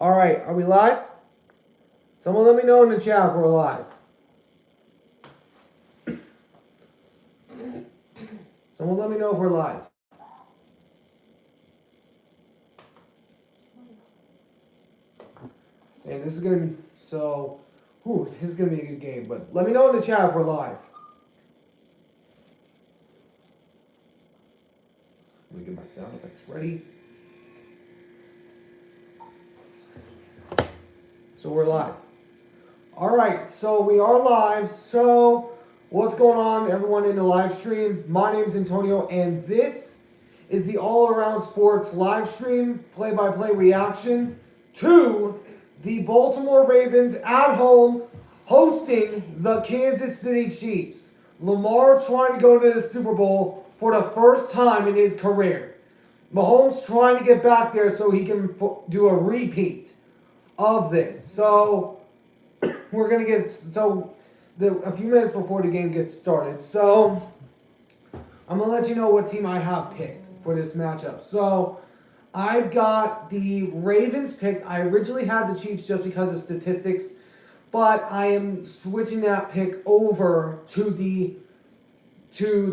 All right, are we live? Someone let me know in the chat if we're live. Someone let me know if we're live. And this is going to be, this is going to be a good game. But let me know in the chat if we're live. Let me get my sound effects ready. So we're live. All right, so we are live. So what's going on, everyone in the live stream? My name is Antonio, and this is the All Around Sports live stream, play-by-play reaction to the Baltimore Ravens at home hosting the Kansas City Chiefs. Lamar trying to go to the Super Bowl for the first time in his career. Mahomes trying to get back there so he can do a repeat of this. So we're going to get a few minutes before the game gets started. So I'm going to let you know what team I have picked for this matchup. So I've got the Ravens picked. I originally had the Chiefs just because of statistics, but I am switching that pick over to the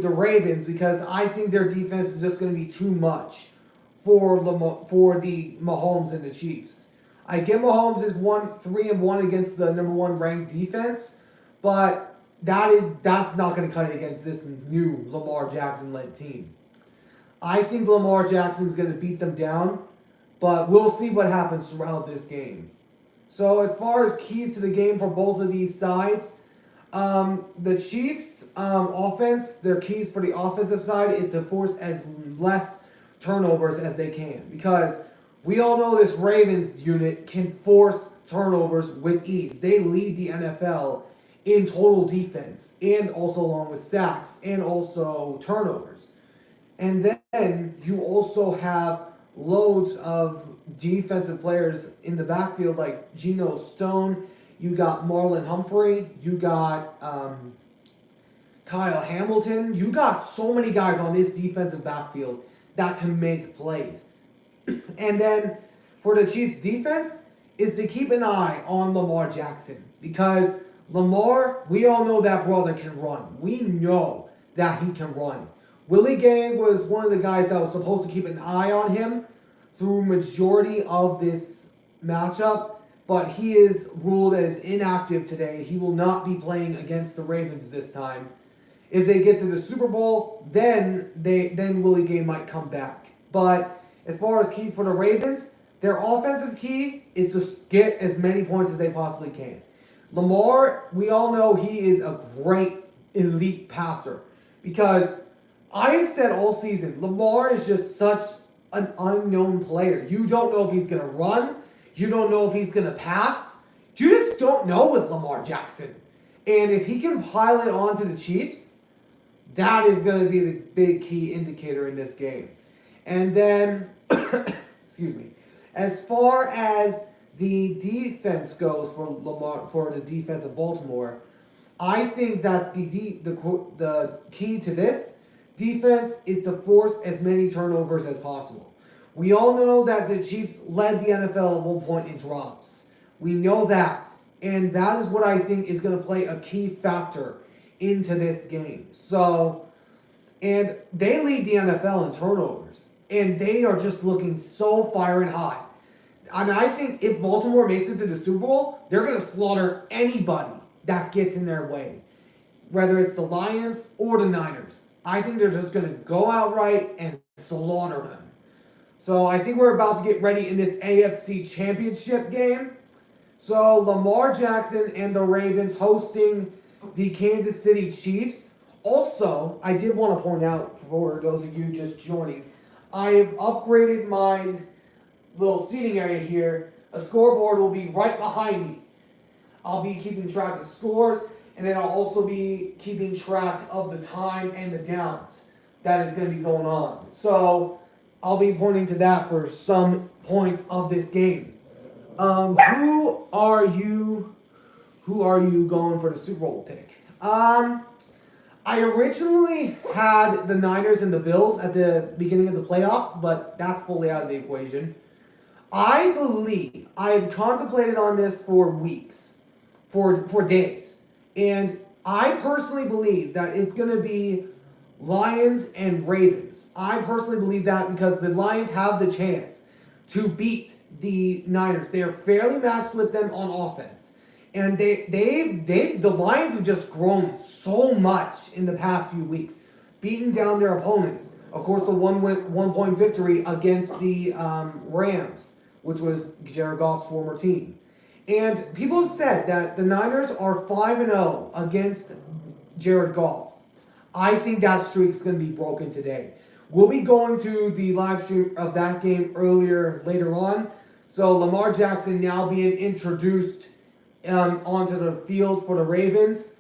Ravens because I think their defense is just going to be too much for the Mahomes and the Chiefs. I get Mahomes is 3-1 against the number 1 ranked defense, but that's not going to cut it against this new Lamar Jackson led team. I think Lamar Jackson's going to beat them down, but we'll see what happens throughout this game. So as far as keys to the game for both of these sides, the Chiefs' offense, their keys for the offensive side is to force as less turnovers as they can, because we all know this Ravens unit can force turnovers with ease. They lead the NFL in total defense, and also along with sacks and also turnovers. And then you also have loads of defensive players in the backfield like Geno Stone. You got Marlon Humphrey. You got Kyle Hamilton. You got so many guys on this defensive backfield that can make plays. And then for the Chiefs defense is to keep an eye on Lamar Jackson, because Lamar, we all know that brother can run. We know that he can run. Willie Gay was one of the guys that was supposed to keep an eye on him through majority of this matchup, but he is ruled as inactive today. He will not be playing against the Ravens this time. If they get to the Super Bowl, then Willie Gay might come back. But as far as keys for the Ravens, their offensive key is to get as many points as they possibly can. Lamar, we all know he is a great elite passer, because I've said all season, Lamar is just such an unknown player. You don't know if he's going to run. You don't know if he's going to pass. You just don't know with Lamar Jackson. And if he can pile it onto the Chiefs, that is going to be the big key indicator in this game. And then, excuse me, as far as the defense goes for the defense of Baltimore, I think that the key to this defense is to force as many turnovers as possible. We all know that the Chiefs led the NFL at one point in drops. We know that. And that is what I think is going to play a key factor into this game. So, and they lead the NFL in turnovers. And they are just looking so firing hot. And I think if Baltimore makes it to the Super Bowl, they're going to slaughter anybody that gets in their way. Whether it's the Lions or the Niners. I think they're just going to go outright and slaughter them. So I think we're about to get ready in this AFC Championship game. So Lamar Jackson and the Ravens hosting the Kansas City Chiefs. Also, I did want to point out for those of you just joining, I have upgraded my little seating area here. A scoreboard will be right behind me. I'll be keeping track of scores, and then I'll also be keeping track of the time and the downs that is going to be going on. So I'll be pointing to that for some points of this game. Who are you going for the Super Bowl pick? I originally had the Niners and the Bills at the beginning of the playoffs, but that's fully out of the equation. I believe I've contemplated on this for weeks, for days, and I personally believe that it's going to be Lions and Ravens. I personally believe that because the Lions have the chance to beat the Niners. They are fairly matched with them on offense. And the Lions have just grown so much in the past few weeks, beating down their opponents. Of course, the 1 point victory against the Rams, which was Jared Goff's former team. And people have said that the Niners are 5-0 against Jared Goff. I think that streak is going to be broken today. We'll be going to the live stream of that game later on. So Lamar Jackson now being introduced onto the field for the Ravens.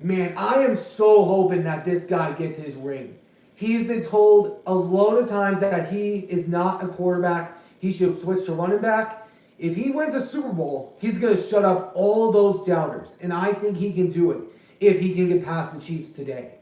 Man, I am so hoping that this guy gets his ring. He's been told a load of times that he is not a quarterback. He should switch to running back. If he wins a Super Bowl, he's going to shut up all of those doubters. And I think he can do it if he can get past the Chiefs today.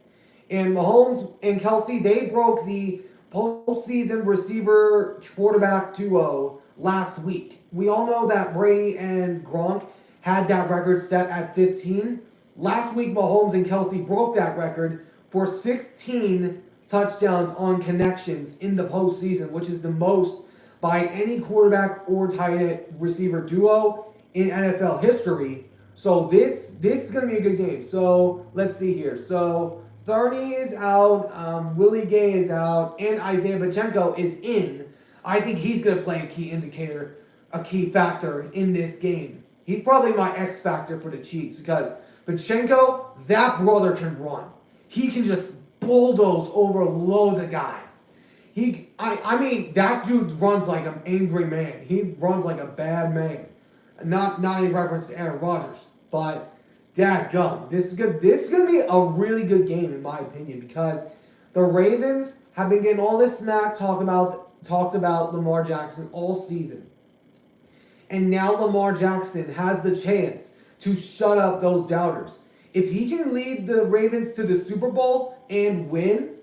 And Mahomes and Kelsey, they broke the postseason receiver quarterback duo last week. We all know that Brady and Gronk had that record set at 15. Last week, Mahomes and Kelsey broke that record for 16 touchdowns on connections in the postseason, which is the most by any quarterback or tight end receiver duo in NFL history. So this is going to be a good game. So let's see here. So Thurney is out, Willie Gay is out, and Isaiah Pacheco is in. I think he's going to play a key factor in this game. He's probably my X factor for the Chiefs because Pacheco, that brother can run. He can just bulldoze over loads of guys. I mean, that dude runs like an angry man. He runs like a bad man. Not in reference to Aaron Rodgers, but dadgum, this is good. This is gonna be a really good game in my opinion because the Ravens have been getting all this smack talked about Lamar Jackson all season, and now Lamar Jackson has the chance to shut up those doubters. If he can lead the Ravens to the Super Bowl and win,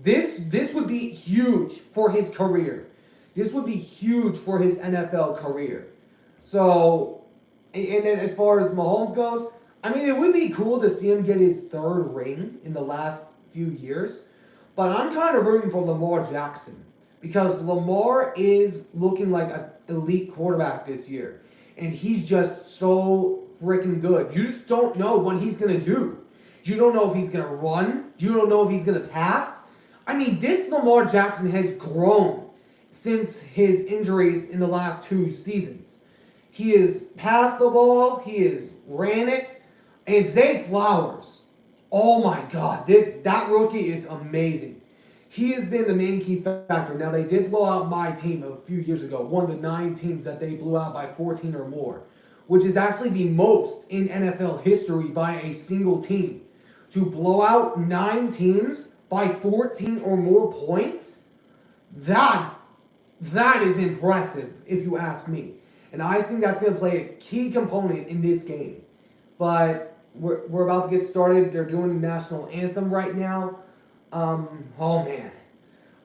this would be huge for his career. This would be huge for his NFL career. So, and then as far as Mahomes goes, I mean, it would be cool to see him get his third ring in the last few years. But I'm kind of rooting for Lamar Jackson because Lamar is looking like an elite quarterback this year. And he's just so freaking good. You just don't know what he's going to do. You don't know if he's going to run. You don't know if he's going to pass. I mean, this Lamar Jackson has grown since his injuries in the last 2 seasons. He has passed the ball. He has ran it. And Zay Flowers, oh my God, that rookie is amazing. He has been the main key factor. Now, they did blow out my team a few years ago, one of the 9 teams that they blew out by 14 or more, which is actually the most in NFL history by a single team. To blow out 9 teams by 14 or more points, that is impressive, if you ask me. And I think that's going to play a key component in this game. But we're about to get started. They're doing the national anthem right now. Oh, man.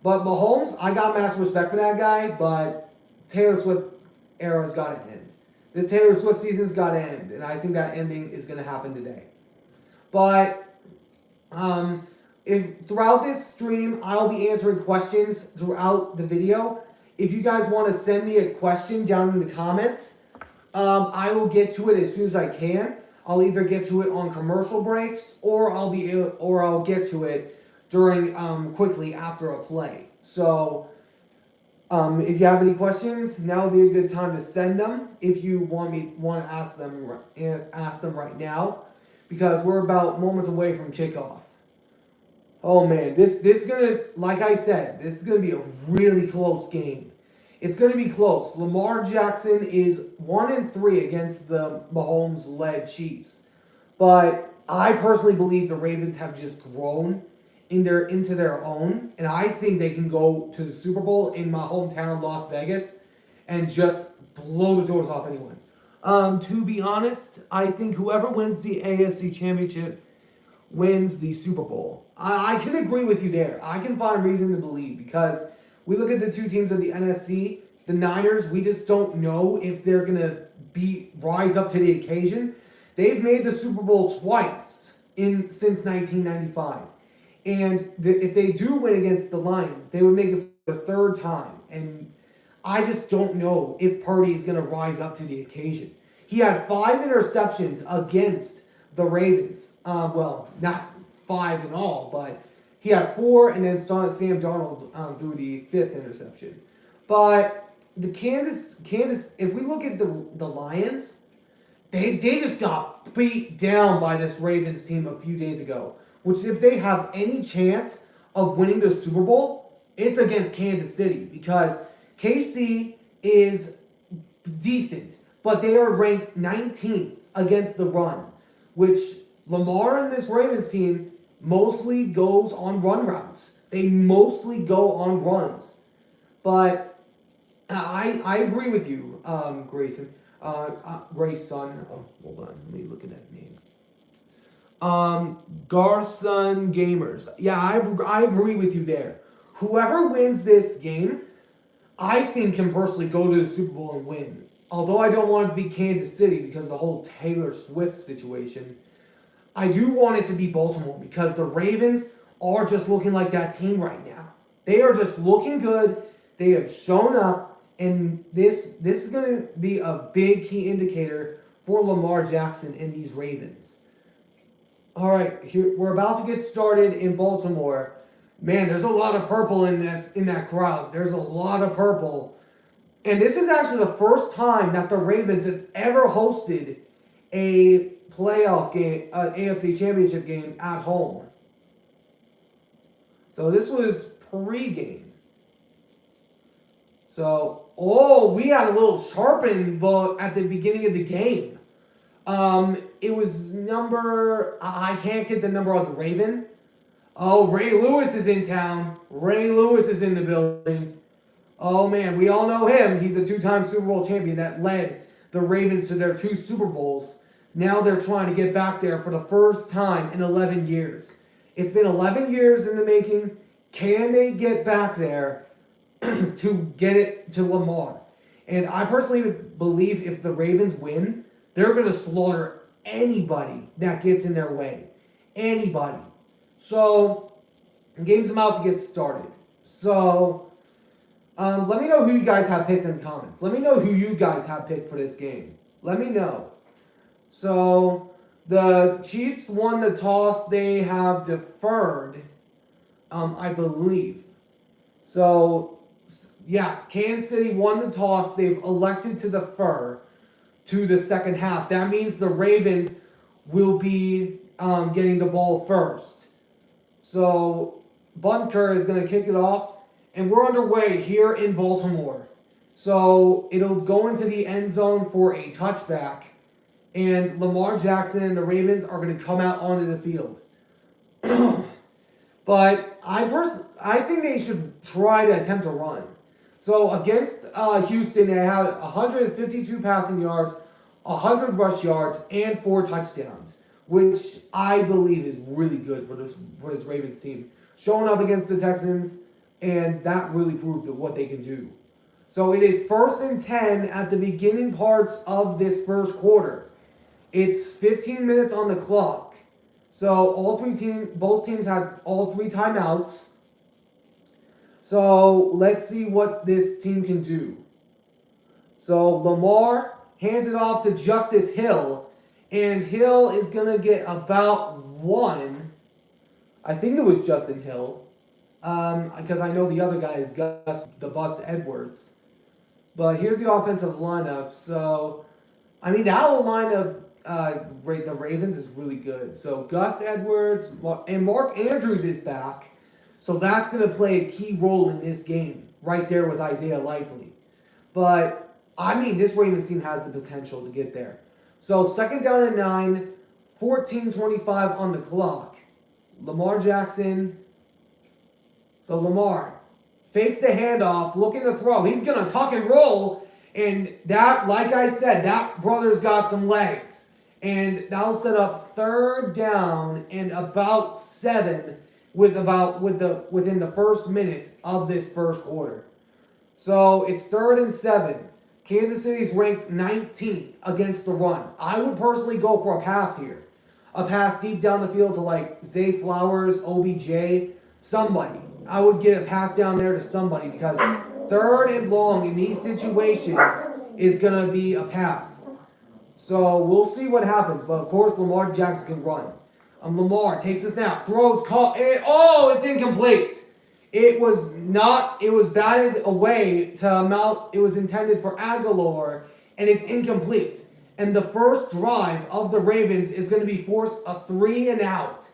But Mahomes, I got massive respect for that guy, but Taylor Swift era's got to end. This Taylor Swift season's got to end, and I think that ending is going to happen today. But if throughout this stream, I'll be answering questions throughout the video. If you guys want to send me a question down in the comments, I will get to it as soon as I can. I'll either get to it on commercial breaks, or I'll get to it during quickly after a play. So, if you have any questions, now would be a good time to send them. If you want to ask them right now, because we're about moments away from kickoff. Oh man, this is gonna, like I said, this is gonna be a really close game. It's gonna be close. Lamar Jackson is 1-3 against the Mahomes-led Chiefs, but I personally believe the Ravens have just grown into their own, and I think they can go to the Super Bowl in my hometown, Las Vegas, and just blow the doors off anyone. To be honest, I think whoever wins the AFC Championship wins the Super Bowl. I can agree with you there. I can find reason to believe because we look at the 2 teams of the NFC, the Niners, we just don't know if they're going to rise up to the occasion. They've made the Super Bowl twice since 1995. And if they do win against the Lions, they would make it for the third time. And I just don't know if Purdy is going to rise up to the occasion. He had 5 interceptions against the Ravens. Well, not 5 in all, but he had 4, and then Sam Darnold threw the 5th interception. But the Kansas, if we look at the Lions, they just got beat down by this Ravens team a few days ago. Which, if they have any chance of winning the Super Bowl, it's against Kansas City. Because KC is decent, but they are ranked 19th against the run. Which Lamar and this Ravens team mostly goes on run routes. They mostly go on runs. But I agree with you, Grayson. Grayson. Oh, hold on. Let me look at that name. Garson Gamers. Yeah, I agree with you there. Whoever wins this game, I think can personally go to the Super Bowl and win. Although I don't want it to be Kansas City because of the whole Taylor Swift situation. I do want it to be Baltimore because the Ravens are just looking like that team right now. They are just looking good. They have shown up, and this is going to be a big key indicator for Lamar Jackson and these Ravens. All right, here we're about to get started in Baltimore. Man, there's a lot of purple in that crowd. There's a lot of purple. And this is actually the first time that the Ravens have ever hosted a playoff game, an AFC Championship game at home. So this was pre-game. So, we had a little sharpen vote at the beginning of the game. It was I can't get the number of the Raven. Oh, Ray Lewis is in town. Ray Lewis is in the building. Oh, man, we all know him. He's a 2-time Super Bowl champion that led the Ravens to their 2 Super Bowls. Now they're trying to get back there for the first time in 11 years. It's been 11 years in the making. Can they get back there to get it to Lamar? And I personally believe if the Ravens win, they're going to slaughter anybody that gets in their way. Anybody. So, the game's about to get started. So, let me know who you guys have picked in the comments. Let me know who you guys have picked for this game. Let me know. So, the Chiefs won the toss. They have deferred, I believe. So, yeah, Kansas City won the toss. They've elected to defer to the second half. That means the Ravens will be getting the ball first. So, Bunker is going to kick it off. And we're underway here in Baltimore. So, it'll go into the end zone for a touchback. And Lamar Jackson and the Ravens are going to come out onto the field. But I think they should try to attempt a run. So against Houston, they had 152 passing yards, 100 rush yards, and 4 touchdowns, which I believe is really good for this Ravens team. Showing up against the Texans, and that really proved what they can do. So it is 1st and 10 at the beginning parts of this first quarter. It's 15 minutes on the clock. So both teams had all 3 timeouts. So let's see what this team can do. So Lamar hands it off to Justice Hill. And Hill is going to get about 1. I think it was Justin Hill. Because I know the other guy is Gus the Bus Edwards. But here's the offensive lineup. So, I mean, that whole line of the Ravens is really good. So Gus Edwards and Mark Andrews is back. So that's going to play a key role in this game, right there with Isaiah Likely. But, I mean, this Ravens team has the potential to get there. So 2nd down and 9, 14:25 on the clock. Lamar Jackson. So Lamar fakes the handoff, looking to throw. He's going to tuck and roll. And that, like I said, that brother's got some legs. And that'll set up 3rd down and about 7 within the first minute of this first quarter. So it's 3rd and 7. Kansas City's ranked 19th against the run. I would personally go for a pass here. A pass deep down the field to like Zay Flowers, OBJ, somebody. I would get a pass down there to somebody because 3rd and long in these situations is going to be a pass. So we'll see what happens. But of course, Lamar Jackson can run. Lamar takes a snap, throws, it's incomplete. It was not, it was batted away to Mount, it was intended for Aguilar, and it's incomplete. And the first drive of the Ravens is going to be forced a 3-and-out.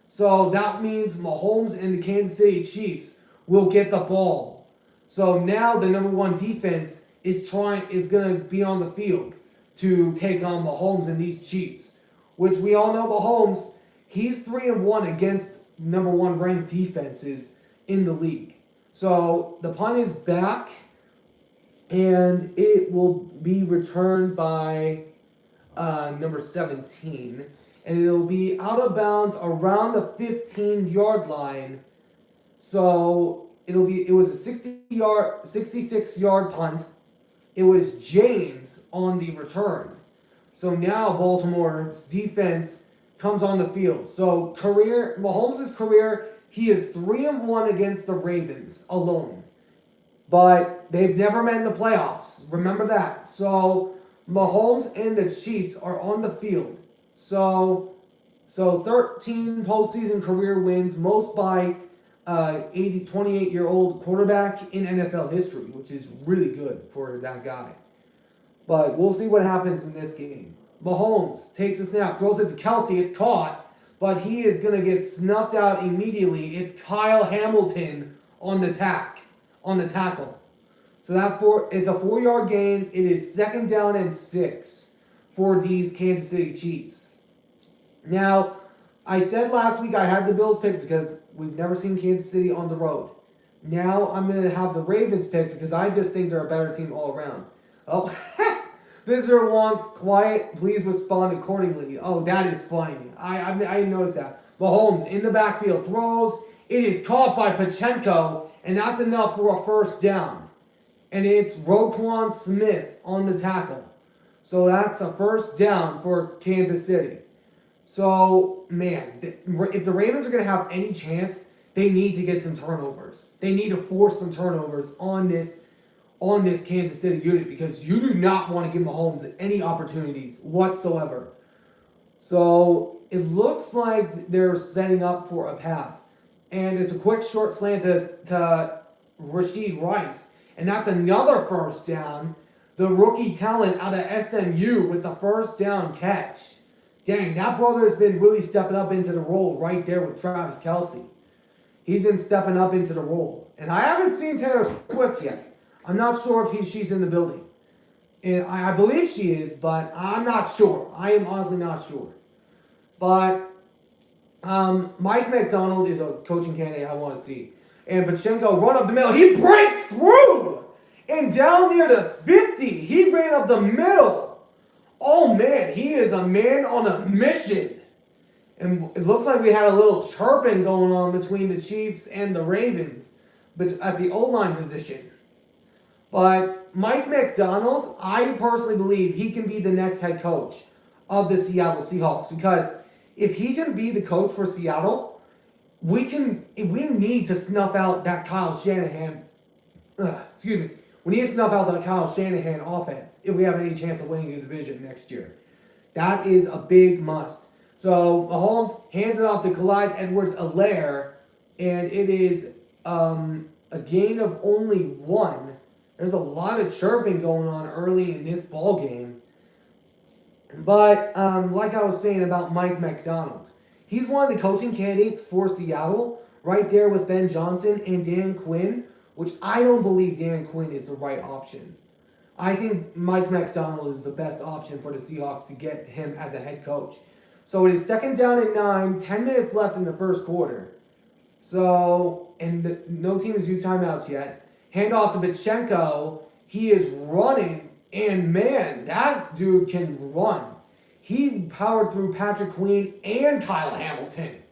So that means Mahomes and the Kansas City Chiefs will get the ball. So now the number 1 defense is going to be on the field to take on Mahomes and these Chiefs. Which we all know Mahomes, he's 3-1 against number 1 ranked defenses in the league. So the punt is back, and it will be returned by number 17, and it'll be out of bounds around the 15-yard line. So it was a 66-yard punt. It was James on the return. So now Baltimore's defense comes on the field. So Mahomes' career, he is 3-1 against the Ravens alone. But they've never met in the playoffs. Remember that. So Mahomes and the Chiefs are on the field. So 13 postseason career wins, most by 28-year-old quarterback in NFL history, which is really good for that guy. But we'll see what happens in this game. Mahomes takes a snap, throws it to Kelsey. It's caught, but he is going to get snuffed out immediately. It's Kyle Hamilton on the tackle. So it's a 4-yard gain. It is 2nd down and 6 for these Kansas City Chiefs. Now, I said last week I had the Bills picked because we've never seen Kansas City on the road. Now I'm going to have the Ravens picked because I just think they're a better team all around. Oh, visitor wants quiet. Please respond accordingly. Oh, that is funny. I didn't notice that. Mahomes in the backfield throws. It is caught by Pachenko, and that's enough for a 1st down. And it's Roquan Smith on the tackle. So that's a 1st down for Kansas City. So, man, if the Ravens are going to have any chance, they need to get some turnovers. They need to force some turnovers on this Kansas City unit because you do not want to give Mahomes any opportunities whatsoever. So, it looks like they're setting up for a pass. And it's a quick short slant to Rashid Rice. And that's another 1st down. The rookie talent out of SMU with the 1st down catch. Dang, that brother has been really stepping up into the role right there with Travis Kelce. He's been stepping up into the role. And I haven't seen Taylor Swift yet. I'm not sure if she's in the building. And I believe she is, but I'm not sure. I am honestly not sure. But Mike McDonald is a coaching candidate I want to see. And Pachenko run up the middle. He breaks through! And down near the 50, he ran up the middle. Oh man, he is a man on a mission. And it looks like we had a little chirping going on between the Chiefs and the Ravens at the O-line position. But Mike McDonald, I personally believe he can be the next head coach of the Seattle Seahawks. Because if he can be the coach for Seattle, we need to snuff out that Kyle Shanahan. We need to snuff out that Kyle Shanahan offense if we have any chance of winning the division next year. That is a big must. So Mahomes hands it off to Clyde Edwards-Helaire, and it is a gain of only 1. There's a lot of chirping going on early in this ball game. But like I was saying about Mike McDonald, he's one of the coaching candidates for Seattle, right there with Ben Johnson and Dan Quinn, which I don't believe Dan Quinn is the right option. I think Mike McDonald is the best option for the Seahawks to get him as a head coach. So it is 2nd down and 9, 10 minutes left in the 1st quarter. So, and no team has used timeouts yet. Hand off to Pachenko. He is running, and man, that dude can run. He powered through Patrick Queen and Kyle Hamilton.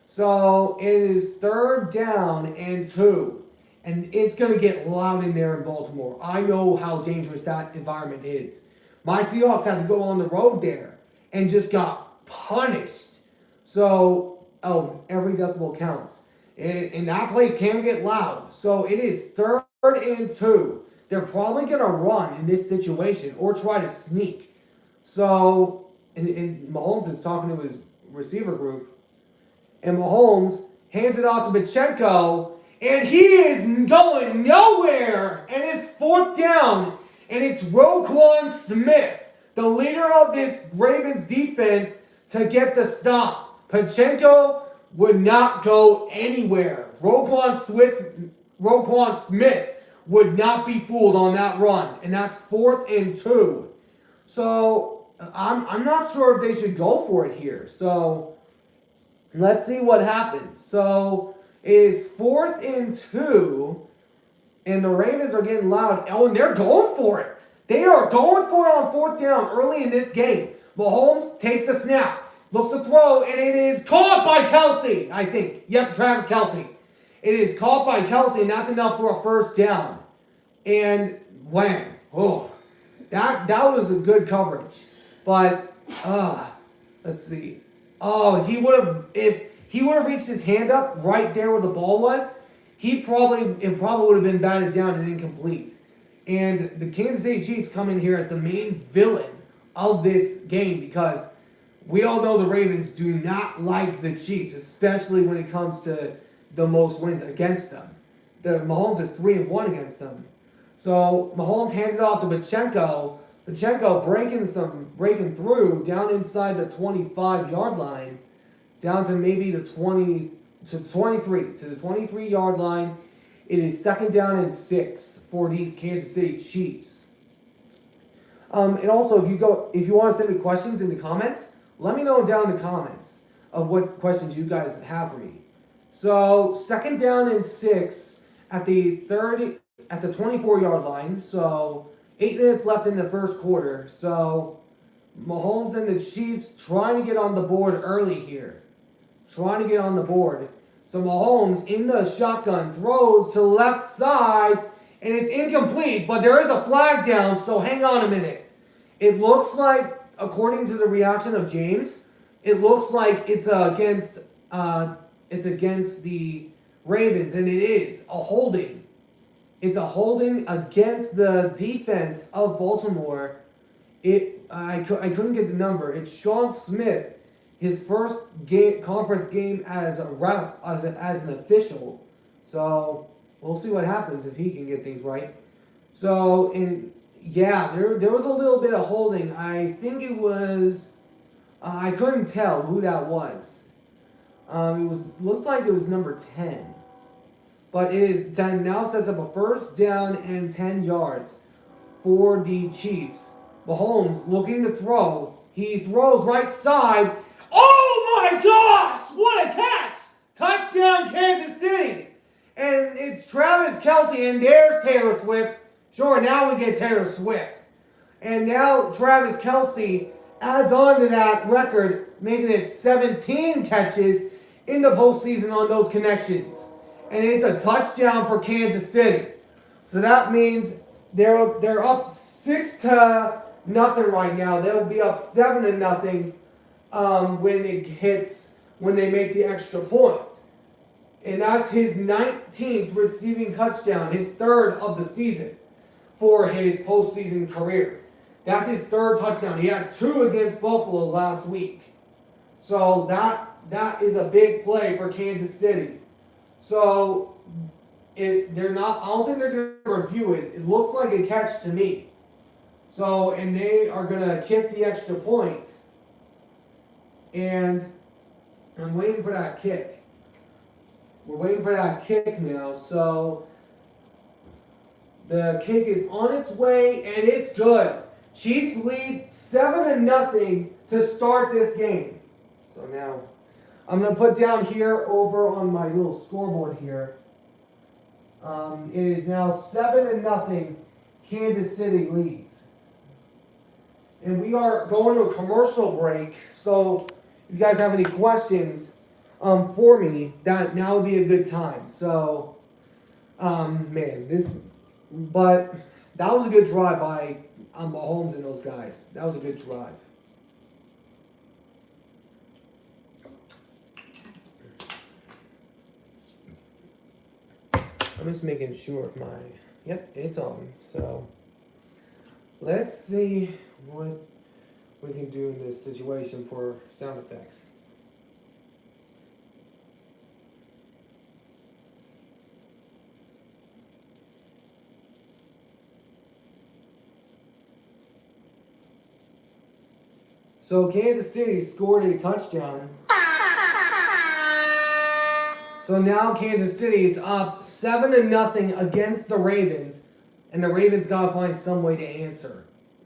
So it is 3rd down and 2. And it's going to get loud in there in Baltimore. I know how dangerous that environment is. My Seahawks had to go on the road there and just got punished. So, every decibel counts. And that place can get loud. So it is 3rd and 2. They're probably going to run in this situation or try to sneak. So, and Mahomes is talking to his receiver group. And Mahomes hands it off to Pacheco. And he is going nowhere. And it's 4th down. And it's Roquan Smith, the leader of this Ravens defense, to get the stop. Pacheco would not go anywhere. Roquan Smith would not be fooled on that run. And that's 4th and 2. So I'm not sure if they should go for it here. So let's see what happens. So it is 4th and 2. And the Ravens are getting loud. Oh, and they're going for it. They are going for it on 4th down early in this game. Mahomes takes the snap. Looks to throw, and it is caught by Kelce, I think. Yep, Travis Kelce. It is caught by Kelce, and that's enough for a 1st down. And wham. Oh, that was a good coverage. But, let's see. Oh, if he would have reached his hand up right there where the ball was, it probably would have been batted down and incomplete. And the Kansas City Chiefs come in here as the main villain of this game because we all know the Ravens do not like the Chiefs, especially when it comes to the most wins against them. Mahomes is 3-1 against them. So Mahomes hands it off to Pacheco. Pacheco breaking through down inside the 25-yard line, down to maybe the 23-yard line. It is 2nd down and 6 for these Kansas City Chiefs. And also, if you want to send me questions in the comments, let me know down in the comments of what questions you guys have for me. So 2nd down and 6 at the 24-yard line. So 8 minutes left in the 1st quarter. So Mahomes and the Chiefs trying to get on the board early here. Trying to get on the board. So Mahomes in the shotgun throws to the left side, and it's incomplete, but there is a flag down, so hang on a minute. It looks like, according to the reaction of James, it looks like it's against the Ravens, and it is a holding. It's a holding against the defense of Baltimore. I couldn't get the number. It's Sean Smith. His first conference game as an official. So we'll see what happens if he can get things right. So there was a little bit of holding. I think it was I couldn't tell who that was. Looked like it was number 10. But it now sets up a 1st down and 10 yards for the Chiefs. Mahomes looking to throw. He throws right side. Oh my gosh! What a catch! Touchdown Kansas City! And it's Travis Kelce, and there's Taylor Swift. Sure, now we get Taylor Swift. And now Travis Kelce adds on to that record, making it 17 catches in the postseason on those connections. And it's a touchdown for Kansas City. So that means they're up 6-0 right now. They'll be up 7-0. When they make the extra point. And that's his 19th receiving touchdown, his 3rd of the season for his postseason career. That's his 3rd touchdown. He had 2 against Buffalo last week. So that is a big play for Kansas City. So I don't think they're going to review it. It looks like a catch to me. So, and they are going to kick the extra point. And I'm waiting for that kick. We're waiting for that kick now. So the kick is on its way, and it's good. Chiefs lead 7-0 to start this game. So now I'm going to put down here over on my little scoreboard here. It is now 7-0. Kansas City leads. And we are going to a commercial break. So if you guys have any questions for me, that now would be a good time. So But that was a good drive by Mahomes and those guys. That was a good drive. I'm just making sure yep, it's on. So let's see what we can do in this situation for sound effects. So Kansas City scored a touchdown. So now Kansas City is up 7-0 against the Ravens, and the Ravens gotta find some way to answer.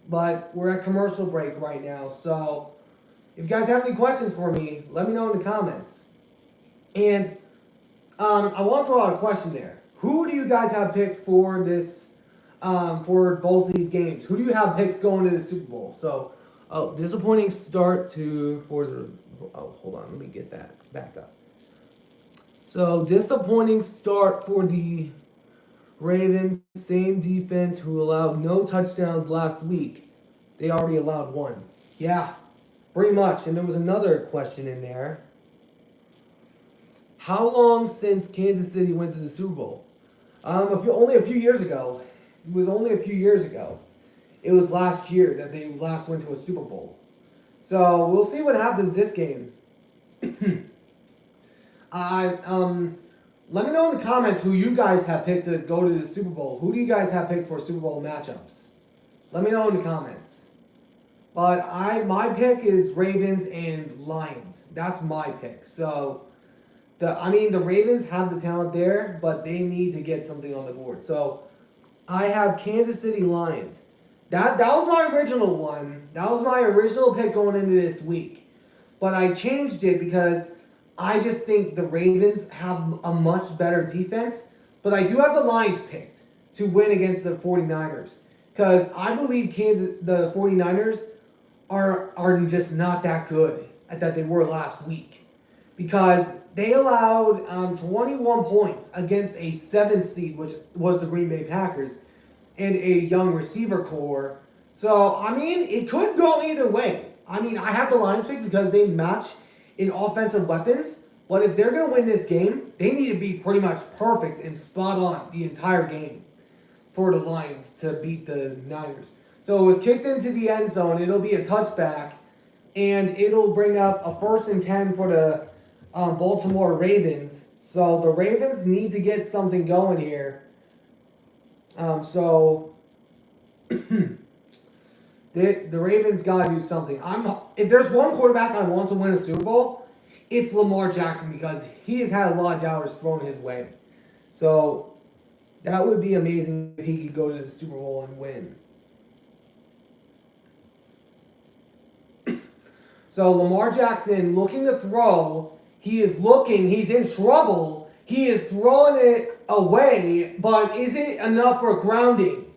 But we're at commercial break right now, so if you guys have any questions for me, let me know in the comments. And I want to throw out a question there. Who do you guys have picked for this, for both of these games? Who do you have picked going to the Super Bowl? So, disappointing start hold on, let me get that back up. So, disappointing start for the Ravens, same defense who allowed no touchdowns last week. They already allowed one. Yeah, pretty much. And there was another question in there. How long since Kansas City went to the Super Bowl? Only a few years ago. It was only a few years ago. It was last year that they last went to a Super Bowl. So we'll see what happens this game. Let me know in the comments who you guys have picked to go to the Super Bowl. Who do you guys have picked for Super Bowl matchups? Let me know in the comments. But my pick is Ravens and Lions. That's my pick. So the Ravens have the talent there, but they need to get something on the board. So I have Kansas City Lions. That was my original one. That was my original pick going into this week. But I changed it because I just think the Ravens have a much better defense. But I do have the Lions picked to win against the 49ers. Because I believe the 49ers are just not that good that they were last week. Because they allowed 21 points against a 7th seed, which was the Green Bay Packers, and a young receiver core. So, it could go either way. I have the Lions pick because they match in offensive weapons. But if they're going to win this game, they need to be pretty much perfect and spot on the entire game for the Lions to beat the Niners. So it was kicked into the end zone. It'll be a touchback. And it'll bring up a 1st and 10 for the Baltimore Ravens. So the Ravens need to get something going here. The Ravens gotta do something. If there's one quarterback I want to win a Super Bowl, it's Lamar Jackson because he has had a lot of dollars thrown his way. So that would be amazing if he could go to the Super Bowl and win. So Lamar Jackson looking to throw. He's in trouble. He is throwing it away, but is it enough for grounding?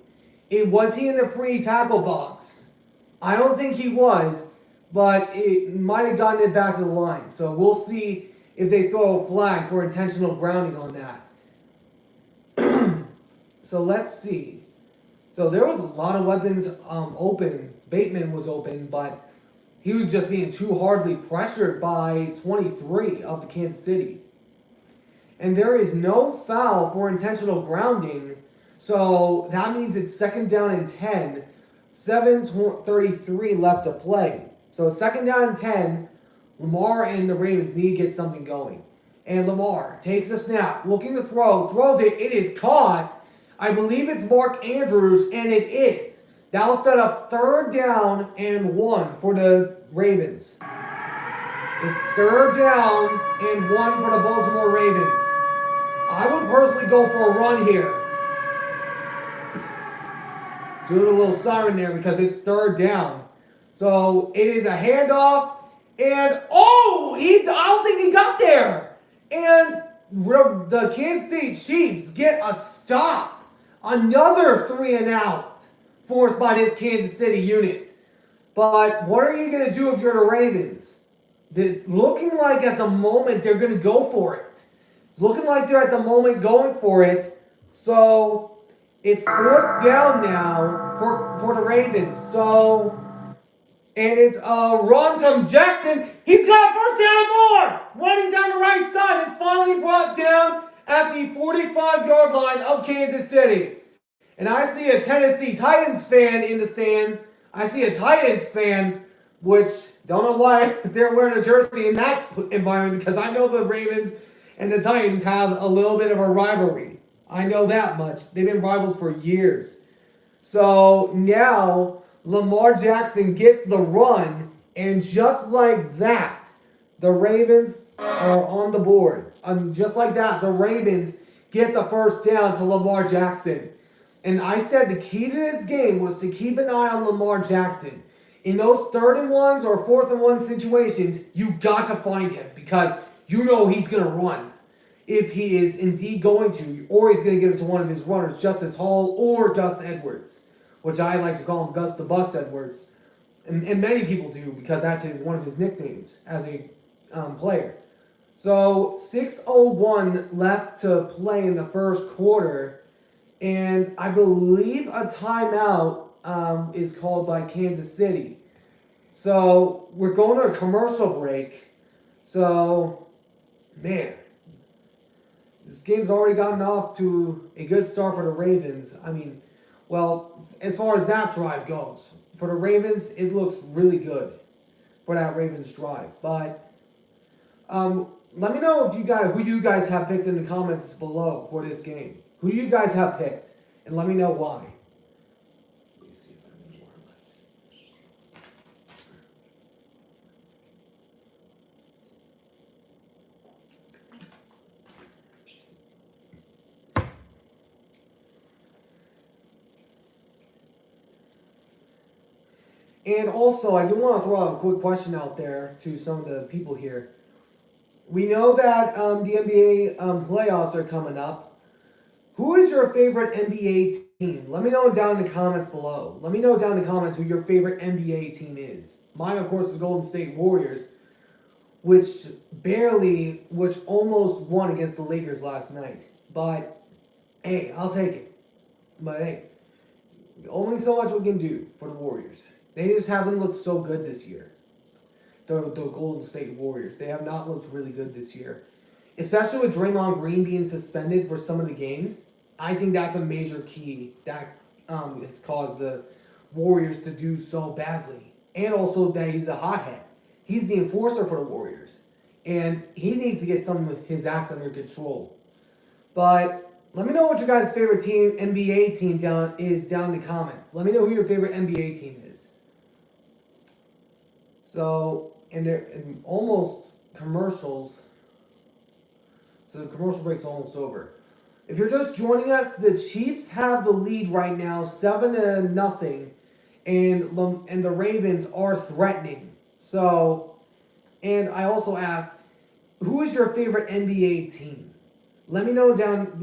Was he in the free tackle box? I don't think he was, but it might have gotten it back to the line. So we'll see if they throw a flag for intentional grounding on that. So let's see. So there was a lot of weapons open. Bateman was open, but he was just being too hardly pressured by 23 of the Kansas City. And there is no foul for intentional grounding. So that means it's 2nd down and 10. 7:33 left to play. So it's 2nd down and 10. Lamar and the Ravens need to get something going. And Lamar takes a snap, looking to throws it. It is caught. I believe it's Mark Andrews, and it is. That will set up 3rd down and 1 for the Ravens. It's 3rd down and 1 for the Baltimore Ravens. I would personally go for a run here. Doing a little siren there because it's 3rd down. So it is a handoff. And, I don't think he got there. And the Kansas City Chiefs get a stop. Another 3 and out forced by this Kansas City unit. But what are you going to do if you're the Ravens? Looking like at the moment they're going to go for it. Looking like they're at the moment going for it. So it's fourth down now for the Ravens. So, and it's run from Jackson. He's got first down and more, running down the right side and finally brought down at the 45-yard line of Kansas City. And I see a Tennessee Titans fan in the stands. I see a Titans fan, which don't know why they're wearing a jersey in that environment, because I know the Ravens and the Titans have a little bit of a rivalry. I know that much. They've been rivals for years. So now Lamar Jackson gets the run, and just like that, the Ravens are on the board. Just like that, the Ravens get the first down to Lamar Jackson. And I said the key to this game was to keep an eye on Lamar Jackson. In those 3rd and 1s or 4th and 1 situations, you got to find him, because you know he's going to run. If he is indeed going to, or he's going to give it to one of his runners, Justice Hall or Gus Edwards, which I like to call him Gus the Bus Edwards. And many people do, because that's one of his nicknames as a player. So 6:01 left to play in the first quarter. And I believe a timeout is called by Kansas City. So we're going to a commercial break. So, man, this game's already gotten off to a good start for the Ravens. I mean, well, as far as that drive goes, for the Ravens, it looks really good for that Ravens drive. But let me know who you guys have picked in the comments below for this game. Who you guys have picked, and let me know why. Let me see if I have more left. And also, I do want to throw out a quick question out there to some of the people here. We know that the NBA playoffs are coming up. Who is your favorite NBA team? Let me know down in the comments below. Let me know down in the comments who your favorite NBA team is. Mine, of course, is Golden State Warriors, which almost won against the Lakers last night. But, hey, I'll take it. But, hey, only so much we can do for the Warriors. They just haven't looked so good this year. The Golden State Warriors. They have not looked really good this year. Especially with Draymond Green being suspended for some of the games. I think that's a major key that has caused the Warriors to do so badly. And also that he's a hothead. He's the enforcer for the Warriors. And he needs to get some of his acts under control. But let me know what your guys' favorite team, NBA team is down in the comments. Let me know who your favorite NBA team is. So, and they're almost commercials. So the commercial break's almost over. If you're just joining us, the Chiefs have the lead right now, 7-0, and the Ravens are threatening. So, and I also asked, who is your favorite NBA team? Let me know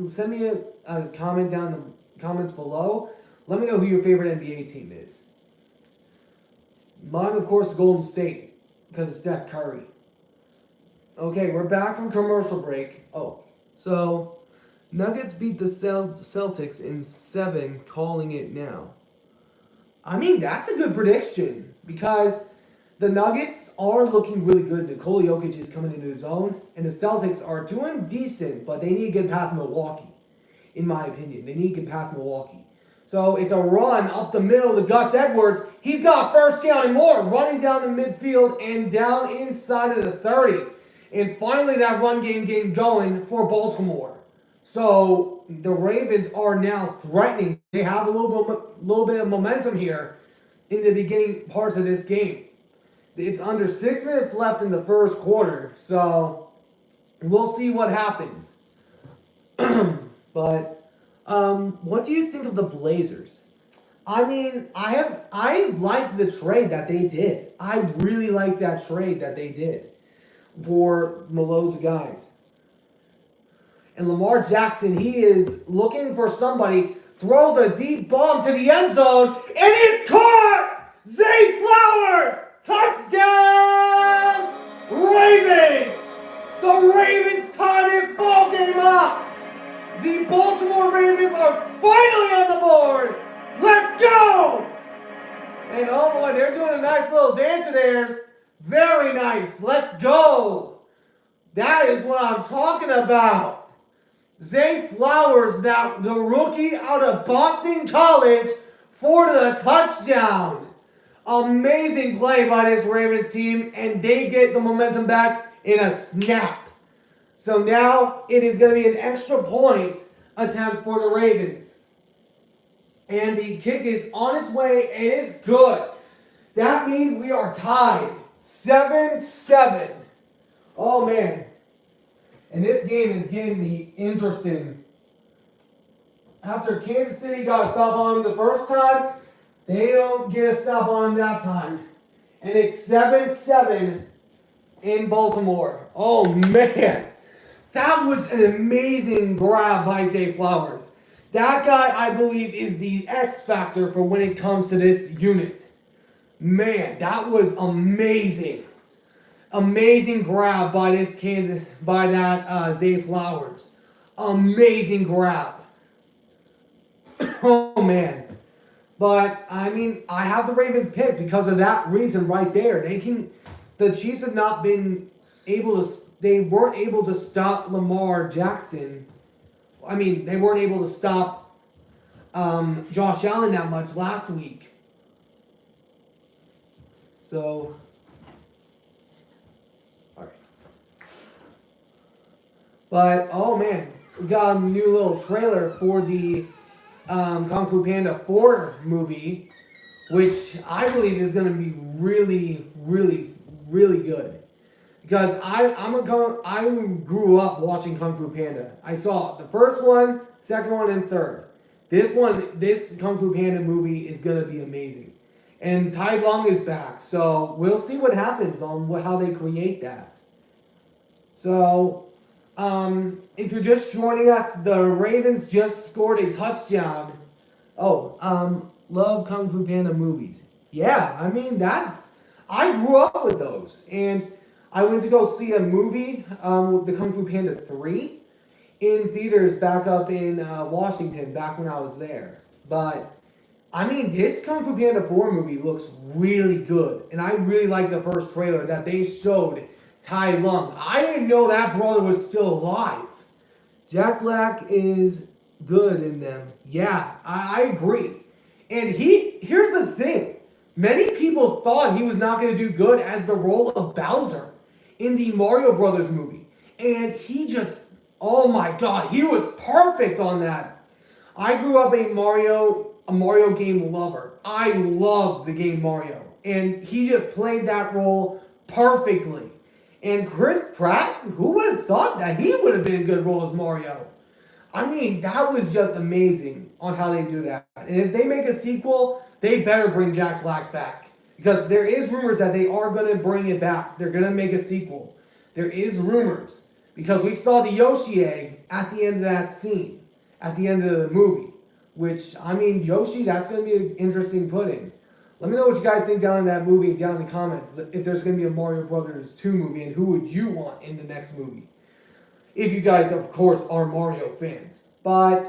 send me a comment down in the comments below. Let me know who your favorite NBA team is. Mine, of course, is Golden State, because of Steph Curry. Okay, we're back from commercial break. So Nuggets beat the Celtics in 7, calling it now. I mean, that's a good prediction, because the Nuggets are looking really good. Nikola Jokic is coming into his own, and the Celtics are doing decent, but they need to get past Milwaukee, in my opinion. They need to get past Milwaukee. So it's a run up the middle to Gus Edwards. He's got first down and more, running down the midfield and down inside of the 30. And finally that run game getting going for Baltimore. So the Ravens are now threatening. They have a little bit of momentum here in the beginning parts of this game. It's under 6 minutes left in the first quarter. So we'll see what happens. But what do you think of the Blazers? I mean, I like the trade that they did. I really like that trade that they did for loads of guys. And Lamar Jackson, he is looking for somebody, throws a deep bomb to the end zone, and it's caught! Zay Flowers! Touchdown! Ravens! The Ravens tie this ball game up! The Baltimore Ravens answer. Very nice. Let's go. That is what I'm talking about. Zay Flowers, now the rookie out of Boston College, for the touchdown. Amazing play by this Ravens team, and they get the momentum back in a snap. So now it is going to be an extra point attempt for the Ravens. And the kick is on its way, and it's good. That means we are tied 7-7. Oh, man. And this game is getting me interesting. After Kansas City got a stop on them the first time, they don't get a stop on them that time. And it's 7-7 in Baltimore. Oh, man. That was an amazing grab by Zay Flowers. That guy, I believe, is the X factor for when it comes to this unit. Man, that was amazing. Amazing grab by that Zay Flowers. Amazing grab. Oh, man. But, I mean, I have the Ravens picked because of that reason right there. The Chiefs have not been able to, they weren't able to stop Lamar Jackson. I mean, they weren't able to stop Josh Allen that much last week. So, all right. But, oh man, we got a new little trailer for the Kung Fu Panda 4 movie, which I believe is going to be really, really, really good. Because I grew up watching Kung Fu Panda. I saw the first one, second one, and third. This Kung Fu Panda movie is going to be amazing. And Tai Lung is back, so we'll see what happens on how they create that. So, if you're just joining us, the Ravens just scored a touchdown. Oh, love Kung Fu Panda movies. Yeah, I mean, I grew up with those. And I went to go see a movie, the Kung Fu Panda 3, in theaters back up in Washington, back when I was there. But, I mean, this Kung Fu Panda 4 movie looks really good. And I really like the first trailer that they showed Tai Lung. I didn't know that brother was still alive. Jack Black is good in them. Yeah, I agree. And here's the thing. Many people thought he was not going to do good as the role of Bowser in the Mario Brothers movie. And he just, oh my God, he was perfect on that. I grew up a Mario game lover. I love the game Mario. And he just played that role perfectly. And Chris Pratt, who would have thought that he would have been a good role as Mario? I mean, that was just amazing on how they do that. And if they make a sequel, they better bring Jack Black back. Because there is rumors that they are going to bring it back. They're going to make a sequel. There is rumors. Because we saw the Yoshi egg at the end of that scene. At the end of the movie. Which, I mean, Yoshi, that's going to be an interesting put-in. Let me know what you guys think down in that movie, down in the comments. If there's going to be a Mario Brothers 2 movie, and who would you want in the next movie? If you guys, of course, are Mario fans. But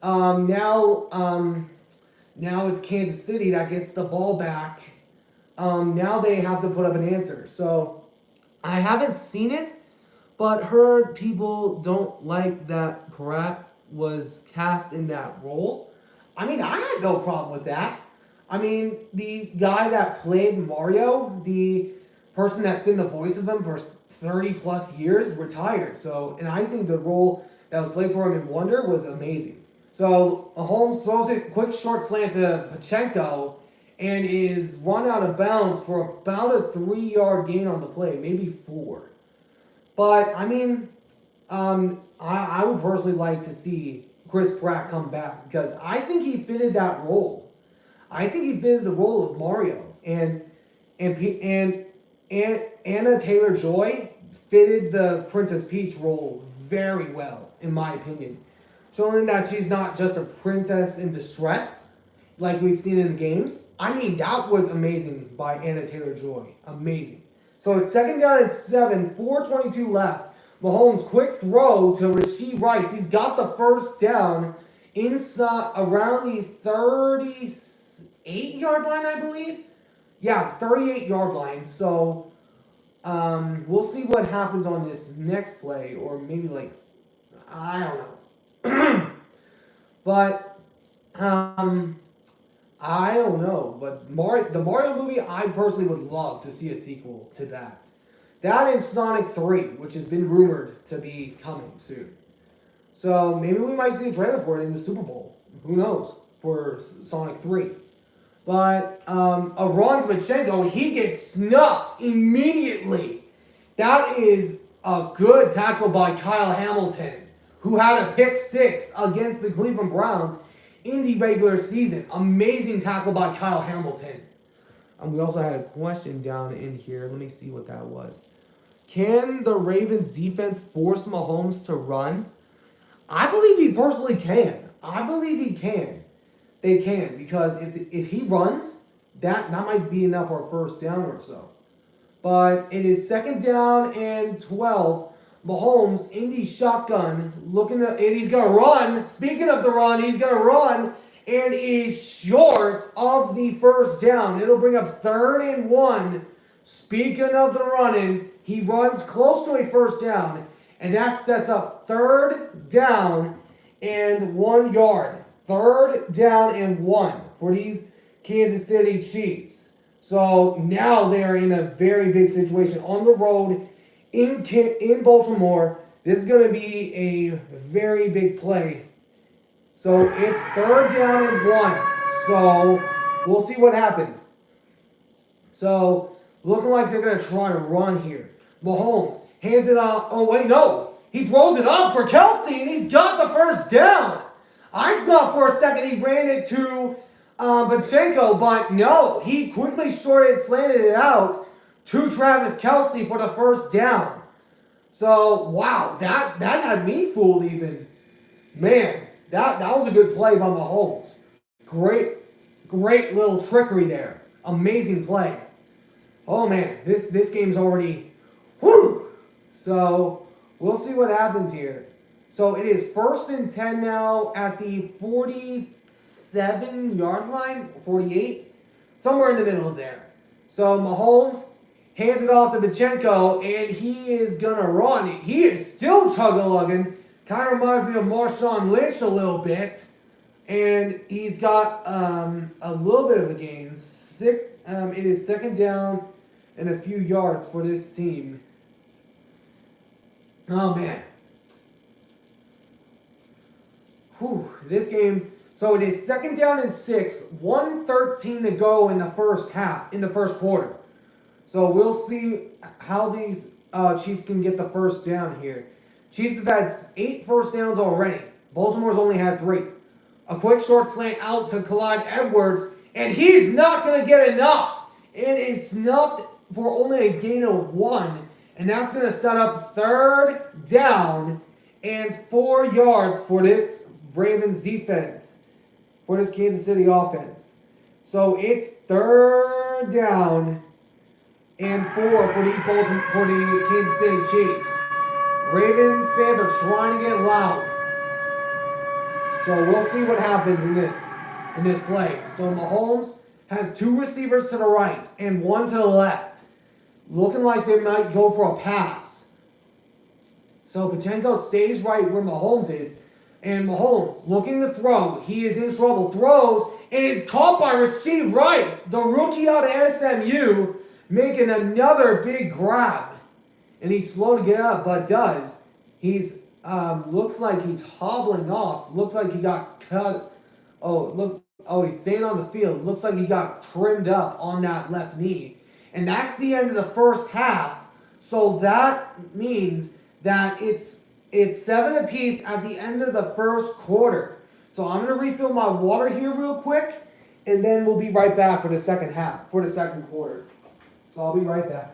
now it's Kansas City that gets the ball back. Now they have to put up an answer. So I haven't seen it, but heard people don't like that Pratt was cast in that role. I mean, I had no problem with that. I mean, the guy that played Mario, the person that's been the voice of him for 30 plus years, retired. So, and I think the role that was played for him in Wonder was amazing. So, Mahomes throws a quick short slant to Pachenko and is run out of bounds for about a 3-yard gain on the play, maybe 4. But, I mean, I would personally like to see Chris Pratt come back because I think he fitted that role. I think he fitted the role of Mario. And Anna Taylor-Joy fitted the Princess Peach role very well, in my opinion. Showing that she's not just a princess in distress, like we've seen in the games. I mean, that was amazing by Anna Taylor-Joy. Amazing. So it's 2nd down and 7, 4:22 left. Mahomes quick throw to Rashee Rice. He's got the first down inside around the 38-yard line, I believe. Yeah, 38-yard line. So we'll see what happens on this next play, or maybe like I don't know. But I don't know. But the Mario movie, I personally would love to see a sequel to that. That and Sonic 3, which has been rumored to be coming soon. So maybe we might see a trailer for it in the Super Bowl. Who knows? For Sonic 3. But Ron Zbachenko, he gets snuffed immediately. That is a good tackle by Kyle Hamilton, who had a pick six against the Cleveland Browns in the regular season. Amazing tackle by Kyle Hamilton. We also had a question down in here. Let me see what that was. Can the Ravens defense force Mahomes to run? I believe he personally can. I believe he can. They can, because if he runs, that might be enough for a first down or so. But it is second down and 12. Mahomes in the shotgun, and he's going to run. Speaking of the run, he's going to run and is short of the first down. It'll bring up 3rd and 1. Speaking of the running, he runs close to a first down, and that sets up 3rd down and 1 yard. 3rd down and 1 for these Kansas City Chiefs. So now they're in a very big situation on the road in Baltimore. This is going to be a very big play. So it's 3rd down and 1. So we'll see what happens. So looking like they're going to try to run here. Mahomes hands it off. Oh, wait, no. He throws it up for Kelsey, and he's got the first down. I thought for a second he ran it to Pachenko, but no. He quickly slanted it out to Travis Kelsey for the first down. So, wow, that had me fooled even. Man, that was a good play by Mahomes. Great little trickery there. Amazing play. Oh, man, this game's already, whew. So, we'll see what happens here. So, it is 1st and 10 now at the 47-yard line, 48, somewhere in the middle of there. So, Mahomes hands it off to Pachenko, and he is going to run. He is still chug-a-lugging. Kind of reminds me of Marshawn Lynch a little bit. And he's got a little bit of a gain. It is second down and a few yards for this team. Oh, man. Whew, this game. So it is second down and 6. 1:13 to go in the first quarter. So we'll see how these Chiefs can get the first down here. Chiefs have had 8 first downs already. Baltimore's only had 3. A quick short slant out to Clyde Edwards, and he's not going to get enough. It is snuffed for only a gain of 1, and that's going to set up 3rd down and 4 yards for this Ravens defense, for this Kansas City offense. So it's 3rd down and 4 for the Kansas City Chiefs. Ravens fans are trying to get loud. So we'll see what happens in this play. So Mahomes has 2 receivers to the right and 1 to the left. Looking like they might go for a pass. So Pachenko stays right where Mahomes is. And Mahomes looking to throw. He is in trouble. Throws, and it's caught by Rasheed Rice, the rookie out of SMU, making another big grab. And he's slow to get up, but does. He's looks like he's hobbling off. Looks like he got cut. He's staying on the field. Looks like he got trimmed up on that left knee. And that's the end of the first half. So that means that it's 7 apiece at the end of the first quarter. So I'm going to refill my water here real quick, and then we'll be right back for the second quarter. So I'll be right back.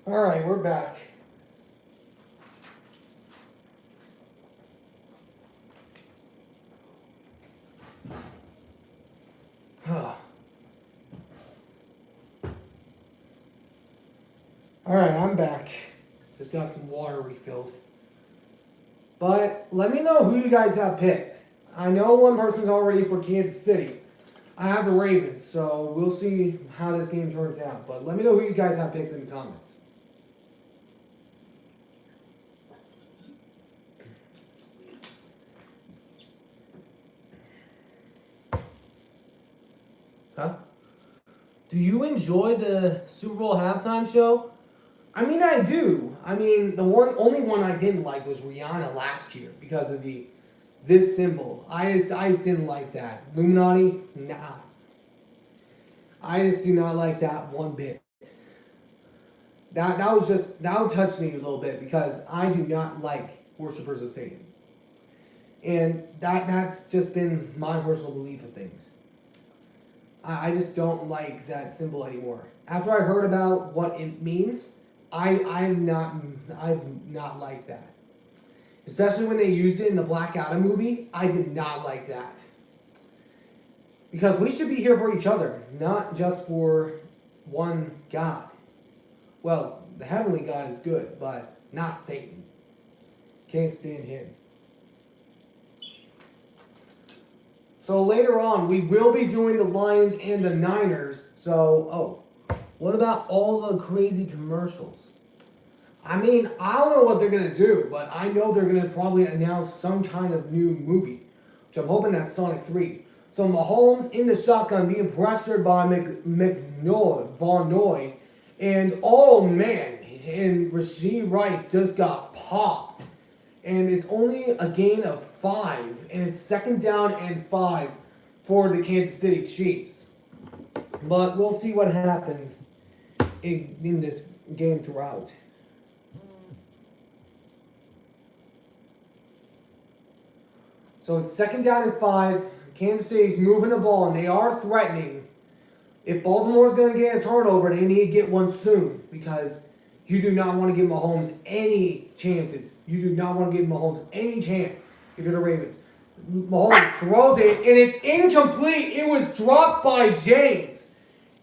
All right, we're back. All right, I'm back. Just got some water refilled. But let me know who you guys have picked. I know one person's already for Kansas City. I have the Ravens, so we'll see how this game turns out. But let me know who you guys have picked in the comments. Huh? Do you enjoy the Super Bowl halftime show? I mean, I do. I mean, the only one I didn't like was Rihanna last year because of this symbol. I just didn't like that. Illuminati, nah. I just do not like that one bit. That would touch me a little bit because I do not like worshipers of Satan. And that's just been my personal belief of things. I just don't like that symbol anymore. After I heard about what it means, I've not liked that. Especially when they used it in the Black Adam movie, I did not like that. Because we should be here for each other, not just for one God. Well, the heavenly God is good, but not Satan. Can't stand him. So later on, we will be doing the Lions and the Niners. So, what about all the crazy commercials? I mean, I don't know what they're going to do, but I know they're going to probably announce some kind of new movie, which I'm hoping that's Sonic 3. So Mahomes in the shotgun being pressured by Von Noy, and oh man, and Rashee Rice just got popped. And it's only a gain of 5, and it's 2nd down and 5 for the Kansas City Chiefs. But we'll see what happens in this game throughout. So it's 2nd down and 5. Kansas City's moving the ball, and they are threatening. If Baltimore's going to get a turnover, they need to get one soon because you do not want to give Mahomes any chances. You do not want to give Mahomes any chance if you're the Ravens. Mahomes throws it, and it's incomplete. It was dropped by James.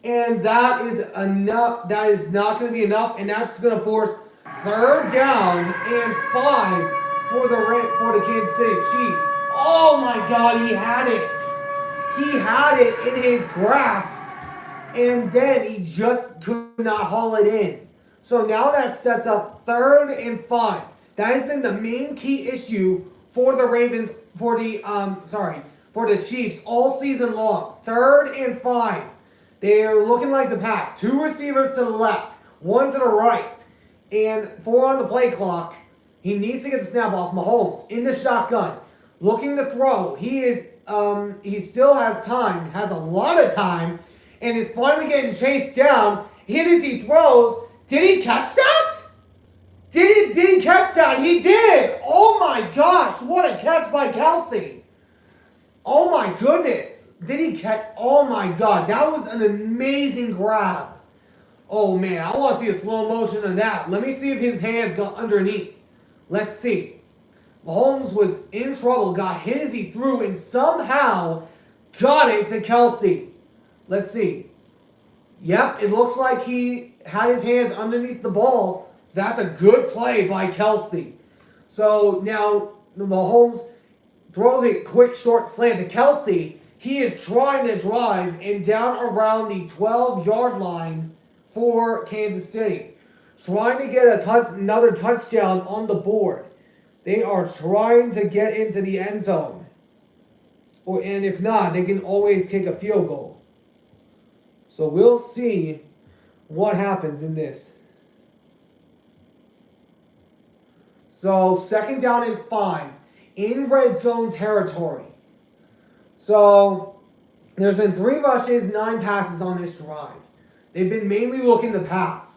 And that is enough. That is not going to be enough, and that's going to force 3rd down and 5 for the Kansas City Chiefs. Oh my God, he had it. He had it in his grasp, and then he just could not haul it in. So now that sets up 3rd and 5. That has been the main key issue for the Ravens, for the Chiefs all season long. 3rd and 5. They are looking like the pass. 2 receivers to the left, 1 to the right, and 4 on the play clock. He needs to get the snap off. Mahomes in the shotgun, looking to throw. He still has time, has a lot of time, and is finally getting chased down. Hit as he throws. Did he catch that? Did he catch that? He did! Oh my gosh, what a catch by Kelsey. Oh my goodness. Did he catch? Oh my God, that was an amazing grab. Oh man, I want to see a slow motion of that. Let me see if his hands got underneath. Let's see. Mahomes was in trouble, got hit as he threw, and somehow got it to Kelsey. Let's see. Yep, it looks like he had his hands underneath the ball. So that's a good play by Kelsey. So now Mahomes throws a quick short slant to Kelsey. He is trying to drive and down around the 12-yard line for Kansas City. Trying to get another touchdown on the board. They are trying to get into the end zone. And if not, they can always kick a field goal. So we'll see what happens in this. So 2nd down and 5 in red zone territory. So there's been 3 rushes, 9 passes on this drive. They've been mainly looking to pass.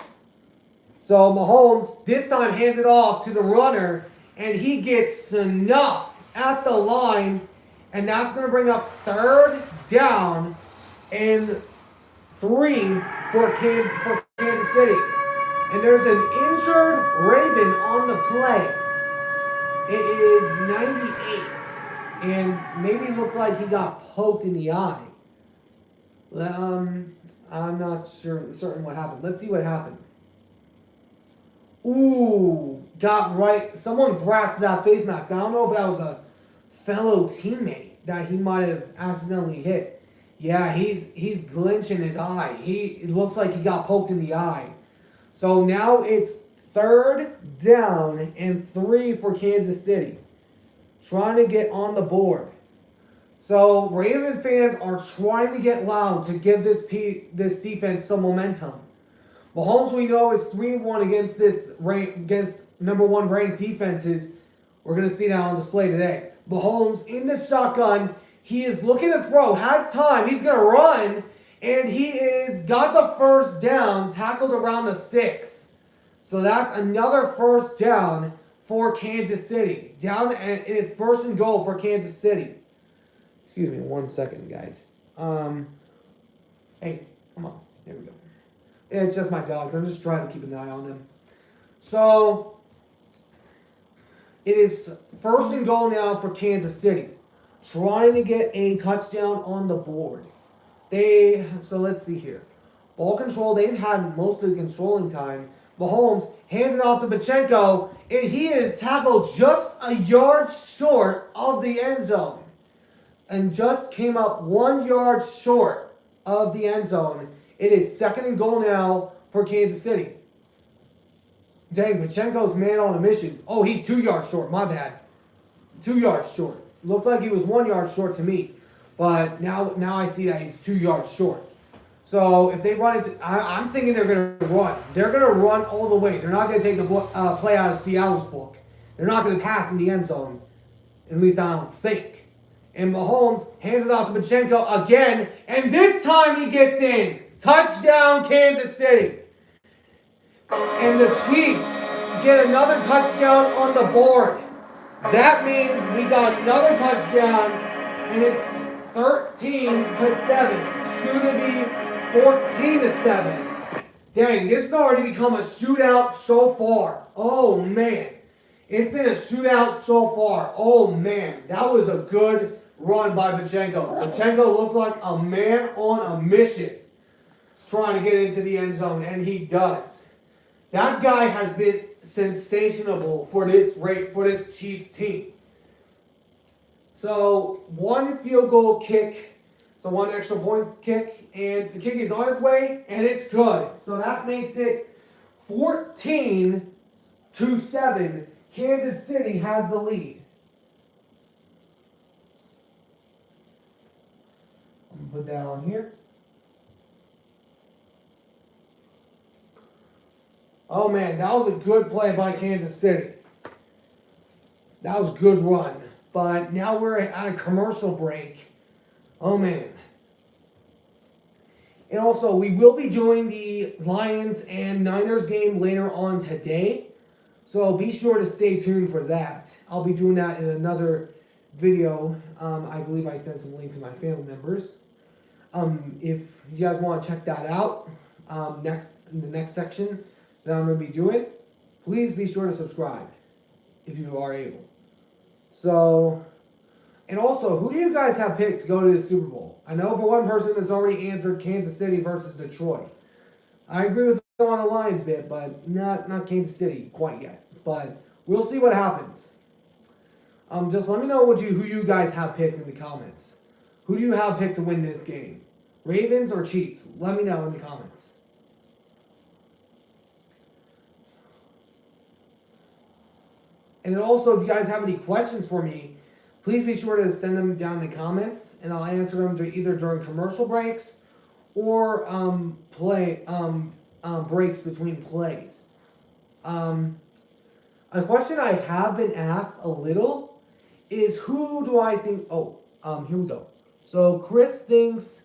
So Mahomes this time hands it off to the runner, and he gets snuffed at the line, and that's going to bring up 3rd down and 3 for Kansas City. And there's an injured Raven on the play. It is 98. And maybe looked like he got poked in the eye. I'm not certain what happened. Let's see what happened. Ooh, got right. Someone grasped that face mask. I don't know if that was a fellow teammate that he might have accidentally hit. Yeah, he's glinching his eye. It looks like he got poked in the eye. So now it's 3rd down and 3 for Kansas City. Trying to get on the board. So Raven fans are trying to get loud to give this defense some momentum. Mahomes, we know, is 3-1 against number 1 ranked defenses. We're going to see that on display today. Mahomes in the shotgun. He is looking to throw. Has time. He's going to run. And he is got the first down. Tackled around the 6. So that's another first down for Kansas City. Down and it's 1st and goal for Kansas City. Excuse me 1 second, guys. Hey, come on. There we go. It's just my dogs. I'm just trying to keep an eye on them. So, it is 1st and goal now for Kansas City. Trying to get a touchdown on the board. So let's see here. Ball control, they've had most of the controlling time. Mahomes hands it off to Pacheco, and he is tackled just a yard short of the end zone. And just came up 1 yard short of the end zone. It is 2nd and goal now for Kansas City. Dang, Pacheco's man on a mission. Oh, he's 2 yards short. My bad. 2 yards short. Looked like he was 1 yard short to me. But now I see that he's 2 yards short. So if they run into... I'm thinking they're going to run. They're going to run all the way. They're not going to take the play out of Seattle's book. They're not going to pass in the end zone. At least I don't think. And Mahomes hands it off to Pacheco again. And this time he gets in. Touchdown, Kansas City. And the Chiefs get another touchdown on the board. That means we got another touchdown. And it's 13-7. Soon to be 14-7. Dang, this has already become a shootout so far. Oh, man. It's been a shootout so far. Oh, man. That was a good run by Pacheco. Pacheco looks like a man on a mission trying to get into the end zone, and he does. That guy has been sensational for this Chiefs team. So, 1 field goal kick, so 1 extra point kick, and the kick is on its way, and it's good. So that makes it 14-7. Kansas City has the lead. I'm going to put that on here. Oh, man, that was a good play by Kansas City. That was a good run. But now we're at a commercial break. Oh, man. And also, we will be doing the Lions and Niners game later on today. So be sure to stay tuned for that. I'll be doing that in another video. I believe I sent some links to my family members. If you guys want to check that out, in the next section that I'm going to be doing, please be sure to subscribe if you are able. So, and also, who do you guys have picked to go to the Super Bowl? I know for one person has already answered Kansas City versus Detroit. I agree with them on the Lions bit, but not Kansas City quite yet. But we'll see what happens. Just let me know who you guys have picked in the comments. Who do you have picked to win this game? Ravens or Chiefs? Let me know in the comments. And also, if you guys have any questions for me, please be sure to send them down in the comments, and I'll answer them either during commercial breaks or breaks between plays. A question I have been asked a little is who do I think... here we go. So Chris thinks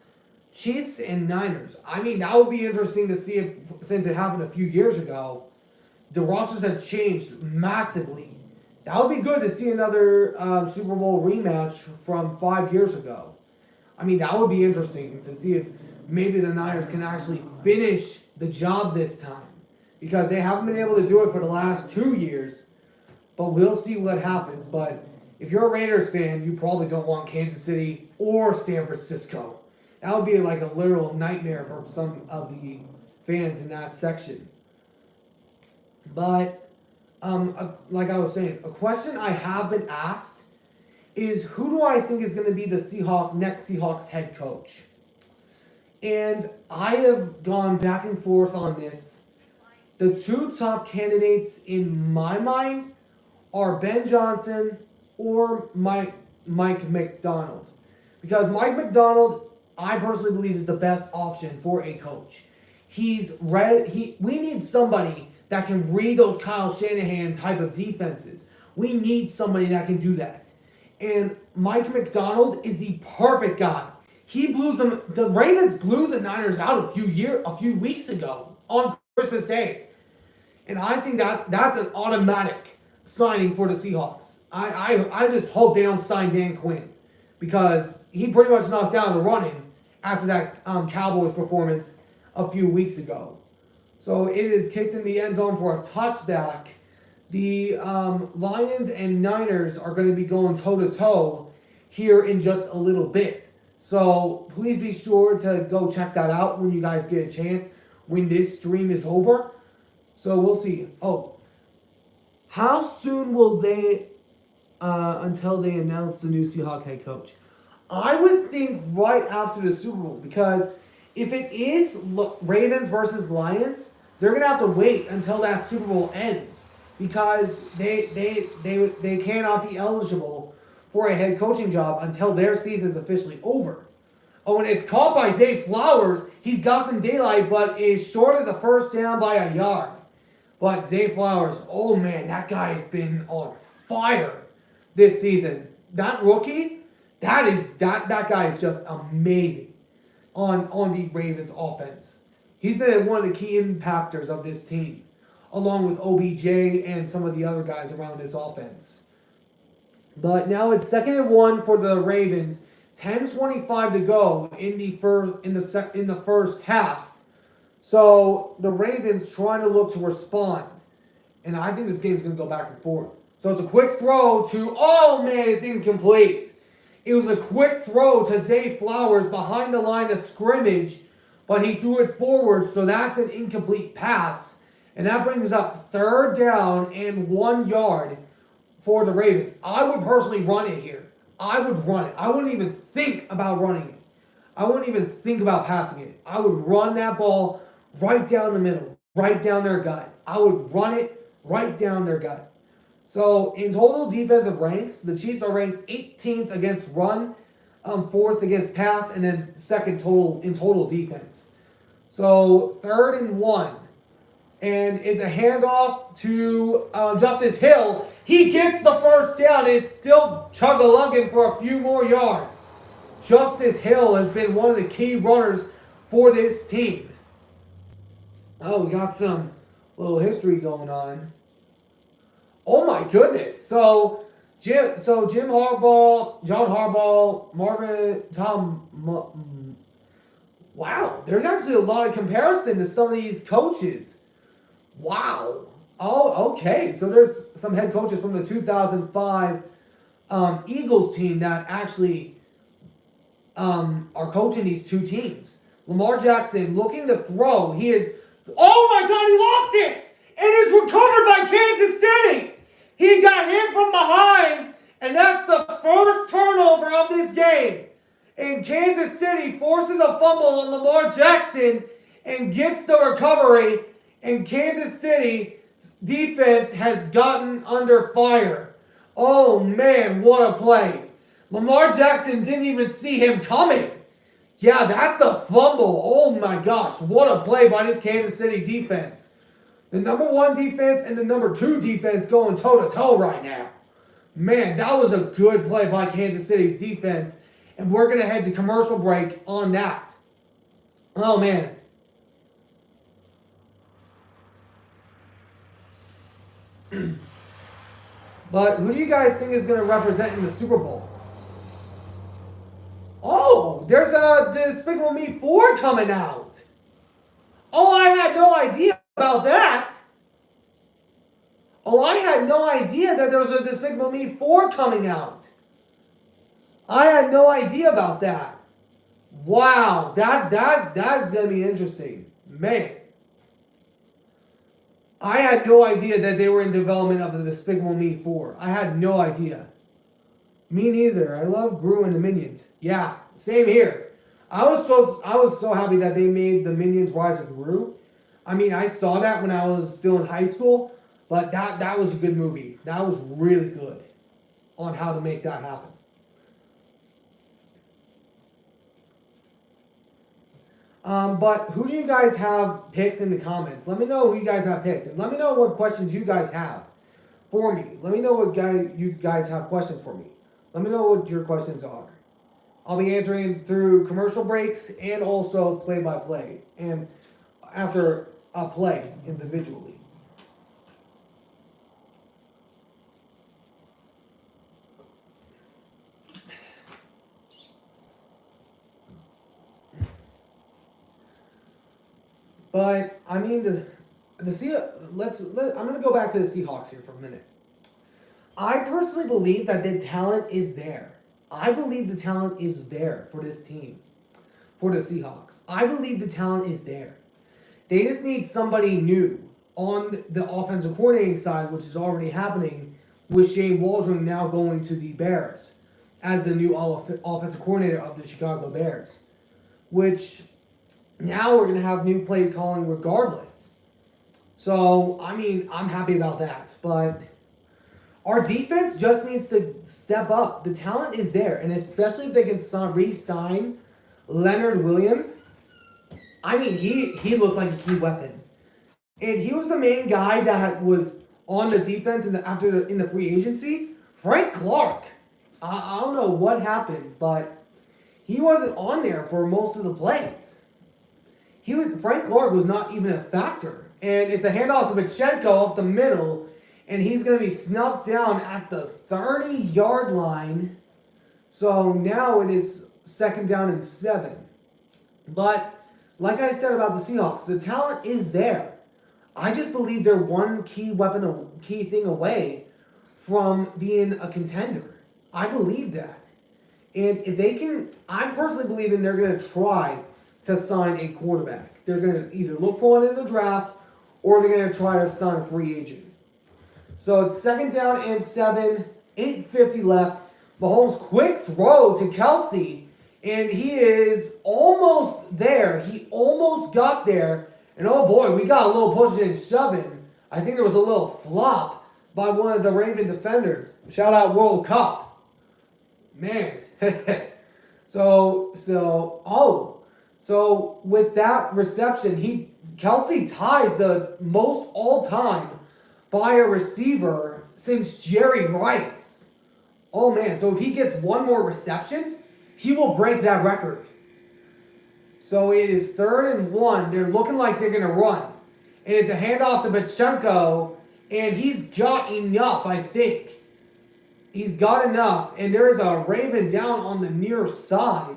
Chiefs and Niners. I mean, that would be interesting to see if, since it happened a few years ago, the rosters have changed massively. That would be good to see another Super Bowl rematch from 5 years ago. I mean, that would be interesting to see if maybe the Niners can actually finish the job this time. because they haven't been able to do it for the last 2 years. But we'll see what happens. But if you're a Raiders fan, you probably don't want Kansas City or San Francisco. That would be like a literal nightmare for some of the fans in that section. But like I was saying, a question I have been asked is, who do I think is going to be the next Seahawks head coach? And I have gone back and forth on this. The two top candidates in my mind are Ben Johnson or Mike McDonald. Because Mike McDonald, I personally believe, is the best option for a coach. We need somebody that can read those Kyle Shanahan type of defenses. We need somebody that can do that. And Mike McDonald is the perfect guy. The Ravens blew the Niners out a few weeks ago on Christmas Day. And I think that's an automatic signing for the Seahawks. I just hope they don't sign Dan Quinn, because he pretty much knocked down the running after that Cowboys performance a few weeks ago. So it is kicked in the end zone for a touchback. The Lions and Niners are going to be going toe-to-toe here in just a little bit. So please be sure to go check that out when you guys get a chance, when this stream is over. So we'll see. Oh, how soon will they, until they announce the new Seahawks head coach? I would think right after the Super Bowl, because if it is Ravens versus Lions, they're going to have to wait until that Super Bowl ends, because they cannot be eligible for a head coaching job until their season is officially over. Oh, and it's caught by Zay Flowers. He's got some daylight, but is short of the first down by a yard. But Zay Flowers, oh man, that guy has been on fire this season. That rookie, that guy is just amazing on the Ravens offense. He's been one of the key impactors of this team, along with OBJ and some of the other guys around this offense. But now it's 2nd and 1 for the Ravens. 10:25 to go in the first half. So the Ravens trying to look to respond. And I think this game's going to go back and forth. So it's a quick throw to, oh man, it's incomplete. It was a quick throw to Zay Flowers behind the line of scrimmage, but he threw it forward, so that's an incomplete pass. And that brings up 3rd down and 1 yard for the Ravens. I would personally run it here. I would run it. I wouldn't even think about running it. I wouldn't even think about passing it. I would run that ball right down the middle, right down their gut. I would run it right down their gut. So in total defensive ranks, the Chiefs are ranked 18th against run, 4th against pass, and then 2nd in total defense. So 3rd and 1. And it's a handoff to Justice Hill. He gets the first down. It's still chug-a-lugging for a few more yards. Justice Hill has been one of the key runners for this team. Oh, we got some little history going on. Oh my goodness. So Jim Harbaugh, John Harbaugh, wow, there's actually a lot of comparison to some of these coaches. Wow. Oh, okay. So there's some head coaches from the 2005 Eagles team that actually are coaching these two teams. Lamar Jackson looking to throw. Oh my God, he lost it! And it's recovered by Kansas City! He got hit from behind, and that's the first turnover of this game. And Kansas City forces a fumble on Lamar Jackson and gets the recovery, and Kansas City defense has gotten under fire. Oh man, what a play. Lamar Jackson didn't even see him coming. Yeah, that's a fumble. Oh my gosh, what a play by this Kansas City defense. The number 1 defense and the number 2 defense going toe-to-toe right now. Man, that was a good play by Kansas City's defense. And we're going to head to commercial break on that. Oh man. But who do you guys think is going to represent in the Super Bowl? Oh, there's a Despicable Me 4 coming out. Oh, I had no idea. about that. Oh, I had no idea that there was a Despicable Me 4 coming out. I had no idea about that. Wow, that is gonna be interesting, man. I had no idea that they were in development of the Despicable Me 4. I had no idea. Me neither. I love Gru and the Minions. Yeah, same here. I was so happy that they made the Minions Rise of Gru. I mean, I saw that when I was still in high school, but that was a good movie. That was really good on how to make that happen. But who do you guys have picked in the comments? Let me know who you guys have picked. And let me know what questions you guys have for me. Let me know what you guys have questions for me. Let me know what your questions are. I'll be answering through commercial breaks and also play-by-play. And after a play individually. But I mean I'm going to go back to the Seahawks here for a minute. I personally believe that the talent is there. I believe the talent is there for this team, for the Seahawks. I believe the talent is there. They just need somebody new on the offensive coordinating side, which is already happening with Shane Waldron now going to the Bears as the new offensive coordinator of the Chicago Bears, which now we're going to have new play calling regardless. So, I mean, I'm happy about that. But our defense just needs to step up. The talent is there. And especially if they can re-sign Leonard Williams. I mean, he looked like a key weapon. And he was the main guy that was on the defense in the free agency. Frank Clark. I don't know what happened, but he wasn't on there for most of the plays. Frank Clark was not even a factor. And it's a handoff to Pacheco up the middle, and he's going to be snuffed down at the 30-yard line. So now it is 2nd down and 7. But like I said about the Seahawks, the talent is there. I just believe they're one key thing away from being a contender. I believe that. And if they can, I personally believe they're going to try to sign a quarterback. They're going to either look for one in the draft or they're going to try to sign a free agent. So it's 2nd down and 7, 8:50 left. Mahomes' quick throw to Kelsey, and he is almost there. He almost got there. And oh boy, we got a little pushing and shoving. I think there was a little flop by one of the Raven defenders. Shout out World Cup. Man. So with that reception, Kelsey ties the most all-time by a receiver since Jerry Rice. Oh man, so if he gets one more reception, he will break that record. So it is 3rd and 1. They're looking like they're going to run. And it's a handoff to Pacheco, and he's got enough, I think. He's got enough. And there is a Raven down on the near side.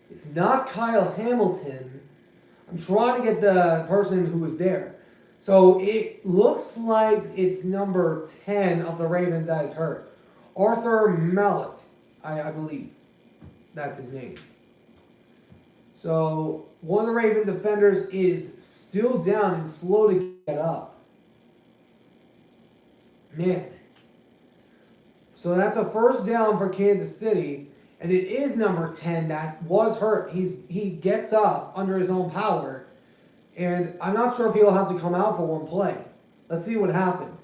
It's not Kyle Hamilton. I'm trying to get the person who is there. So it looks like it's number 10 of the Ravens that is hurt. Arthur Mellett, I believe. That's his name. So one of the Raven defenders is still down and slow to get up. Man. So that's a 1st down for Kansas City. And it is number 10 that was hurt. He gets up under his own power. And I'm not sure if he'll have to come out for one play. Let's see what happens.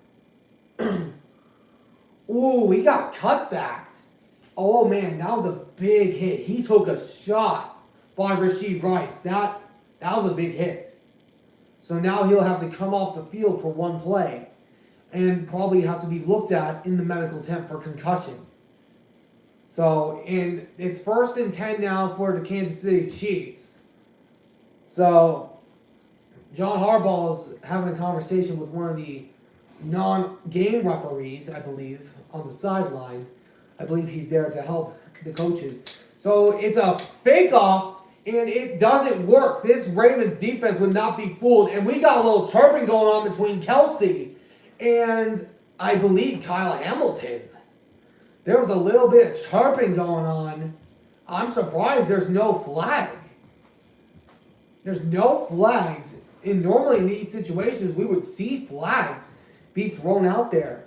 Ooh, he got cut back. Oh man, that was a big hit. He took a shot by Rashee Rice. That was a big hit. So now he'll have to come off the field for one play and probably have to be looked at in the medical tent for concussion. So, and it's 1st and 10 now for the Kansas City Chiefs. So, John Harbaugh is having a conversation with one of the non-game referees, I believe, on the sideline. I believe he's there to help the coaches. So, it's a fake off, And it doesn't work. This Ravens defense would not be fooled. And we got a little chirping going on between Kelsey and I believe Kyle Hamilton. There was a little bit of chirping going on. I'm surprised there's no flag. There's no flags. And normally in these situations, we would see flags be thrown out there.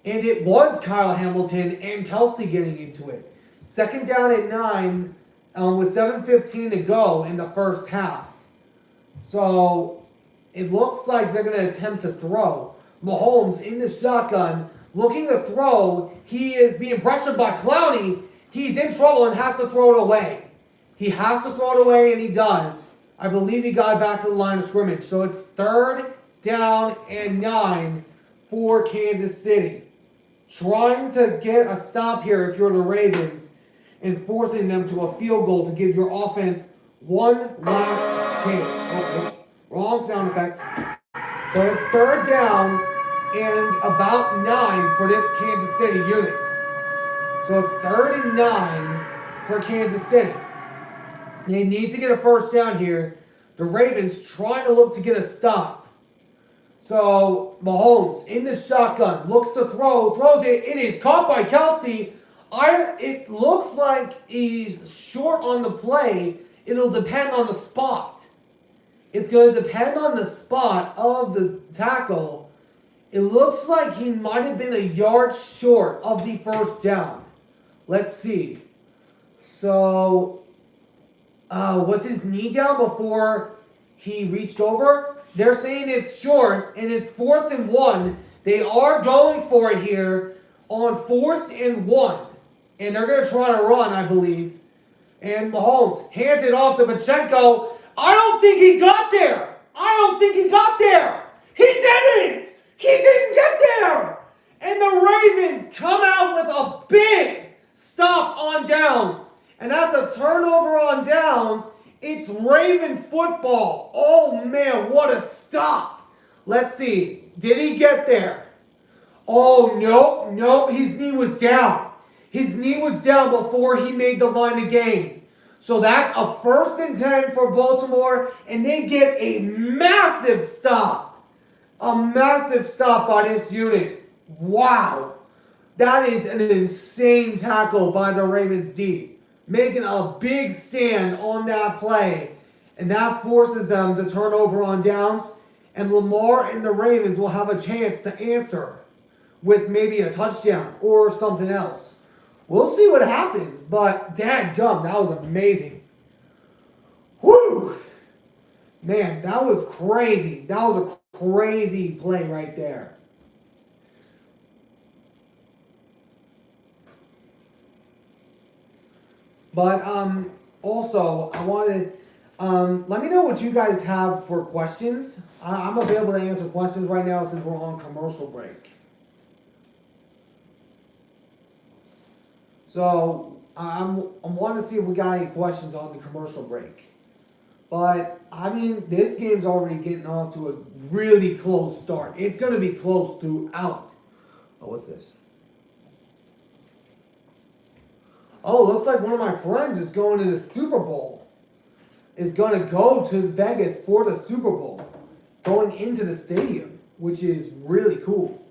And it was Kyle Hamilton and Kelsey getting into it. Second down at 9 with 7:15 to go in the first half. So it looks like they're going to attempt to throw. Mahomes in the shotgun, looking to throw. He is being pressured by Clowney. He's in trouble and has to throw it away. He has to throw it away, and he does. I believe he got back to the line of scrimmage. So it's 3rd down and 9 for Kansas City. Trying to get a stop here if you're the Ravens and forcing them to a field goal to give your offense one last chance. Oh, oops. Wrong sound effect. So it's 3rd down and about 9 for this Kansas City unit. So it's 3rd and 9 for Kansas City. They need to get a first down here. The Ravens trying to look to get a stop. So Mahomes in the shotgun looks to throw, throws it. It is caught by Kelsey. It looks like he's short on the play. It'll depend on the spot. It's going to depend on the spot of the tackle. It looks like he might have been a yard short of the first down. Let's see. So, was his knee down before he reached over? They're saying it's short, and it's 4th and 1. They are going for it here on 4th and 1. And they're going to try to run, I believe. And Mahomes hands it off to Pacheco. I don't think he got there. He didn't. He didn't get there. And the Ravens come out with a big stop on downs. And that's a turnover on downs. It's Raven football. Oh, man, what a stop. Let's see. Did he get there? Oh, nope. His knee was down. His knee was down before he made the line of gain. So that's a 1st and 10 for Baltimore. And they get a massive stop. A massive stop by this unit. Wow. That is an insane tackle by the Ravens D. Making a big stand on that play. And that forces them to turn over on downs. And Lamar and the Ravens will have a chance to answer with maybe a touchdown or something else. We'll see what happens. But dadgum, that was amazing. Whew. Man, that was crazy. That was a crazy play right there. But also, I wanted, let me know what you guys have for questions. I'm available to answer questions right now since we're on commercial break. So, I'm wanting to see if we got any questions on the commercial break. But, I mean, this game's already getting off to a really close start. It's going to be close throughout. Oh, what's this? Oh, looks like one of my friends is going to the Super Bowl. Is going to go to Vegas for the Super Bowl. Going into the stadium, which is really cool.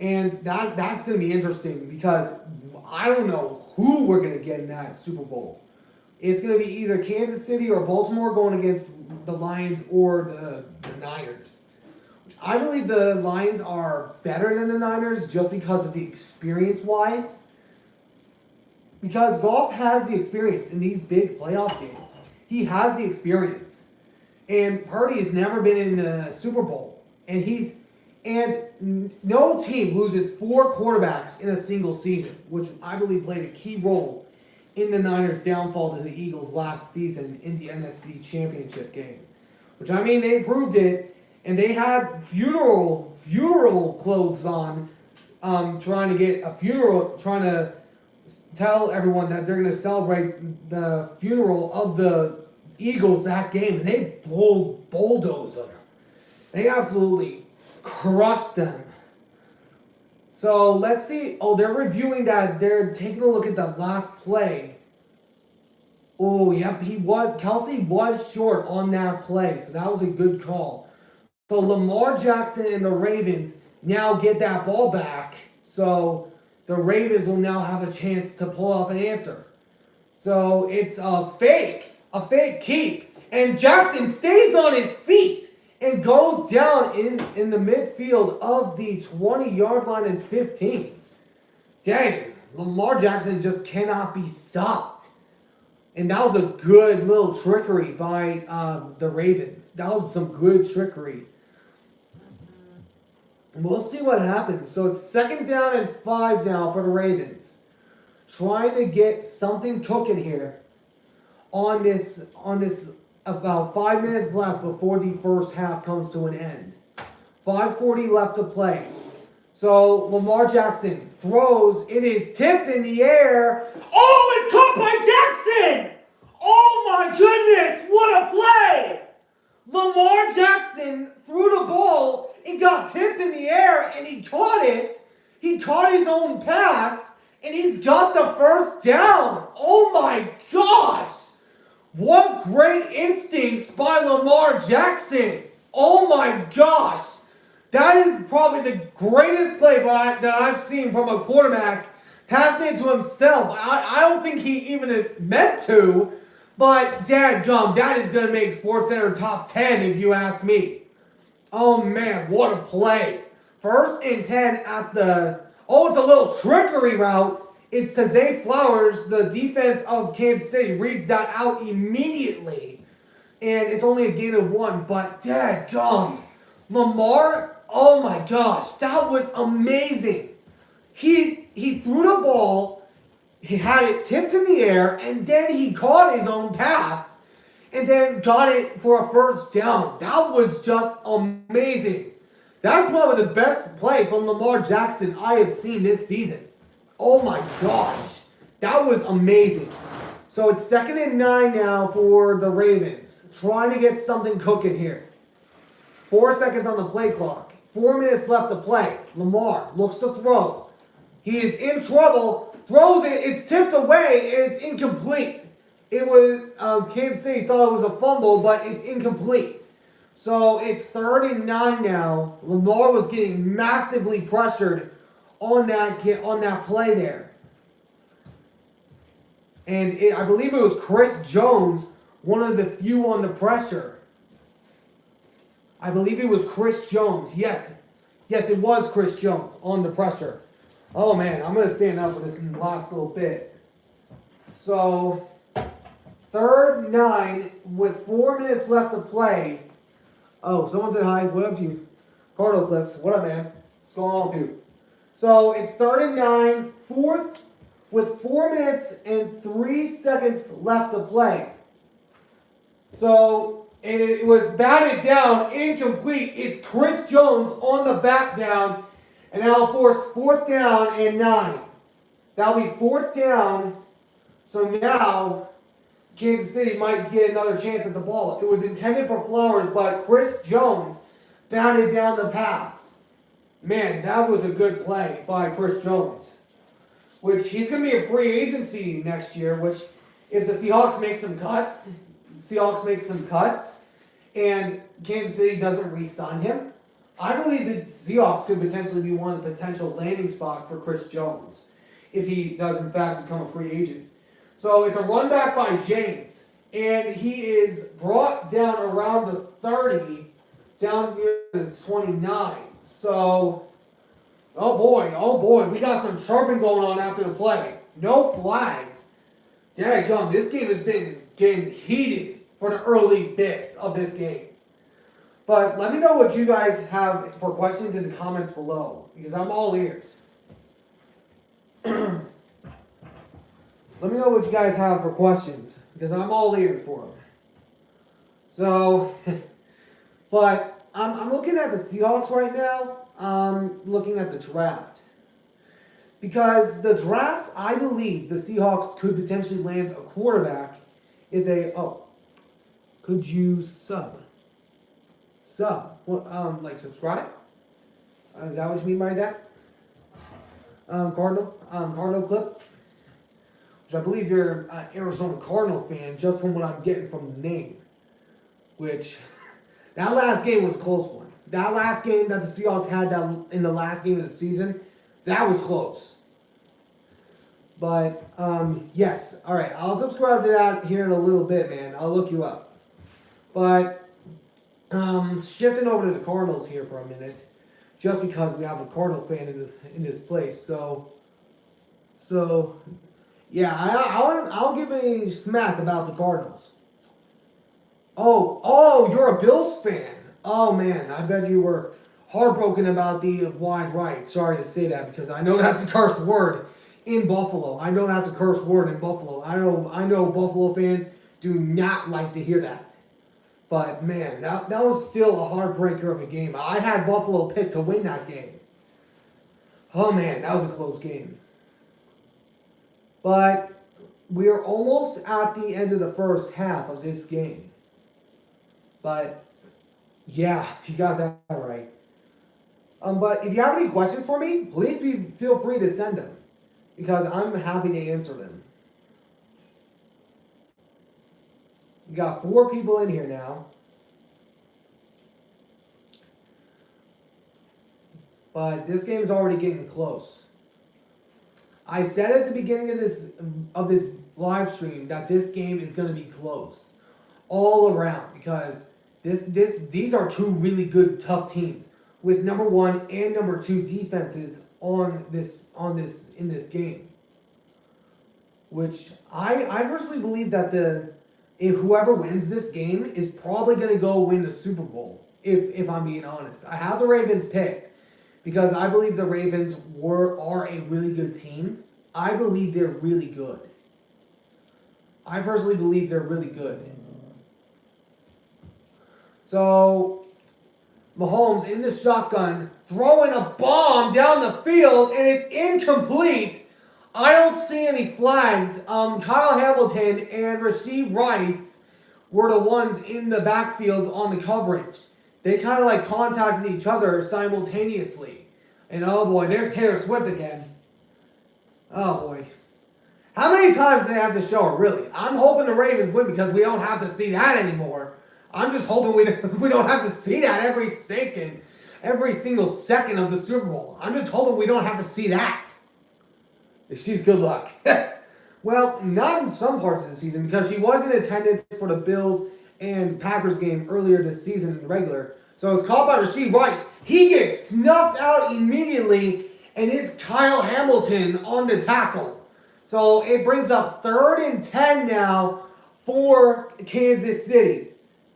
And that's going to be interesting because I don't know who we're going to get in that Super Bowl. It's going to be either Kansas City or Baltimore going against the Lions or the Niners. I believe the Lions are better than the Niners just because of the experience-wise. Because Goff has the experience in these big playoff games. He has the experience. And Purdy has never been in a Super Bowl. And no team loses 4 quarterbacks in a single season, which I believe played a key role in the Niners' downfall to the Eagles last season in the NFC Championship game. Which, I mean, they proved it, and they had funeral clothes on, trying to tell everyone that they're going to celebrate the funeral of the Eagles that game, and they bulldozed them. They absolutely crushed them. So let's see. Oh, they're reviewing that. They're taking a look at the last play. Oh, yep, he was. Kelsey was short on that play, so that was a good call. So Lamar Jackson and the Ravens now get that ball back. So the Ravens will now have a chance to pull off an answer. So it's a fake keep. And Jackson stays on his feet and goes down in the midfield of the 20-yard line and 15. Dang, Lamar Jackson just cannot be stopped. And that was a good little trickery by the Ravens. That was some good trickery. We'll see what happens. So it's 2nd down and 5 now for the Ravens. Trying to get something cooking here on this about 5 minutes left before the first half comes to an end. 5:40 left to play. So Lamar Jackson throws. It is tipped in the air. Oh, it's caught by Jackson! Oh my goodness, what a play! Lamar Jackson threw the ball. It got tipped in the air and he caught it. He caught his own pass and he's got the first down. Oh my gosh! What great instincts by Lamar Jackson. Oh my gosh. That is probably the greatest play that I've seen from a quarterback passing it to himself. I don't think he even meant to, but dadgum, that is going to make SportsCenter top 10 if you ask me. Oh man, what a play. 1st and 10 at the... Oh, it's a little trickery route. It's to Zay Flowers. The defense of Kansas City reads that out immediately. And it's only a gain of 1, but dadgum. Lamar, oh my gosh, that was amazing. He threw the ball, he had it tipped in the air, and then he caught his own pass, and then got it for a first down. That was just amazing. That's probably the best play from Lamar Jackson I have seen this season. Oh my gosh, that was amazing. So it's 2nd and 9 now for the Ravens, trying to get something cooking here. 4 seconds on the play clock. 4 minutes left to play. Lamar looks to throw. He is in trouble. Throws it. It's tipped away and it's incomplete. It was Kansas City thought it was a fumble, but it's incomplete. So it's 3rd and 9 now. Lamar was getting massively pressured on that play there. And I believe it was Chris Jones, one of the few on the pressure. I believe it was Chris Jones. Yes, it was Chris Jones on the pressure. Oh man, I'm going to stand up for this last little bit. So, 3rd 9 with 4 minutes left to play. Oh, someone said hi. What up to you? Cardinal Clips. What up, man? What's going on with you? So, it's 3rd and 9, 4th with 4 minutes and 3 seconds left to play. So, and it was batted down, incomplete. It's Chris Jones on the bat down, and that'll force 4th down and 9. That'll be 4th down, so now Kansas City might get another chance at the ball. It was intended for Flowers, but Chris Jones batted down the pass. Man, that was a good play by Chris Jones. Which he's going to be a free agency next year, which if the Seahawks make some cuts, and Kansas City doesn't re-sign him, I believe the Seahawks could potentially be one of the potential landing spots for Chris Jones if he does in fact become a free agent. So it's a run back by James, and he is brought down around the 30, down near the 29. So, oh boy, we got some sharping going on after the play. No flags. Dadgum, this game has been getting heated for the early bits of this game. But let me know what you guys have for questions in the comments below, because I'm all ears. Let me know what you guys have for questions, because I'm all ears for them. So, but I'm looking at the Seahawks right now. I'm looking at the draft. Because the draft, I believe the Seahawks could potentially land a quarterback if they... Oh, could you sub? What, like subscribe? Is that what you mean by that? Cardinal clip? I believe you're an Arizona Cardinal fan, just from what I'm getting from the name. Which, that last game was a close one. That last game that the Seahawks had that in the last game of the season, that was close. But, yes. All right, I'll subscribe to that here in a little bit, man. I'll look you up. But, shifting over to the Cardinals here for a minute, just because we have a Cardinal fan in this place. So yeah, I'll give a smack about the Cardinals. Oh, you're a Bills fan. Oh man, I bet you were heartbroken about the wide right. Sorry to say that because I know that's a cursed word in Buffalo. I know that's a cursed word in Buffalo. I know Buffalo fans do not like to hear that. But man, that was still a heartbreaker of a game. I had Buffalo picked to win that game. Oh man, that was a close game. But we are almost at the end of the first half of this game. But yeah, you got that right. But if you have any questions for me, please feel free to send them because I'm happy to answer them. We got 4 people in here now. But this game is already getting close. I said at the beginning of this live stream that this game is going to be close all around because these are 2 really good tough teams with number 1 and number 2 defenses in this game. Which I personally believe that if whoever wins this game is probably going to go win the Super Bowl, if I'm being honest. I have the Ravens picked because I believe the Ravens are a really good team. I believe they're really good. I personally believe they're really good. So, Mahomes in the shotgun, throwing a bomb down the field, and it's incomplete. I don't see any flags. Kyle Hamilton and Rashee Rice were the ones in the backfield on the coverage. They kind of like contacted each other simultaneously. And oh boy, there's Taylor Swift again. Oh boy. How many times do they have to show her, really? I'm hoping the Ravens win because we don't have to see that anymore. I'm just hoping we don't have to see that every single second of the Super Bowl. I'm just hoping we don't have to see that. She's good luck. Well, not in some parts of the season because she was in attendance for the Bills and Packers game earlier this season in the regular. So it's caught by Rashee Rice. He gets snuffed out immediately, and it's Kyle Hamilton on the tackle. So it brings up 3rd and 10 now for Kansas City.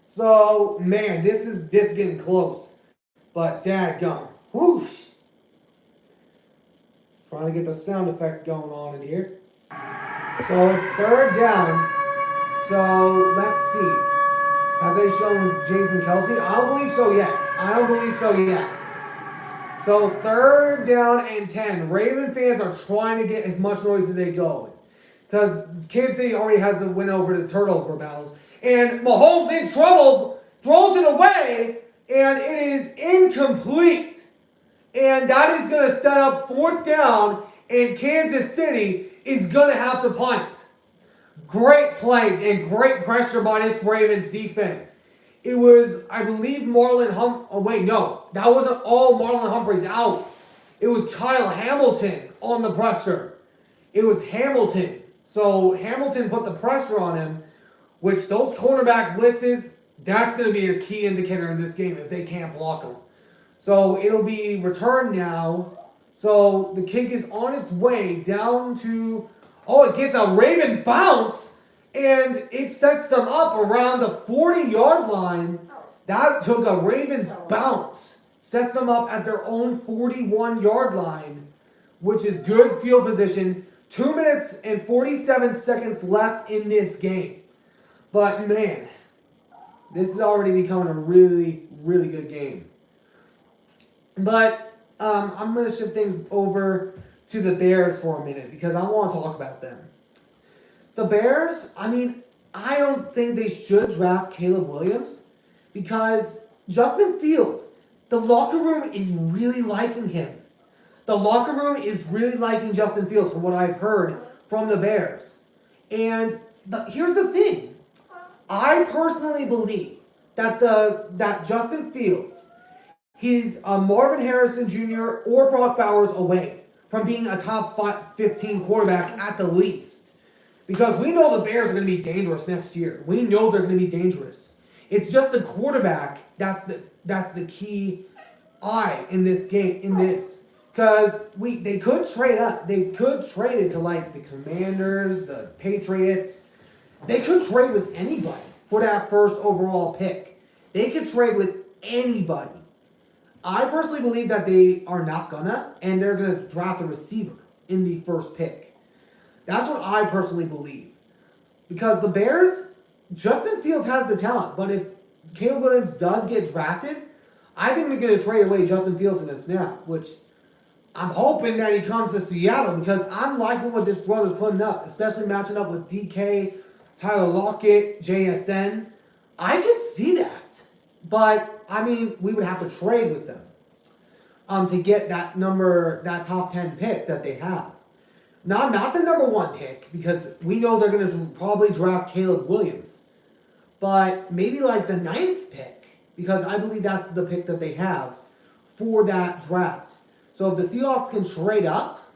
So, man, this is getting close. But dadgum. Whoosh. Trying to get the sound effect going on in here. So it's 3rd down. So let's see. Have they shown Jason Kelsey? I don't believe so yet. So 3rd down and 10. Raven fans are trying to get as much noise as they go. Because Kansas City already has the win over the turnover battles. And Mahomes in trouble, throws it away, and it is incomplete. And that is going to set up 4th down, and Kansas City is going to have to punt. Great play and great pressure by this Ravens defense. It was, I believe, that wasn't all Marlon Humphrey's out. It was Kyle Hamilton on the pressure. It was Hamilton. So Hamilton put the pressure on him, which those cornerback blitzes, that's going to be a key indicator in this game if they can't block them. So it'll be returned now. So the kick is on its way down to, it gets a Raven bounce, and it sets them up around the 40-yard line. That took a Ravens bounce. Sets them up at their own 41-yard line, which is good field position. 2 minutes and 47 seconds left in this game. But man, this is already becoming a really, really good game. But I'm going to shift things over to the Bears for a minute because I want to talk about them. The Bears, I don't think they should draft Caleb Williams because Justin Fields, the locker room is really liking him. The locker room is really liking Justin Fields from what I've heard from the Bears. And here's the thing. I personally believe that Justin Fields, he's Marvin Harrison Jr. or Brock Bowers away from being a top 15 quarterback at the least. Because we know the Bears are going to be dangerous next year. We know they're going to be dangerous. It's just the quarterback that's the key eye in this game, because they could trade up. They could trade it to like the Commanders, the Patriots. They could trade with anybody for that first overall pick. They could trade with anybody. I personally believe that they are not gonna, and they're gonna draft a receiver in the first pick. That's what I personally believe. Because the Bears, Justin Fields has the talent, but if Caleb Williams does get drafted, I think they're going to trade away Justin Fields in a snap, which I'm hoping that he comes to Seattle because I'm liking what this brother's putting up, especially matching up with DK, Tyler Lockett, JSN. I could see that. But, I mean, we would have to trade with them to get that top 10 pick that they have. Not the number 1 pick, because we know they're going to probably draft Caleb Williams. But maybe like the 9th pick, because I believe that's the pick that they have for that draft. So if the Seahawks can trade up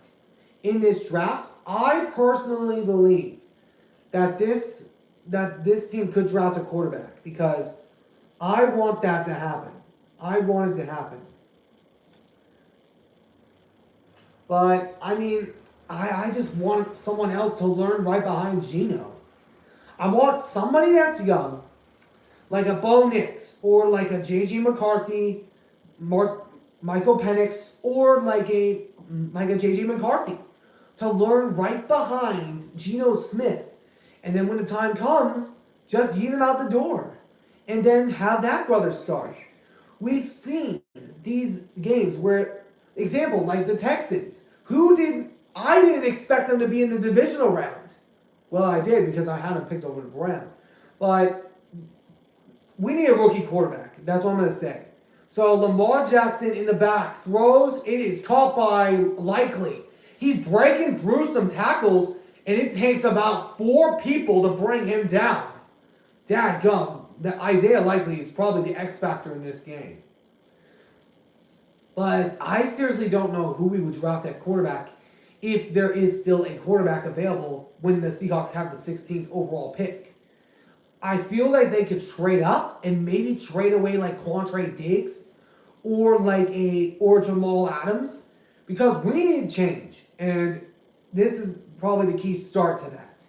in this draft, I personally believe that this team could draft a quarterback, because I want that to happen. I want it to happen. But, I mean, I just want someone else to learn right behind Geno. I want somebody that's young, like a Bo Nix, or like a J.J. McCarthy, Michael Penix, or like a J.J. McCarthy, to learn right behind Geno Smith. And then when the time comes, just yeet him out the door. And then have that brother start. We've seen these games where, example, like the Texans, I didn't expect them to be in the divisional round. Well, I did because I had them picked over the Browns. But we need a rookie quarterback. That's what I'm going to say. So Lamar Jackson in the back throws. It is caught by Likely. He's breaking through some tackles, and it takes about 4 people to bring him down. Dadgum. Isaiah Likely is probably the X factor in this game. But I seriously don't know who we would draft at quarterback if there is still a quarterback available when the Seahawks have the 16th overall pick. I feel like they could trade up and maybe trade away like Quantre Diggs or Jamal Adams, because we need change, and this is probably the key start to that.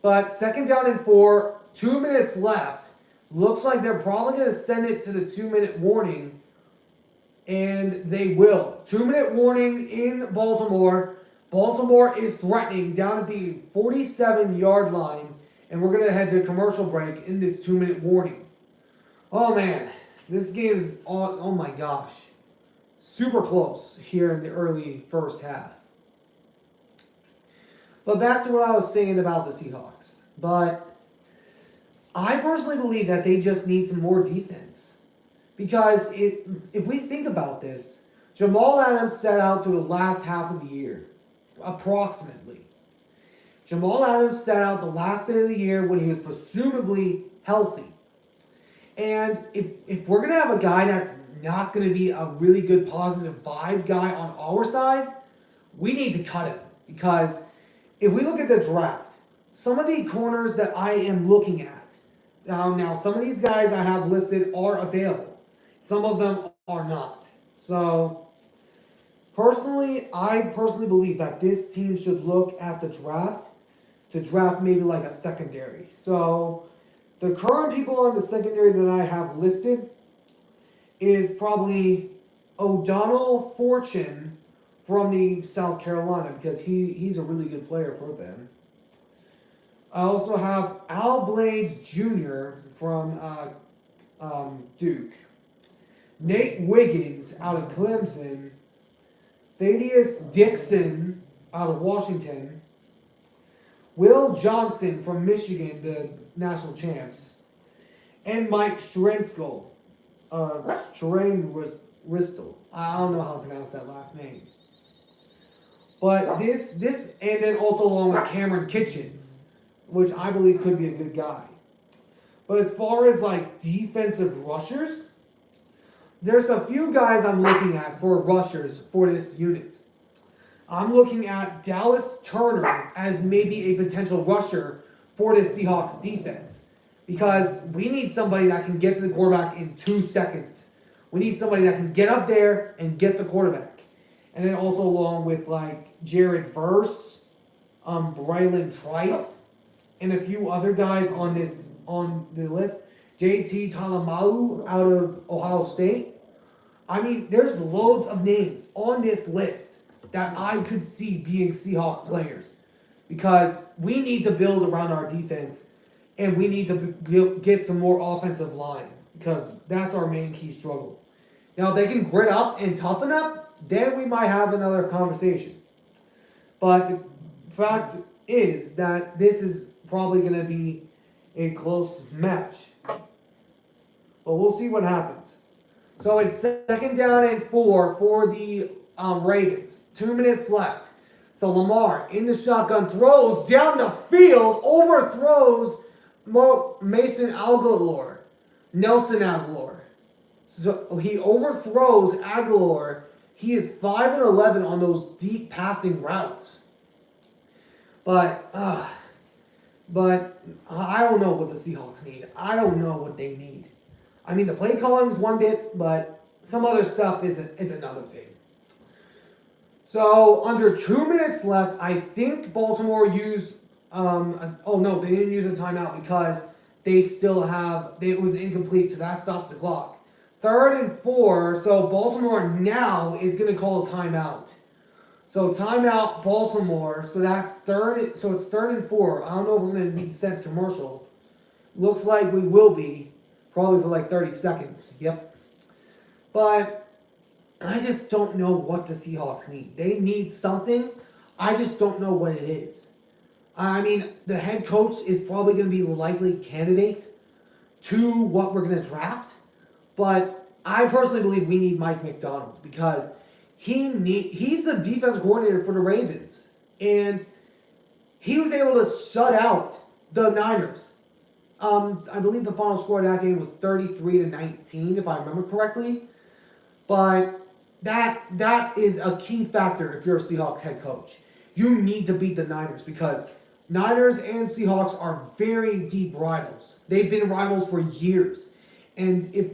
But 2nd down and 4, 2 minutes left. Looks like they're probably going to send it to the 2-minute warning. And they will. 2-minute warning in Baltimore. Baltimore is threatening down at the 47-yard line. And we're going to head to commercial break in this 2-minute warning. Oh, man. This game is, oh my gosh. Super close here in the early first half. But back to what I was saying about the Seahawks. But I personally believe that they just need some more defense. Because if we think about this, Jamal Adams sat out through the last half of the year, approximately. Jamal Adams sat out the last bit of the year when he was presumably healthy. And if we're going to have a guy that's not going to be a really good positive vibe guy on our side, we need to cut him. Because if we look at the draft, some of the corners that I am looking at, now some of these guys I have listed are available. Some of them are not. So, I personally believe that this team should look at the draft to draft maybe like a secondary. So, the current people on the secondary that I have listed is probably O'Donnell Fortune from the South Carolina, because he's a really good player for them. I also have Al Blades Jr. from Duke. Nate Wiggins out of Clemson. Thaddeus Dixon out of Washington. Will Johnson from Michigan, the national champs. And Mike Strenskell. Strengristol. I don't know how to pronounce that last name. But this and then also along with Cameron Kitchens, which I believe could be a good guy. But as far as like defensive rushers, there's a few guys I'm looking at for rushers for this unit. I'm looking at Dallas Turner as maybe a potential rusher for the Seahawks defense. Because we need somebody that can get to the quarterback in 2 seconds. We need somebody that can get up there and get the quarterback. And then also along with like Jared Verse, Braylon Trice, and a few other guys on the list. JT Talamalu out of Ohio State. I mean, there's loads of names on this list that I could see being Seahawks players. Because we need to build around our defense. And we need to get some more offensive line. Because that's our main key struggle. Now, if they can grit up and toughen up, then we might have another conversation. But the fact is that this is probably going to be a close match. But we'll see what happens. So it's 2nd down and 4 for the Ravens. 2 minutes left. So Lamar in the shotgun throws down the field, overthrows Mason Aguilar, Nelson Aguilar. So he overthrows Aguilar. He is 5-11 on those deep passing routes. But I don't know what the Seahawks need. I don't know what they need. I mean, the play calling is one bit, but some other stuff is another thing. So under 2 minutes left, I think Baltimore used. They didn't use a timeout because they still have. It was incomplete, so that stops the clock. 3rd and 4. So Baltimore now is going to call a timeout. So timeout Baltimore. So that's third. So it's 3rd and 4. I don't know if we're going to need to sense commercial. Looks like we will be. Probably for like 30 seconds. Yep. But I just don't know what the Seahawks need. They need something. I just don't know what it is. I mean, the head coach is probably going to be the likely candidate to what we're going to draft. But I personally believe we need Mike McDonald because he's the defense coordinator for the Ravens. And he was able to shut out the Niners. I believe the final score of that game was 33-19, if I remember correctly. But that is a key factor if you're a Seahawks head coach. You need to beat the Niners because Niners and Seahawks are very deep rivals. They've been rivals for years. And if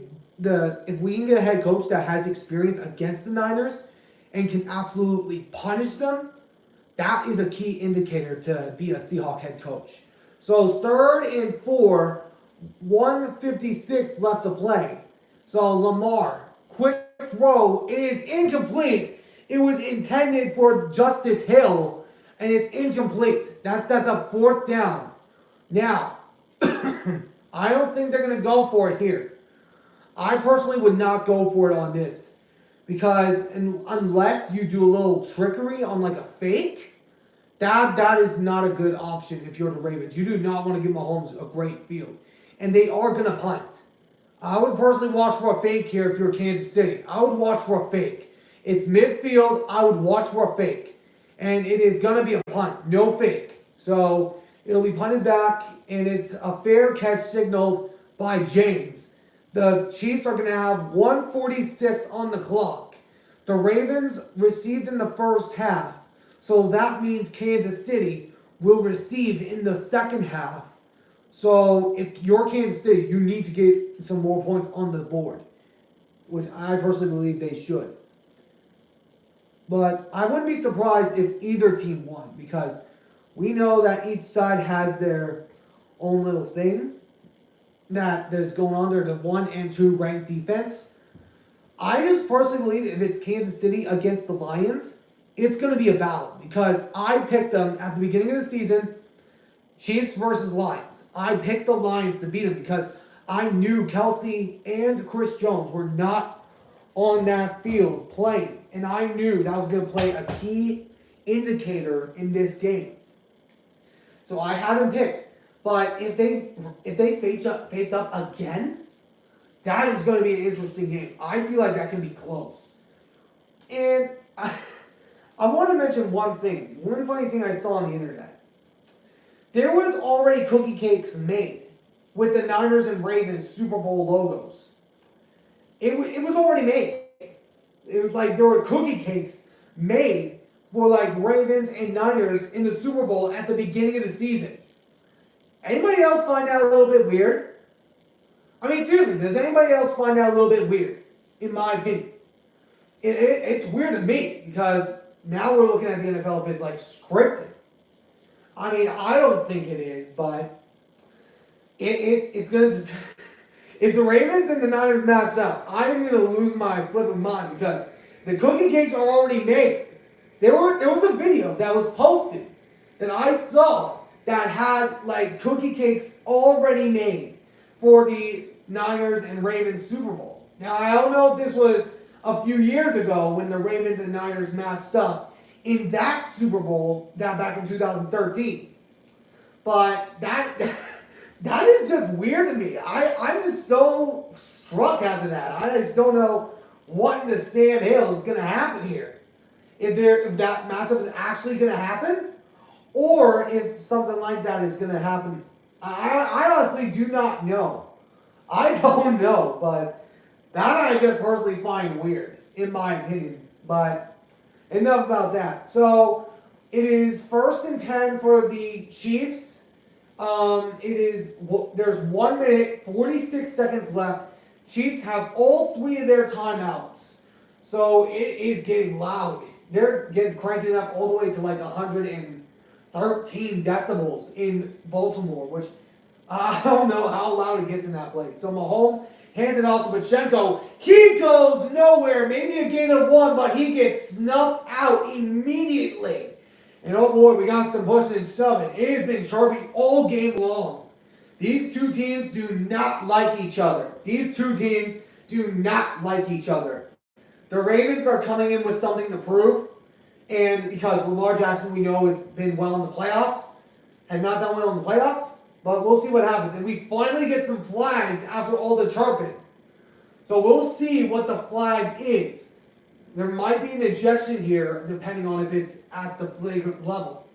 we can get a head coach that has experience against the Niners and can absolutely punish them, that is a key indicator to be a Seahawks head coach. So 3rd and 4, 1:56 left to play. So Lamar, quick throw. It is incomplete. It was intended for Justice Hill, and it's incomplete. That sets up 4th down. Now, I don't think they're going to go for it here. I personally would not go for it on this. Because unless you do a little trickery on like a fake, that is not a good option if you're the Ravens. You do not want to give Mahomes a great field. And they are going to punt. I would personally watch for a fake here if you're Kansas City. I would watch for a fake. It's midfield. I would watch for a fake. And it is going to be a punt. No fake. So it'll be punted back. And it's a fair catch signaled by James. The Chiefs are going to have 1:46 on the clock. The Ravens received in the first half. So that means Kansas City will receive in the second half. So if you're Kansas City, you need to get some more points on the board, which I personally believe they should. But I wouldn't be surprised if either team won because we know that each side has their own little thing that is going on there, the 1 and 2 ranked defense. I just personally believe if it's Kansas City against the Lions, it's going to be a battle because I picked them at the beginning of the season, Chiefs versus Lions. I picked the Lions to beat them because I knew Kelsey and Chris Jones were not on that field playing. And I knew that was going to play a key indicator in this game. So I had them picked. But if they face up again, that is going to be an interesting game. I feel like that can be close. And I want to mention one thing. One funny thing I saw on the internet. There was already cookie cakes made with the Niners and Ravens Super Bowl logos. It was already made. It was like there were cookie cakes made for like Ravens and Niners in the Super Bowl at the beginning of the season. Anybody else find that a little bit weird? I mean, seriously, does anybody else find that a little bit weird? In my opinion. It's weird to me because now we're looking at the NFL if it's like scripted. I mean, I don't think it is, but it's going to... If the Ravens and the Niners match up, I'm going to lose my flipping mind because the cookie cakes are already made. There was a video that was posted that I saw that had like cookie cakes already made for the Niners and Ravens Super Bowl. Now, I don't know if this was a few years ago when the Ravens and Niners matched up in that Super Bowl that back in 2013. But that is just weird to me. I'm just so struck after that. I just don't know what in the Sam Hill is going to happen here. If that matchup is actually going to happen, or if something like that is going to happen. I honestly do not know. I don't know, but that I just personally find weird, in my opinion. But enough about that. So it is 1st and 10 for the Chiefs. There's 1 minute, 46 seconds left. Chiefs have all 3 of their timeouts. So it is getting loud. They're cranking up all the way to like 113 decibels in Baltimore, which I don't know how loud it gets in that place. So Mahomes hands it off to Pacheco. He goes nowhere. Maybe a gain of 1, but he gets snuffed out immediately. And oh boy, we got some pushing and shoving. It has been sharpie all game long. These two teams do not like each other. The Ravens are coming in with something to prove. And because Lamar Jackson, we know, has been well in the playoffs. Has not done well in the playoffs. But we'll see what happens. And we finally get some flags after all the chirping. So we'll see what the flag is. There might be an ejection here, depending on if it's at the flagrant level.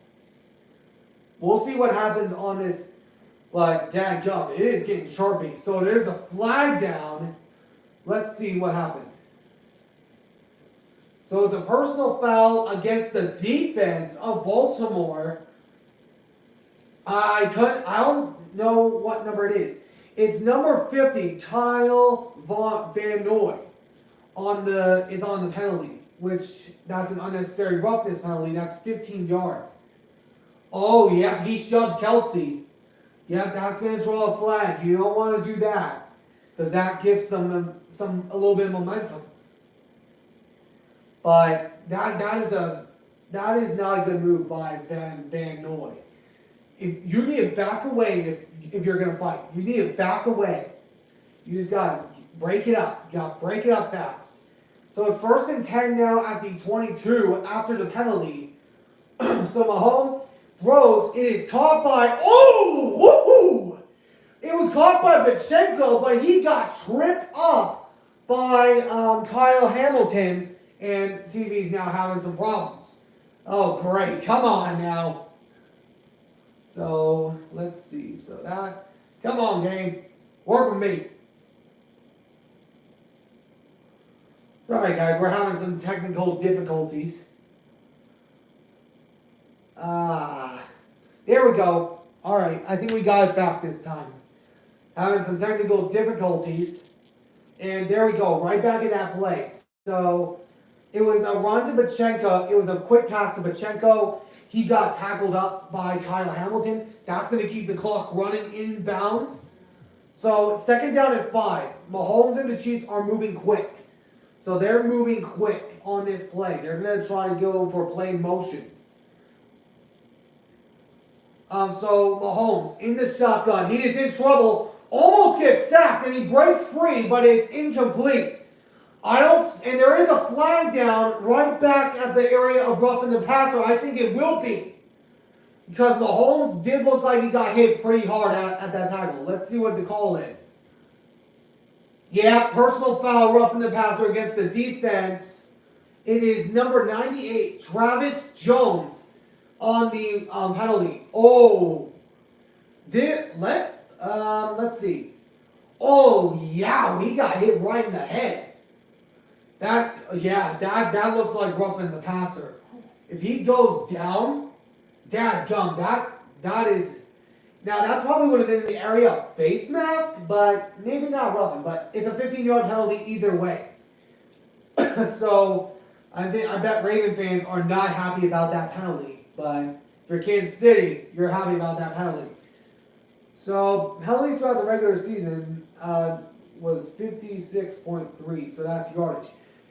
We'll see what happens on this. But dadgum, it is getting sharpie. So there's a flag down. Let's see what happened. So it's a personal foul against the defense of Baltimore. I don't know what number it is. It's number 50, Kyle Van Noy. Is on the penalty, which that's an unnecessary roughness penalty. That's 15 yards. Oh, yeah, he shoved Kelsey. Yep, that's going to draw a flag. You don't want to do that because that gives them a little bit of momentum. But that is not a good move by Van Noy. You need to back away if you're going to fight. You need to back away. You just got to break it up. You got to break it up fast. So it's 1st and 10 now at the 22 after the penalty. So Mahomes throws. It is caught by... Oh! Woohoo! It was caught by Pacheco, but he got tripped up by Kyle Hamilton. And TV's now having some problems. Oh, great. Come on now. So, let's see. So that... Come on, game. Work with me. Sorry, guys. We're having some technical difficulties. There we go. All right. I think we got it back this time. Having some technical difficulties. And there we go. Right back in that place. So... It was a run to Pacheco. It was a quick pass to Pacheco. He got tackled up by Kyle Hamilton. That's going to keep the clock running inbounds. So, 2nd down and 5. Mahomes and the Chiefs are moving quick. So, they're moving quick on this play. They're going to try to go for play motion. So, Mahomes in the shotgun. He is in trouble. Almost gets sacked, and he breaks free, but it's incomplete. And there is a flag down right back at the area of roughing the passer. I think it will be. Because Mahomes did look like he got hit pretty hard at that tackle. Let's see what the call is. Yeah, personal foul roughing the passer against the defense. It is number 98, Travis Jones, on the penalty. Oh, let's see. Oh, yeah, he got hit right in the head. That looks like roughing the passer. If he goes down, dadgum, that is. Now, that probably would have been in the area of face mask, but maybe not roughing. But it's a 15-yard penalty either way. So, I bet Raven fans are not happy about that penalty. But if you're Kansas City, you're happy about that penalty. So, penalties throughout the regular season was 56.3, so that's yardage.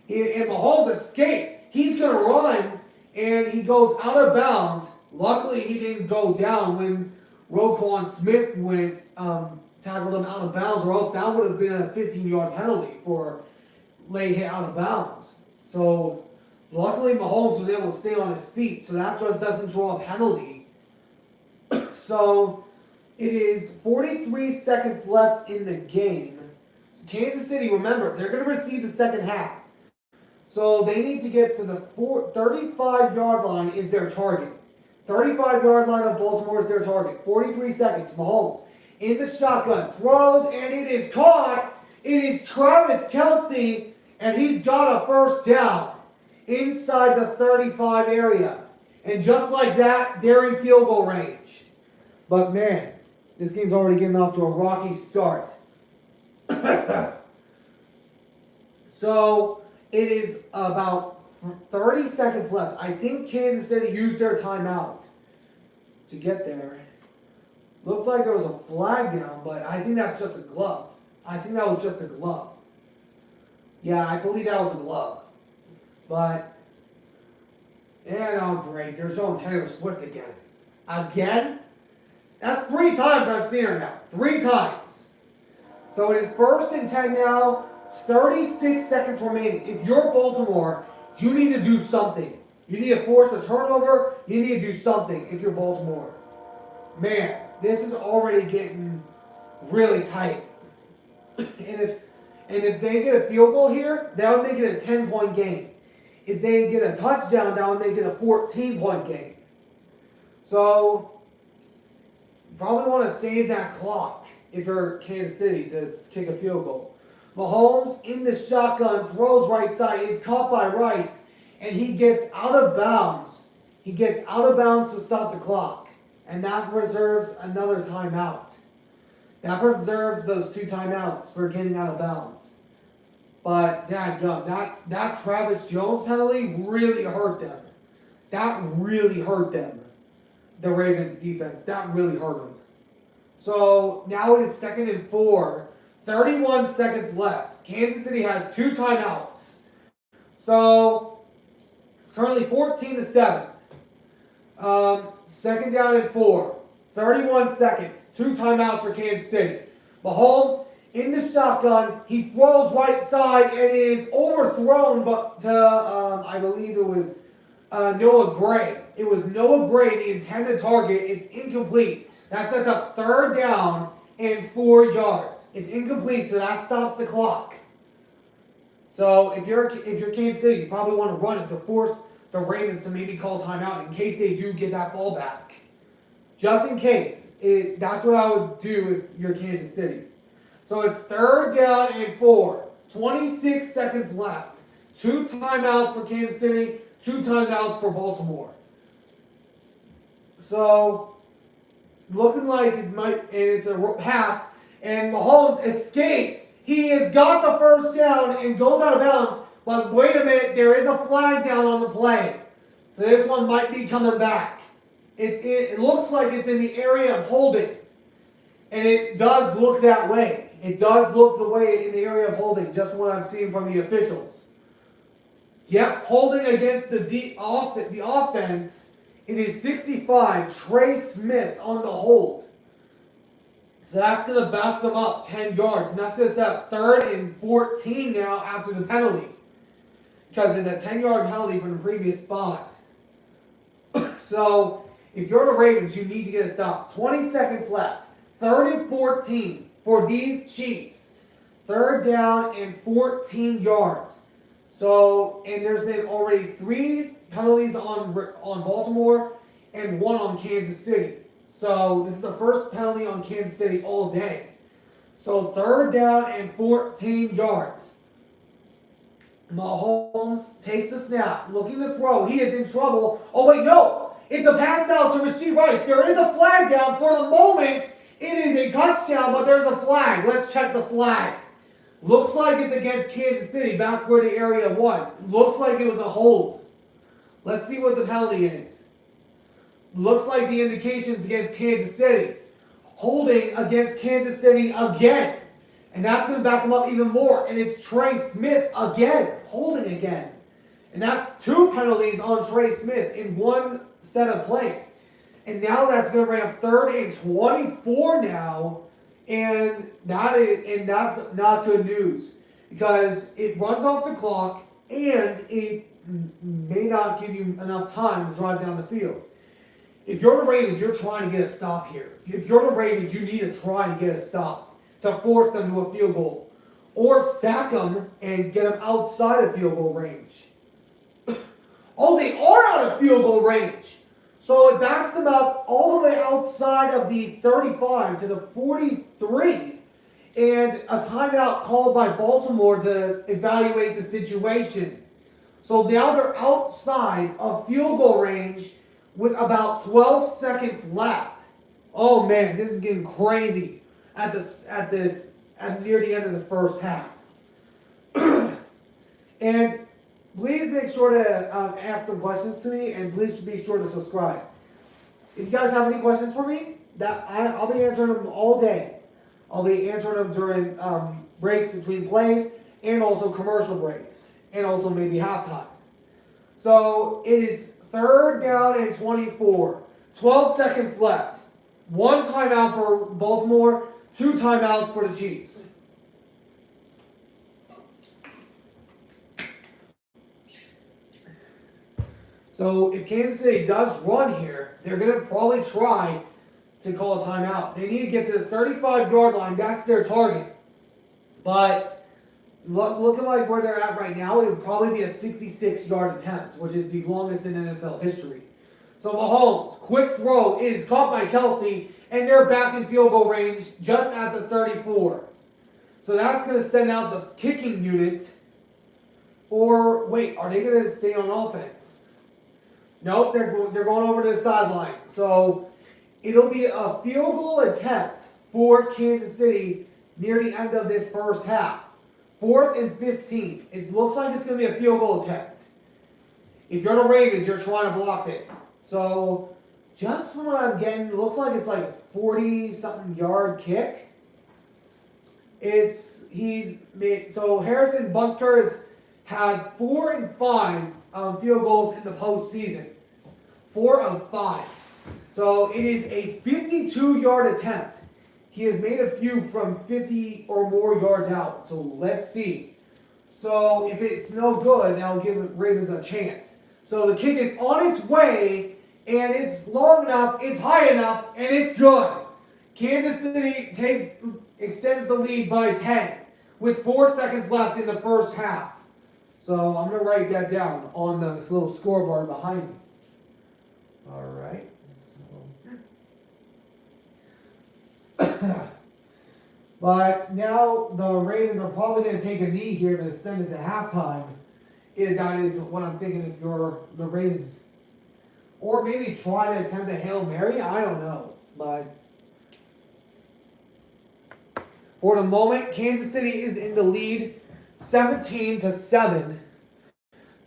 And Mahomes escapes. He's going to run, and he goes out of bounds. Luckily, he didn't go down when Roquan Smith tackled him out of bounds, or else that would have been a 15-yard penalty for late hit out of bounds. So, luckily, Mahomes was able to stay on his feet, so that just doesn't draw a penalty. So, it is 43 seconds left in the game. Kansas City, remember, they're going to receive the second half. So they need to get to the 35-yard line is their target. 35-yard line of Baltimore is their target. 43 seconds. Mahomes in the shotgun. Throws, and it is caught. It is Travis Kelce, and he's got a first down inside the 35 area. And just like that, they're in field goal range. But man, this game's already getting off to a rocky start. So, it is about 30 seconds left. I think Kansas City used their timeout to get there. Looked like there was a flag down, but I think that's just a glove. I think that was just a glove. Yeah, I believe that was a glove. But, great. They're showing Taylor Swift again. Again? That's 3 times I've seen her now. 3 times. So it is 1st and 10 now. 36 seconds remaining. If you're Baltimore, you need to do something. You need to force a turnover. You need to do something if you're Baltimore. Man, this is already getting really tight. And if they get a field goal here, that would make it a 10-point game. If they get a touchdown, that would make it a 14-point game. So, you probably want to save that clock if you're Kansas City to kick a field goal. Mahomes in the shotgun, throws right side. It's caught by Rice, and he gets out of bounds. He gets out of bounds to stop the clock, and that reserves another timeout. That preserves those 2 timeouts for getting out of bounds. But dadgum, that Travis Jones penalty really hurt them. That really hurt them. The Ravens defense, that really hurt them. So now it is 2nd and 4. 31 seconds left. Kansas City has 2 timeouts. So it's currently 14-7. 2nd down and 4. 31 seconds. 2 timeouts for Kansas City. Mahomes in the shotgun. He throws right side and it is overthrown but to, I believe it was Noah Gray. It was Noah Gray, the intended target. It's incomplete. That sets up 3rd down and 4 yards. It's incomplete, so that stops the clock. So if you're Kansas City, you probably want to run it to force the Ravens to maybe call timeout in case they do get that ball back. Just in case. That's what I would do if you're Kansas City. So it's 3rd down and 4. 26 seconds left. 2 timeouts for Kansas City, 2 timeouts for Baltimore. So, looking like it might, and it's a pass, and Mahomes escapes. He has got the first down and goes out of bounds, but wait a minute, there is a flag down on the play. So this one might be coming back. It looks like it's in the area of holding, and it does look that way. It does look the way in the area of holding, just what I'm seeing from the officials. Yep, holding against the offense. It is 65, Trey Smith on the hold. So that's going to back them up 10 yards. And that's just at 3rd and 14 now after the penalty. Because it's a 10-yard penalty from the previous spot. So, if you're the Ravens, you need to get a stop. 20 seconds left. 3rd and 14 for these Chiefs. 3rd down and 14 yards. So, and there's been already 3 penalties on Baltimore and 1 on Kansas City. So this is the first penalty on Kansas City all day. So 3rd down and 14 yards. Mahomes takes the snap, looking to throw. He is in trouble. Oh wait, no! It's a pass out to Rasheed Rice. There is a flag down. For the moment, it is a touchdown, but there's a flag. Let's check the flag. Looks like it's against Kansas City, back where the area was. Looks like it was a hold. Let's see what the penalty is. Looks like the indication's against Kansas City. Holding against Kansas City again. And that's going to back him up even more. And it's Trey Smith again. Holding again. And that's 2 penalties on Trey Smith in 1 set of plays. And now that's going to bring up 3rd and 24 now. And that's not good news. Because it runs off the clock and it may not give you enough time to drive down the field. If you're the Ravens, you're trying to get a stop here. If you're the Ravens, you need to try to get a stop to force them to a field goal. Or sack them and get them outside of field goal range. Oh, they are out of field goal range. So it backs them up all the way outside of the 35 to the 43. And a timeout called by Baltimore to evaluate the situation. So now they're outside of field goal range with about 12 seconds left. Oh man, this is getting crazy at near the end of the first half. And please make sure to ask some questions to me, and please be sure to subscribe. If you guys have any questions for me, I'll be answering them all day. I'll be answering them during breaks between plays, and also commercial breaks, and also maybe halftime. So it is 3rd down and 24. 12 seconds left. 1 timeout for Baltimore, 2 timeouts for the Chiefs. So if Kansas City does run here, they're going to probably try to call a timeout. They need to get to the 35-yard line. That's their target. But looking like where they're at right now, it would probably be a 66-yard attempt, which is the longest in NFL history. So Mahomes, quick throw. It is caught by Kelsey, and they're back in field goal range just at the 34. So that's going to send out the kicking unit. Or, wait, are they going to stay on offense? Nope, they're going over to the sideline. So it'll be a field goal attempt for Kansas City near the end of this first half. 4th and 15. It looks like it's going to be a field goal attempt. If you're the Ravens, you're trying to block this. So just from what I'm getting, it looks like it's like a 40-something yard kick. So Harrison Butker has had 4 and 5 field goals in the postseason. 4 of 5. So it is a 52-yard attempt. He has made a few from 50 or more yards out. So let's see. So if it's no good, that'll give the Ravens a chance. So the kick is on its way, and it's long enough, it's high enough, and it's good. Kansas City extends the lead by 10 with 4 seconds left in the first half. So I'm going to write that down on the little scoreboard behind me. All right. But now the Ravens are probably going to take a knee here to send it to halftime. That is what I'm thinking if you're the Ravens. Or maybe try to attempt a Hail Mary. I don't know. But for the moment, Kansas City is in the lead 17-7.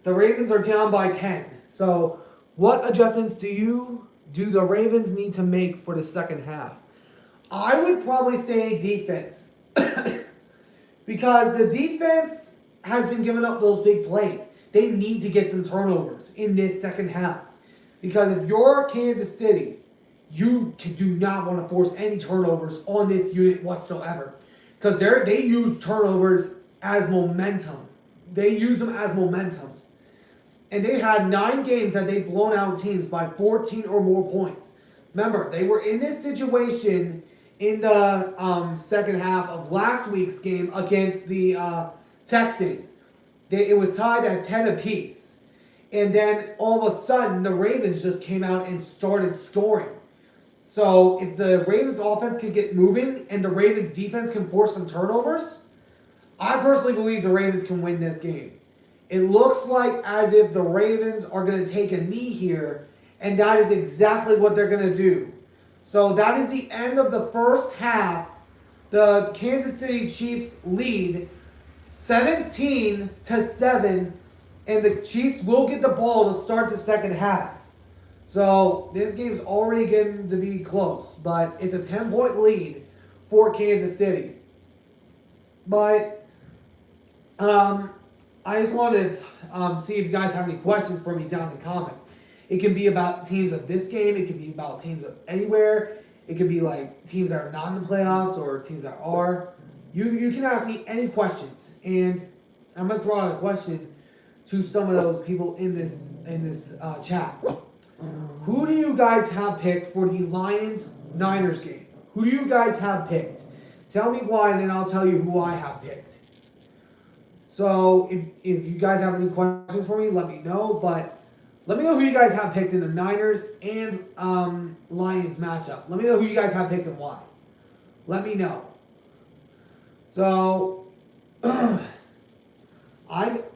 The Ravens are down by 10. So what adjustments do the Ravens need to make for the second half? I would probably say defense. Because the defense has been giving up those big plays. They need to get some turnovers in this second half. Because if you're Kansas City, you do not want to force any turnovers on this unit whatsoever. Because they use turnovers as momentum. They use them as momentum. And they've had 9 games that they've blown out teams by 14 or more points. Remember, they were in this situation in the second half of last week's game against the Texans. it was tied at 10 apiece. And then all of a sudden, the Ravens just came out and started scoring. So if the Ravens offense can get moving and the Ravens defense can force some turnovers, I personally believe the Ravens can win this game. It looks like as if the Ravens are going to take a knee here, and that is exactly what they're going to do. So that is the end of the first half. The Kansas City Chiefs lead 17-7, and the Chiefs will get the ball to start the second half. So this game's already getting to be close, but it's a 10-point lead for Kansas City. But I just wanted to see if you guys have any questions for me down in the comments. It can be about teams of this game. It can be about teams of anywhere. It could be like teams that are not in the playoffs or teams that are. You can ask me any questions, and I'm gonna throw out a question to some of those people in this chat. Who do you guys have picked for the Lions-Niners game? Who do you guys have picked? Tell me why, and then I'll tell you who I have picked. So if you guys have any questions for me, let me know. But let me know who you guys have picked in the Niners and Lions matchup. Let me know who you guys have picked and why. Let me know. So I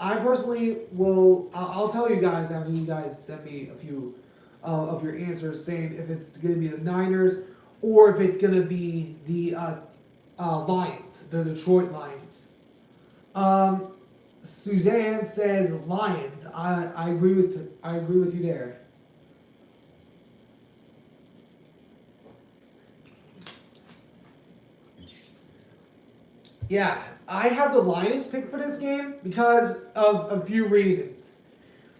personally will. I'll tell you guys after you guys send me a few of your answers, saying if it's going to be the Niners or if it's going to be the Lions, the Detroit Lions. Suzanne says Lions. I agree with you there. Yeah, I have the Lions picked for this game because of a few reasons.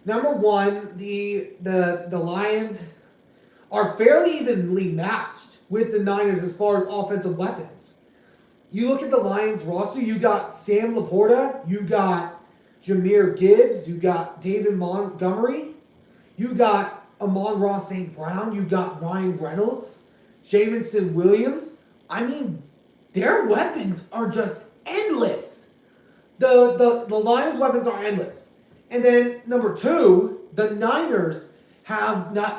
Number one, the Lions are fairly evenly matched with the Niners as far as offensive weapons. You look at the Lions roster, you got Sam Laporta, you got Jahmyr Gibbs, you got David Montgomery, you got Amon-Ra St. Brown, you got Ryan Reynolds, Jamison Williams. I mean, their weapons are just endless. The Lions' weapons are endless. And then number two, the Niners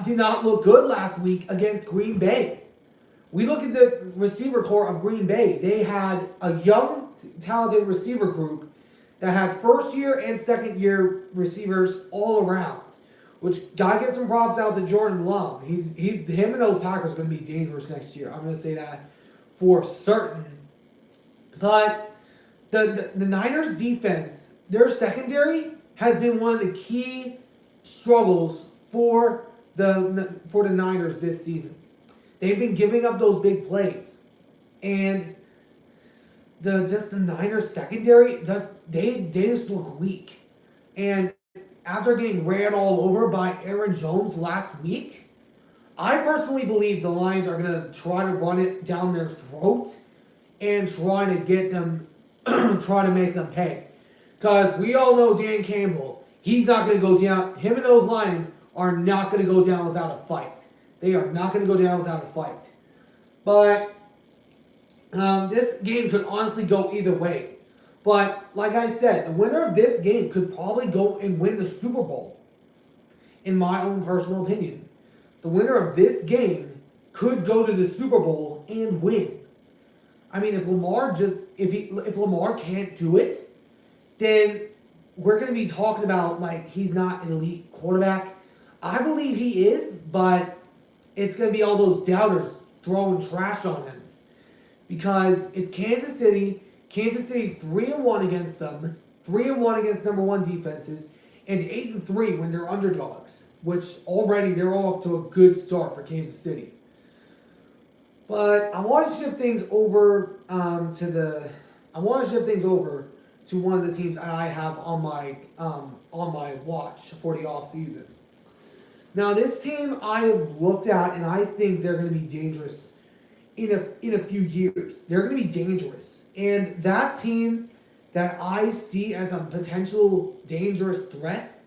did not look good last week against Green Bay. We look at the receiver core of Green Bay. They had a young, talented receiver group that had first-year and second-year receivers all around. Which, gotta get some props out to Jordan Love. Him and those Packers are going to be dangerous next year. I'm going to say that for certain. But the Niners defense, their secondary has been one of the key struggles for the Niners this season. They've been giving up those big plays. And the Niners secondary, they just look weak. And after getting ran all over by Aaron Jones last week, I personally believe the Lions are going to try to run it down their throat and try to get them, try to make them pay. Because we all know Dan Campbell, he's not going to go down. Him and those Lions are not going to go down without a fight. They are not going to go down without a fight. But this game could honestly go either way. But like I said, the winner of this game could probably go and win the Super Bowl. In my own personal opinion. The winner of this game could go to the Super Bowl and win. I mean, if Lamar can't do it, then we're going to be talking about like he's not an elite quarterback. I believe he is, but it's going to be all those doubters throwing trash on him. Because it's Kansas City. Kansas City's 3-1 against them. 3-1 against number one defenses. And 8-3 when they're underdogs. Which already they're all up to a good start for Kansas City. But I want to shift things over to one of the teams I have on my watch for the off season. Now this team I have looked at and I think they're going to be dangerous in a few years. They're going to be dangerous, and that team that I see as a potential dangerous threat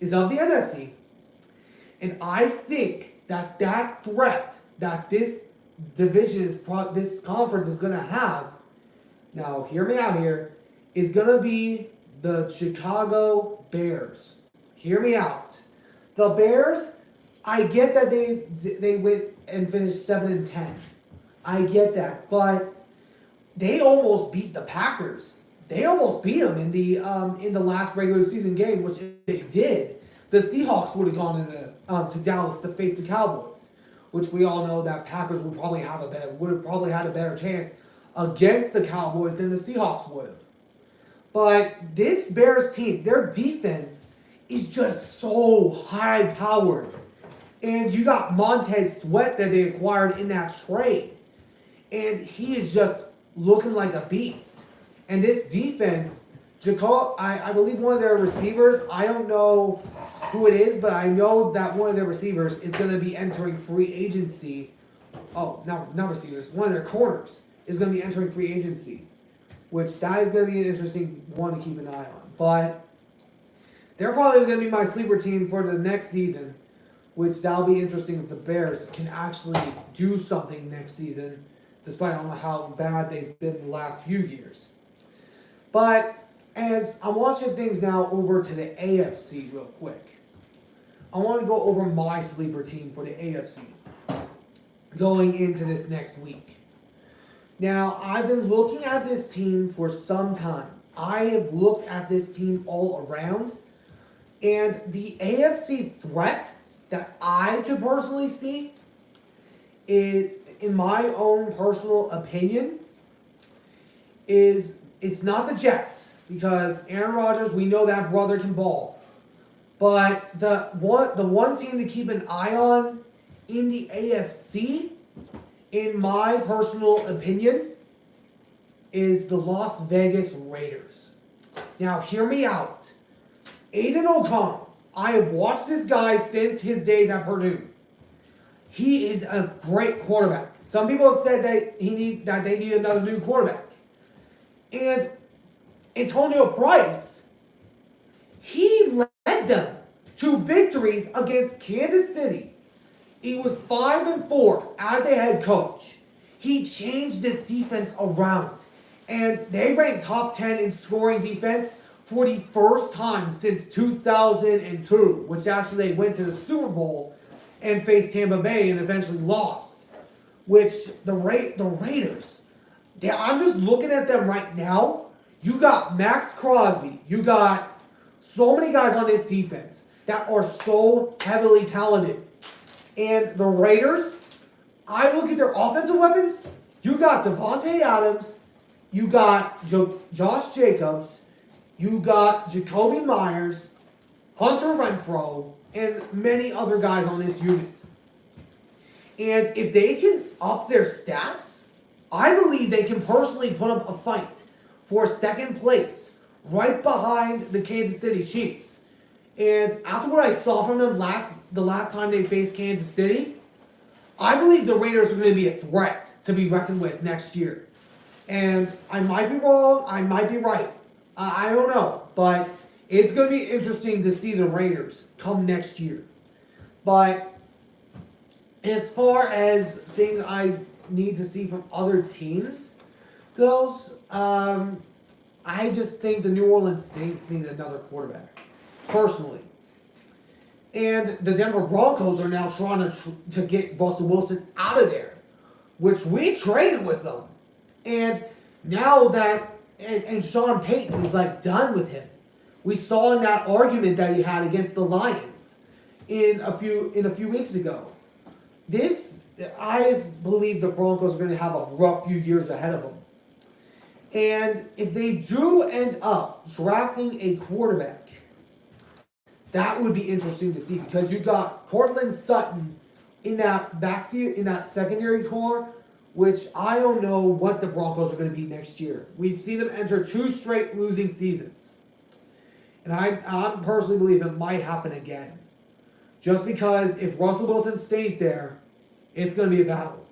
is of the NFC. And I think that threat that this division this conference is going to have, now hear me out here, is going to be the Chicago Bears. Hear me out. The Bears, I get that they went and finished 7-10. I get that, but they almost beat the Packers. They almost beat them in the last regular season game, which if they did, the Seahawks would have gone to Dallas to face the Cowboys, which we all know that Packers would have probably had a better chance against the Cowboys than the Seahawks would have. But this Bears team, their defense is just so high powered. And you got Montez Sweat that they acquired in that trade. And he is just looking like a beast. And this defense, I believe one of their receivers, I don't know who it is, but I know that one of their receivers is going to be entering free agency. Oh, not receivers. One of their corners is going to be entering free agency, which that is going to be an interesting one to keep an eye on. But they're probably going to be my sleeper team for the next season, which that'll be interesting if the Bears can actually do something next season, despite I don't know how bad they've been the last few years. But as I'm watching things now over to the AFC real quick, I want to go over my sleeper team for the AFC going into this next week. Now, I've been looking at this team for some time. I have looked at this team all around, and the AFC threat that I could personally see, in my own personal opinion, is it's not the Jets, because Aaron Rodgers, we know that brother can ball. But the one team to keep an eye on in the AFC, in my personal opinion, is the Las Vegas Raiders. Now, hear me out. Aiden O'Connell, I have watched this guy since his days at Purdue. He is a great quarterback. Some people have said that they need another new quarterback. And Antonio Price, he led them to victories against Kansas City. He was 5-4 as a head coach. He changed this defense around. And they ranked top 10 in scoring defense for the first time since 2002, which actually they went to the Super Bowl and faced Tampa Bay and eventually lost. Which the Raiders, I'm just looking at them right now. You got Max Crosby. You got so many guys on this defense that are so heavily talented. And the Raiders, I look at their offensive weapons. You got Devontae Adams. You got Josh Jacobs. You got Jacoby Myers, Hunter Renfrow, and many other guys on this unit. And if they can up their stats, I believe they can personally put up a fight for second place, right behind the Kansas City Chiefs. And after what I saw from them the last time they faced Kansas City, I believe the Raiders are going to be a threat to be reckoned with next year. And I might be wrong, I might be right. I don't know. But it's going to be interesting to see the Raiders come next year. But as far as things I need to see from other teams goes, I just think the New Orleans Saints need another quarterback, personally. And the Denver Broncos are now trying to get Russell Wilson out of there, which we traded with them. And now that and Sean Payton is like done with him. We saw in that argument that he had against the Lions in a few weeks ago. I just believe the Broncos are going to have a rough few years ahead of them. And if they do end up drafting a quarterback, that would be interesting to see, because you got Cortland Sutton in that backfield, in that secondary core, which I don't know what the Broncos are going to be next year. We've seen them enter 2 straight losing seasons. And I personally believe it might happen again. Just because if Russell Wilson stays there, it's going to be a battle.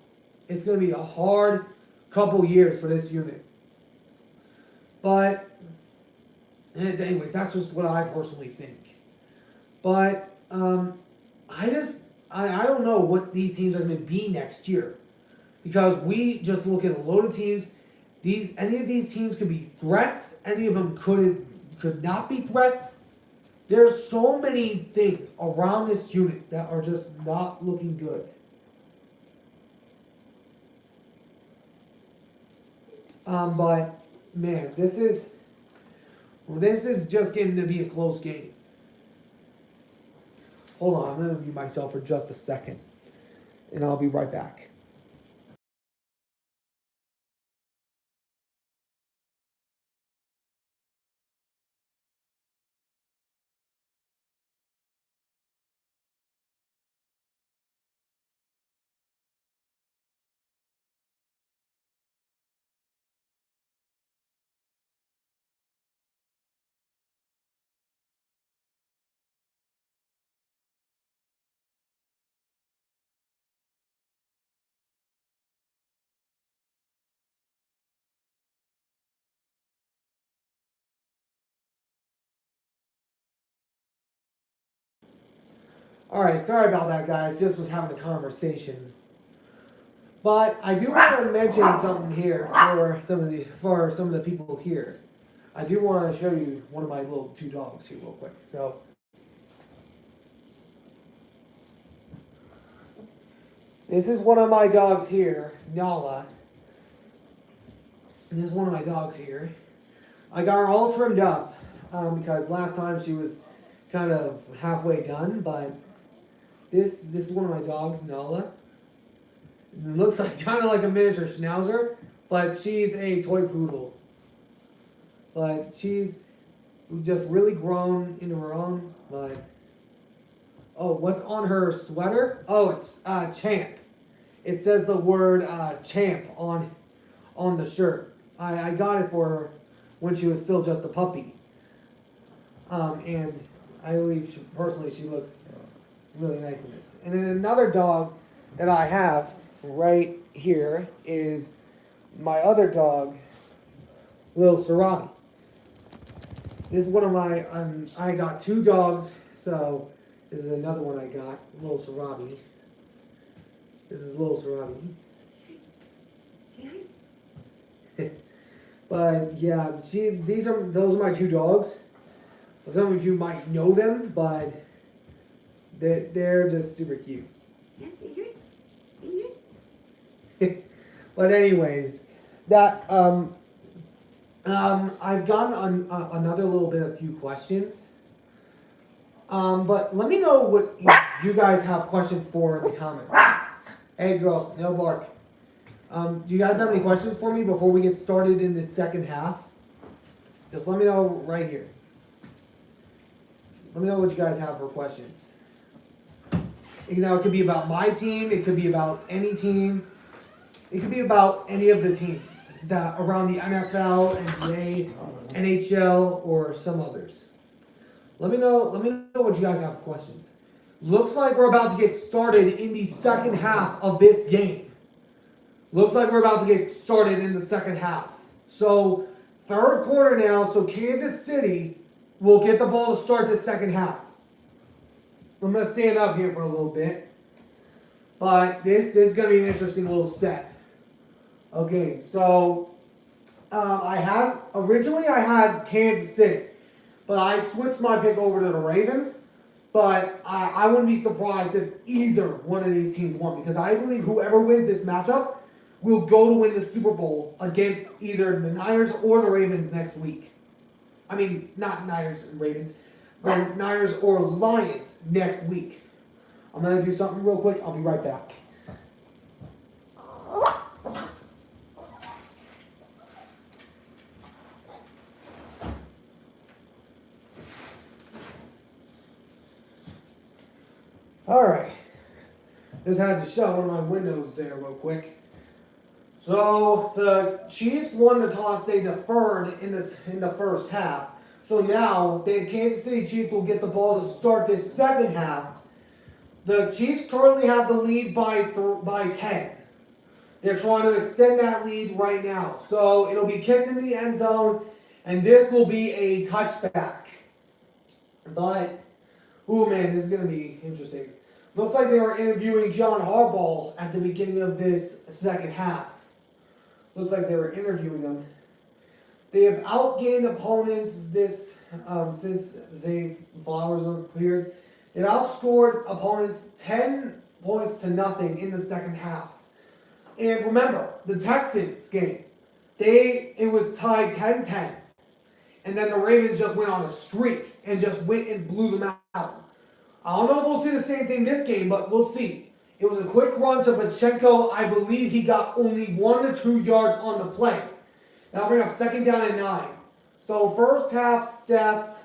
It's going to be a hard couple years for this unit. But, anyways, that's just what I personally think. But, I don't know what these teams are going to be next year. Because we just look at a load of teams. Any of these teams could be threats. Any of them could could not be threats. There's so many things around this unit that are just not looking good. But man, this is just getting to be a close game. Hold on, I'm gonna mute myself for just a second, and I'll be right back. All right, sorry about that, guys. Just was having a conversation. But I do want to mention something here for some of the people here. I do want to show you one of my little two dogs here real quick. So this is one of my dogs here, Nala. And this is one of my dogs here. I got her all trimmed up because last time she was kind of halfway done, but this is one of my dogs, Nala. It looks like kind of like a miniature schnauzer, but she's a toy poodle. But she's just really grown into her own. But oh, what's on her sweater? Oh, it's champ. It says the word champ on the shirt. I got it for her when she was still just a puppy. And I believe she looks really nice in this. And then another dog that I have right here is my other dog, Lil Sarabi. This is one of my, I got two dogs, so this is another one I got, Lil Sarabi. This is Lil Sarabi. But yeah, those are my two dogs. Some of you might know them, but they're just super cute. But anyways, that I've gotten another little bit of few questions. But let me know what you guys have questions for in the comments. Hey girls, no bark. Do you guys have any questions for me before we get started in the second half? Just let me know right here. Let me know what you guys have for questions. You know, it could be about my team. It could be about any team. It could be about any of the teams that around the NFL, NBA, NHL, or some others. Let me know what you guys have for questions. Looks like we're about to get started in the second half of this game. Looks like we're about to get started in the second half. So, third quarter now, so Kansas City will get the ball to start the second half. I'm going to stand up here for a little bit. But this is going to be an interesting little set. Okay, so originally I had Kansas City, but I switched my pick over to the Ravens. But I wouldn't be surprised if either one of these teams won, because I believe whoever wins this matchup will go to win the Super Bowl against either the Niners or the Ravens next week. I mean, not Niners and Ravens, but Niners or Lions next week. I'm going to do something real quick. I'll be right back. Alright. Just had to shut one of my windows there real quick. So the Chiefs won the toss. They deferred in the first half. So now the Kansas City Chiefs will get the ball to start this second half. The Chiefs currently have the lead by 10. They're trying to extend that lead right now. So it'll be kicked in the end zone, and this will be a touchback. But, ooh man, this is going to be interesting. Looks like they were interviewing John Harbaugh at the beginning of this second half. Looks like they were interviewing him. They have outgained opponents this since Zay Flowers appeared. They've outscored opponents 10 points to nothing in the second half. And remember, the Texans game, it was tied 10-10. And then the Ravens just went on a streak and just went and blew them out. I don't know if we'll see the same thing this game, but we'll see. It was a quick run to Pacheco. I believe he got only 1 to 2 yards on the play. That'll bring up second down and 9. So first half stats,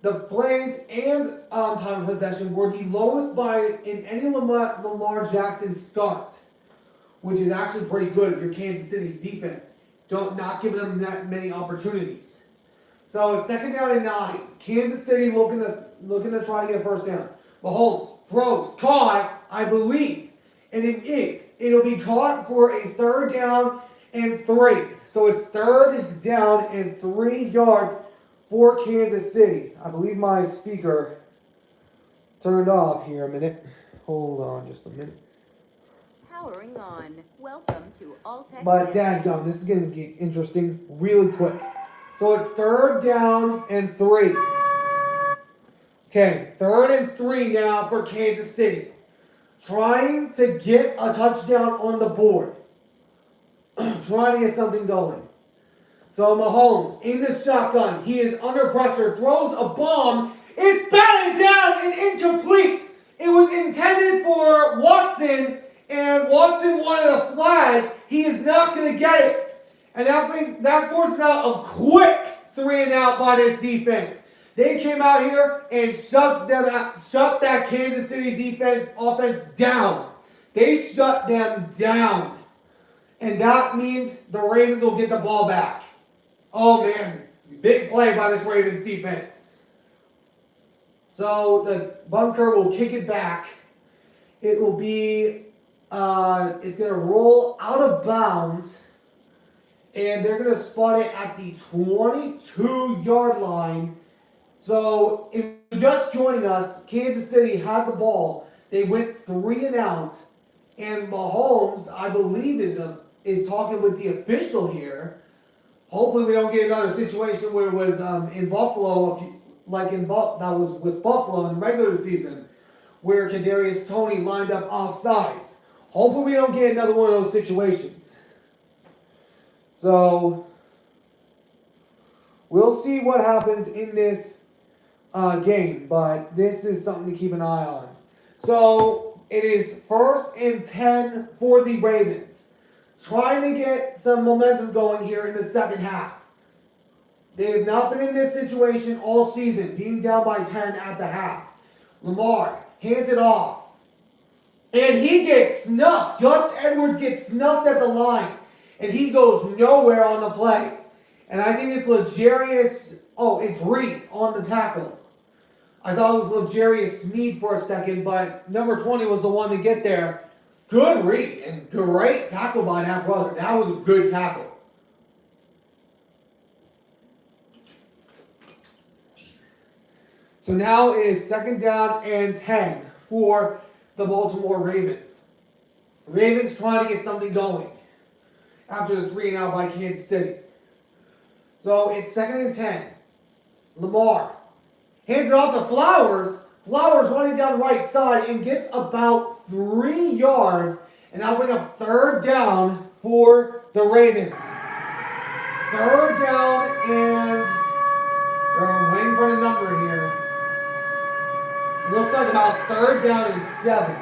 the plays and time of possession were the lowest in any Lamar Jackson start, which is actually pretty good if you're Kansas City's defense. Not giving them that many opportunities. So it's second down and 9. Kansas City looking to try to get a first down. Mahomes throws, caught, I believe, and it is. It'll be caught for a third down and 3. So it's third down and 3 yards for Kansas City. I believe my speaker turned off here a minute. Hold on just a minute. Powering on. Welcome to All Tech. But dadgum, this is going to get interesting really quick. So it's third down and 3. Okay, third and 3 now for Kansas City. Trying to get a touchdown on the board. Trying to get something going. So Mahomes in the shotgun. He is under pressure. Throws a bomb. It's batted down and incomplete. It was intended for Watson. And Watson wanted a flag. He is not going to get it. And that forces out a quick 3 and out by this defense. They came out here and shut that Kansas City offense down. They shut them down. And that means the Ravens will get the ball back. Oh man, big play by this Ravens defense. So the bunker will kick it back. It will be, it's going to roll out of bounds. And they're going to spot it at the 22-yard line. So if you're just joining us, Kansas City had the ball. They went 3 and out. And Mahomes, I believe, is talking with the official here. Hopefully we don't get another situation where it was in Buffalo, that was with Buffalo in the regular season, where Kadarius Toney lined up offsides. Hopefully we don't get another one of those situations. So we'll see what happens in this game, but this is something to keep an eye on. So it is 1st and 10 for the Ravens. Trying to get some momentum going here in the second half. They have not been in this situation all season, being down by 10 at the half. Lamar hands it off. And he gets snuffed. Gus Edwards gets snuffed at the line. And he goes nowhere on the play. And I think it's it's Reed on the tackle. I thought it was L'Jarius Sneed for a second, but number 20 was the one to get there. Good read and great tackle by that brother. That was a good tackle. So now it is second down and 10 for the Baltimore Ravens. Ravens trying to get something going after the 3 and out by Kansas City. So it's 2nd and 10. Lamar hands it off to Flowers. Flowers running down the right side and gets about 3 yards. And that'll bring up 3rd down for the Ravens. 3rd down and we're waiting for the number here. It looks like about 3rd down and 7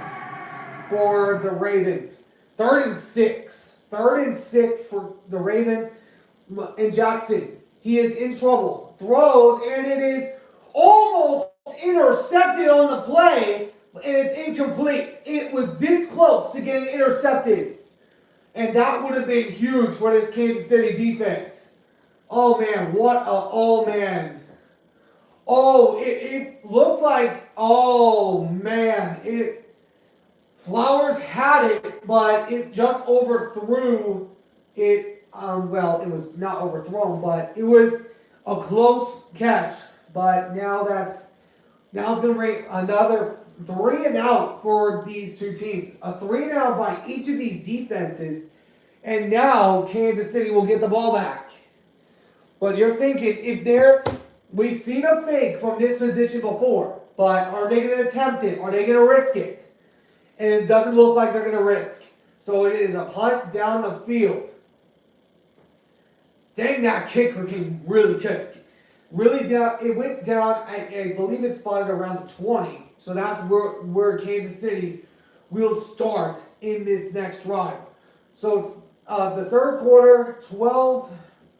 for the Ravens. 3rd and 6. 3rd and 6 for the Ravens. And Jackson, he is in trouble. Throws, and it is almost intercepted on the play, and it's incomplete. It was this close to getting intercepted. And that would have been huge for this Kansas City defense. Oh, man. Oh, it looked like, oh, man. Flowers had it, but it just overthrew it. It was not overthrown, but it was a close catch. But now it's going to bring another 3 and out for these two teams. A 3 and out by each of these defenses. And now Kansas City will get the ball back. But you're thinking, we've seen a fake from this position before, but are they going to attempt it? Are they going to risk it? And it doesn't look like they're going to risk. So it is a punt down the field. Dang, that kicker can really kick. Really down. It went down, I believe it spotted around the 20. So that's where Kansas City will start in this next drive. So it's the third quarter, 12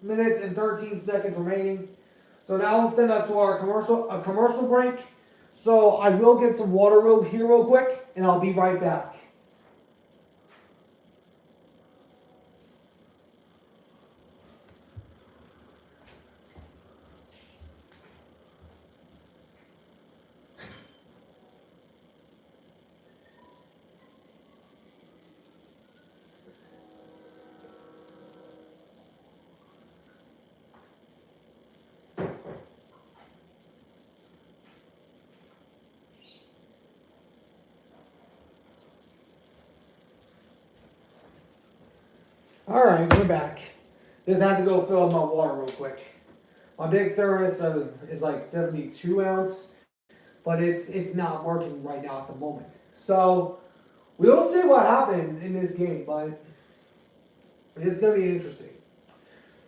minutes and 13 seconds remaining. So now we'll send us to our commercial break. So I will get some water here real quick, and I'll be right back. Alright, we're back. Just had to go fill up my water real quick. My big thermos is like 72 ounce, but it's not working right now at the moment. So we'll see what happens in this game, but it's going to be interesting.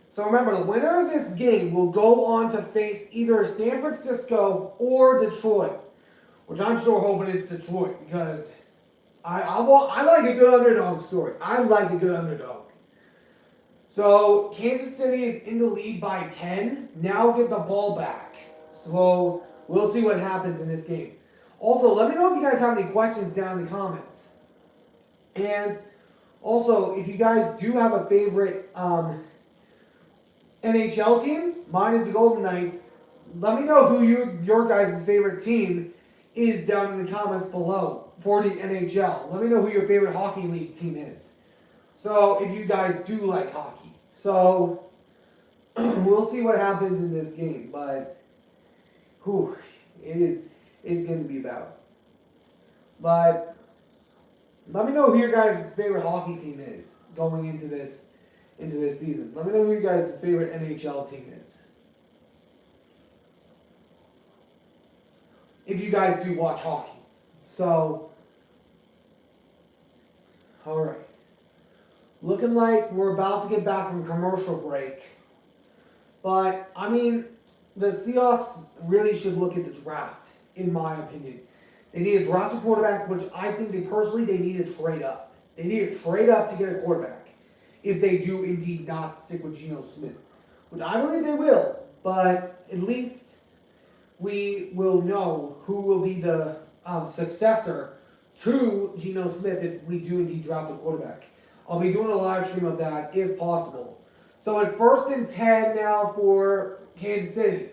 So remember, the winner of this game will go on to face either San Francisco or Detroit, which I'm sure hoping it's Detroit because I like a good underdog story. I like a good underdog. So Kansas City is in the lead by 10. Now get the ball back. So we'll see what happens in this game. Also, let me know if you guys have any questions down in the comments. And also, if you guys do have a favorite NHL team, mine is the Golden Knights. Let me know who your guys' favorite team is down in the comments below for the NHL. Let me know who your favorite hockey league team is. So if you guys do like hockey. So we'll see what happens in this game. But it's going to be about. But let me know who your guys' favorite hockey team is going into this season. Let me know who your guys' favorite NHL team is. If you guys do watch hockey. So, alright. Looking like we're about to get back from commercial break. But, I mean, the Seahawks really should look at the draft, in my opinion. They need a draft a quarterback, which I think they need to trade up. They need to trade up to get a quarterback. If they do indeed not stick with Geno Smith. Which I believe they will. But at least we will know who will be the successor to Geno Smith if we do indeed draft a quarterback. I'll be doing a live stream of that if possible. So it's 1st and 10 now for Kansas City.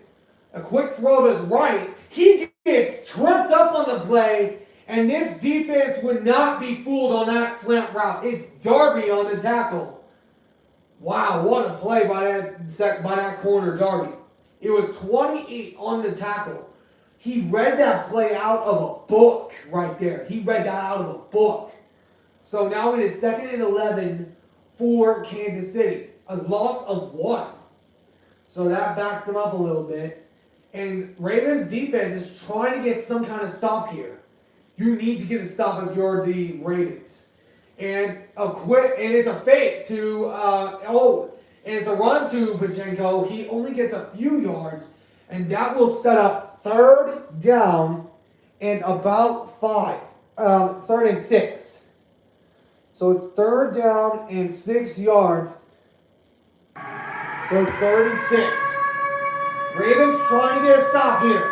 A quick throw to Rice. He gets tripped up on the play, and this defense would not be fooled on that slant route. It's Darby on the tackle. Wow, what a play by that corner, Darby. It was 28 on the tackle. He read that play out of a book right there. He read that out of a book. So now it is 2nd and 11 for Kansas City. A loss of 1. So that backs them up a little bit. And Ravens defense is trying to get some kind of stop here. You need to get a stop if you're the Ravens. And it's a fake to and it's a run to Pachenko. He only gets a few yards, and that will set up 3rd down and about 5. 3rd and 6. So it's 3rd down and 6 yards. So it's 3rd and 6. Ravens trying to get a stop here.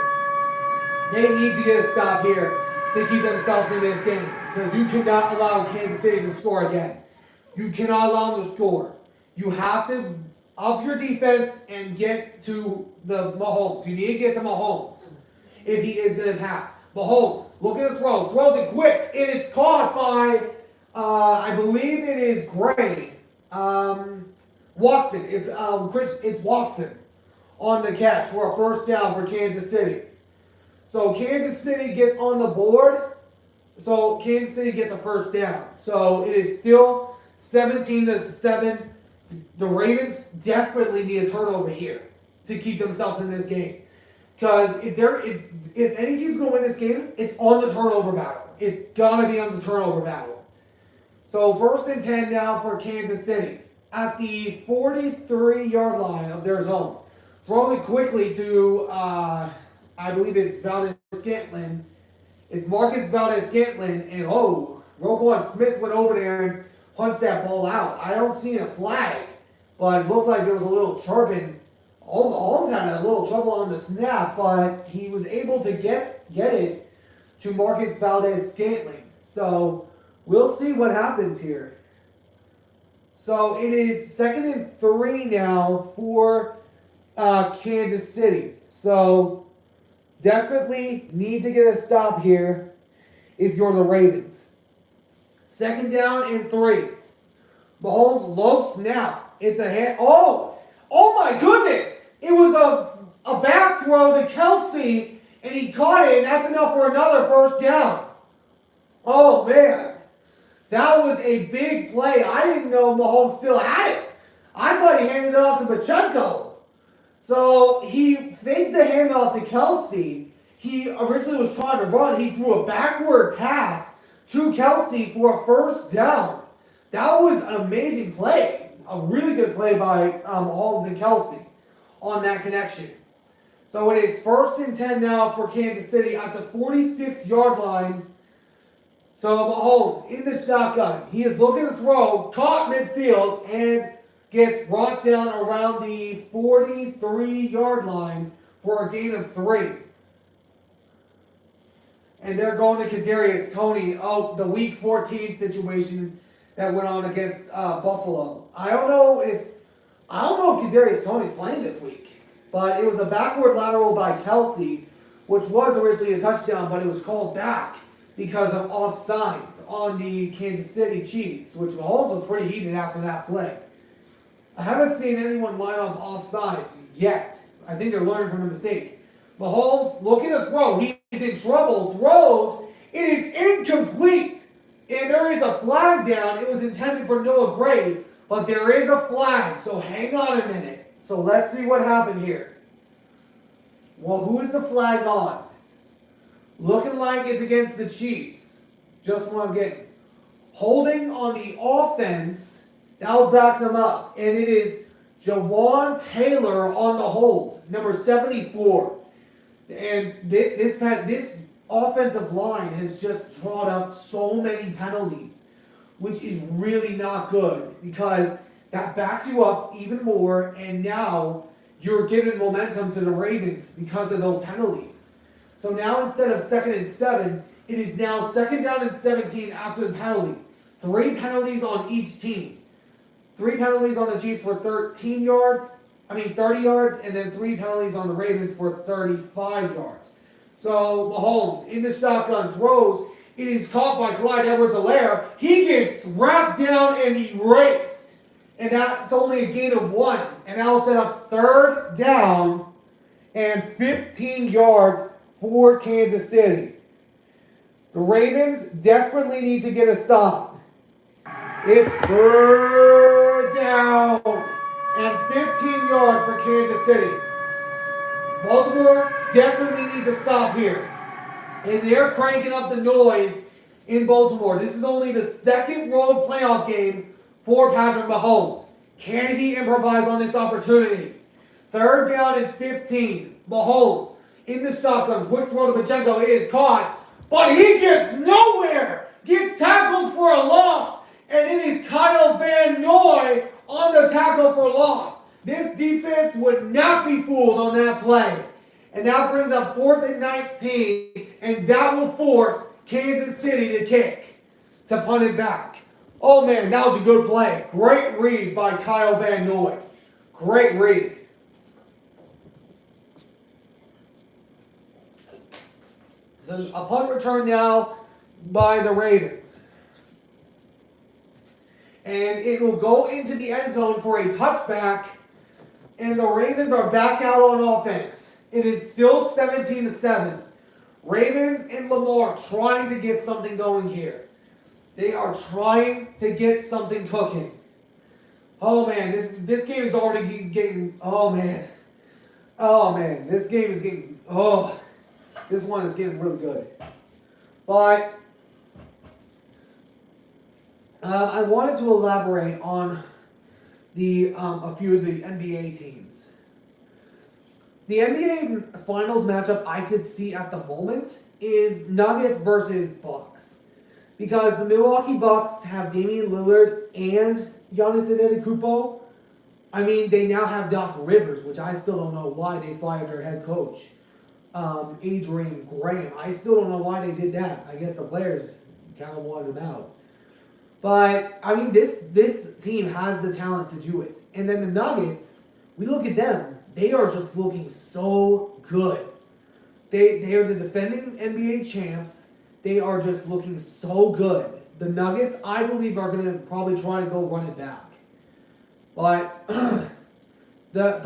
They need to get a stop here to keep themselves in this game. Because you cannot allow Kansas City to score again. You cannot allow them to score. You have to up your defense and get to the Mahomes. You need to get to Mahomes if he is going to pass. Mahomes, look at the throw. Throws it quick, and it's caught by, I believe it is Gray. Watson. It's Watson on the catch for a 1st down for Kansas City. So Kansas City gets on the board. So Kansas City gets a 1st down. So it is still 17-7 the Ravens desperately need a turnover here to keep themselves in this game. Because if any team's going to win this game, it's on the turnover battle. It's got to be on the turnover battle. So 1st and 10 now for Kansas City. At the 43-yard line of their zone. Throws it quickly to, I believe it's Valdez-Scantling. It's Marcus Valdez-Scantling. And Roquan Smith went over there and punched that ball out. I don't see a flag, but it looked like there was a little chirping. Mahomes had a little trouble on the snap, but he was able to get it to Marcus Valdez-Scantling. So we'll see what happens here. So it is 2nd and 3 now for Kansas City. So desperately need to get a stop here if you're the Ravens. 2nd down and 3. Mahomes low snap. It's a hand. Oh my goodness! It was a back throw to Kelsey, and he caught it, and that's enough for another 1st down. Oh man, that was a big play. I didn't know Mahomes still had it. I thought he handed it off to Pacheco. So he faked the handoff to Kelsey. He originally was trying to run. He threw a backward pass to Kelsey for a 1st down. That was an amazing play. A really good play by Mahomes and Kelsey on that connection. So it is 1st and 10 now for Kansas City at the 46-yard line. So Mahomes in the shotgun. He is looking to throw, caught midfield, and gets brought down around the 43-yard line for a gain of 3. And they're going to Kadarius Toney. The Week 14 situation that went on against Buffalo. I don't know if Kadarius Toney's playing this week, but it was a backward lateral by Kelsey, which was originally a touchdown, but it was called back because of offsides on the Kansas City Chiefs, which Mahomes was pretty heated after that play. I haven't seen anyone line up offsides yet. I think they're learning from the mistake. Mahomes looking to throw. He's in trouble. Throws. It is incomplete. And there is a flag down. It was intended for Noah Gray, but there is a flag. So hang on a minute. So let's see what happened here. Well, who is the flag on? Looking like it's against the Chiefs. Just what I'm getting. Holding on the offense. That'll back them up. And it is Jawan Taylor on the hold. Number 74. And this offensive line has just drawn up so many penalties, which is really not good because that backs you up even more, and now you're giving momentum to the Ravens because of those penalties. So now instead of 2nd and 7, it is now 2nd down and 17 after the penalty. 3 penalties on each team. 3 penalties on the Chiefs for 30 yards, and then 3 penalties on the Ravens for 35 yards. So Mahomes in the shotgun throws. It is caught by Clyde Edwards-Helaire. He gets wrapped down and erased. And that's only a gain of 1. And that will set up 3rd down and 15 yards for Kansas City. The Ravens desperately need to get a stop. It's 3rd down and 15 yards for Kansas City. Baltimore desperately needs a stop here. And they're cranking up the noise in Baltimore. This is only the 2nd road playoff game for Patrick Mahomes. Can he improvise on this opportunity? 3rd down and 15. Mahomes in the shotgun. Quick throw to Pacheco. It is caught. But he gets nowhere. Gets tackled for a loss. And it is Kyle Van Noy on the tackle for loss. This defense would not be fooled on that play. And that brings up 4th and 19. And that will force Kansas City to kick to punt it back. Oh man, that was a good play. Great read by Kyle Van Noy. Great read. So a punt return now by the Ravens. And it will go into the end zone for a touchback. And the Ravens are back out on offense. It is still 17-7. Ravens and Lamar trying to get something going here. They are trying to get something cooking. Oh man, this game is already getting. This game is getting. This one is getting really good. But I wanted to elaborate on the a few of the NBA teams. The NBA Finals matchup I could see at the moment is Nuggets versus Bucks. Because the Milwaukee Bucks have Damian Lillard and Giannis Antetokounmpo. I mean, they now have Doc Rivers, which I still don't know why they fired their head coach, Adrian Graham. I still don't know why they did that. I guess the players kind of wanted him out. But, I mean, this team has the talent to do it. And then the Nuggets, we look at them. They are just looking so good. They are the defending NBA champs. They are just looking so good. The Nuggets, I believe, are going to probably try to go run it back. But the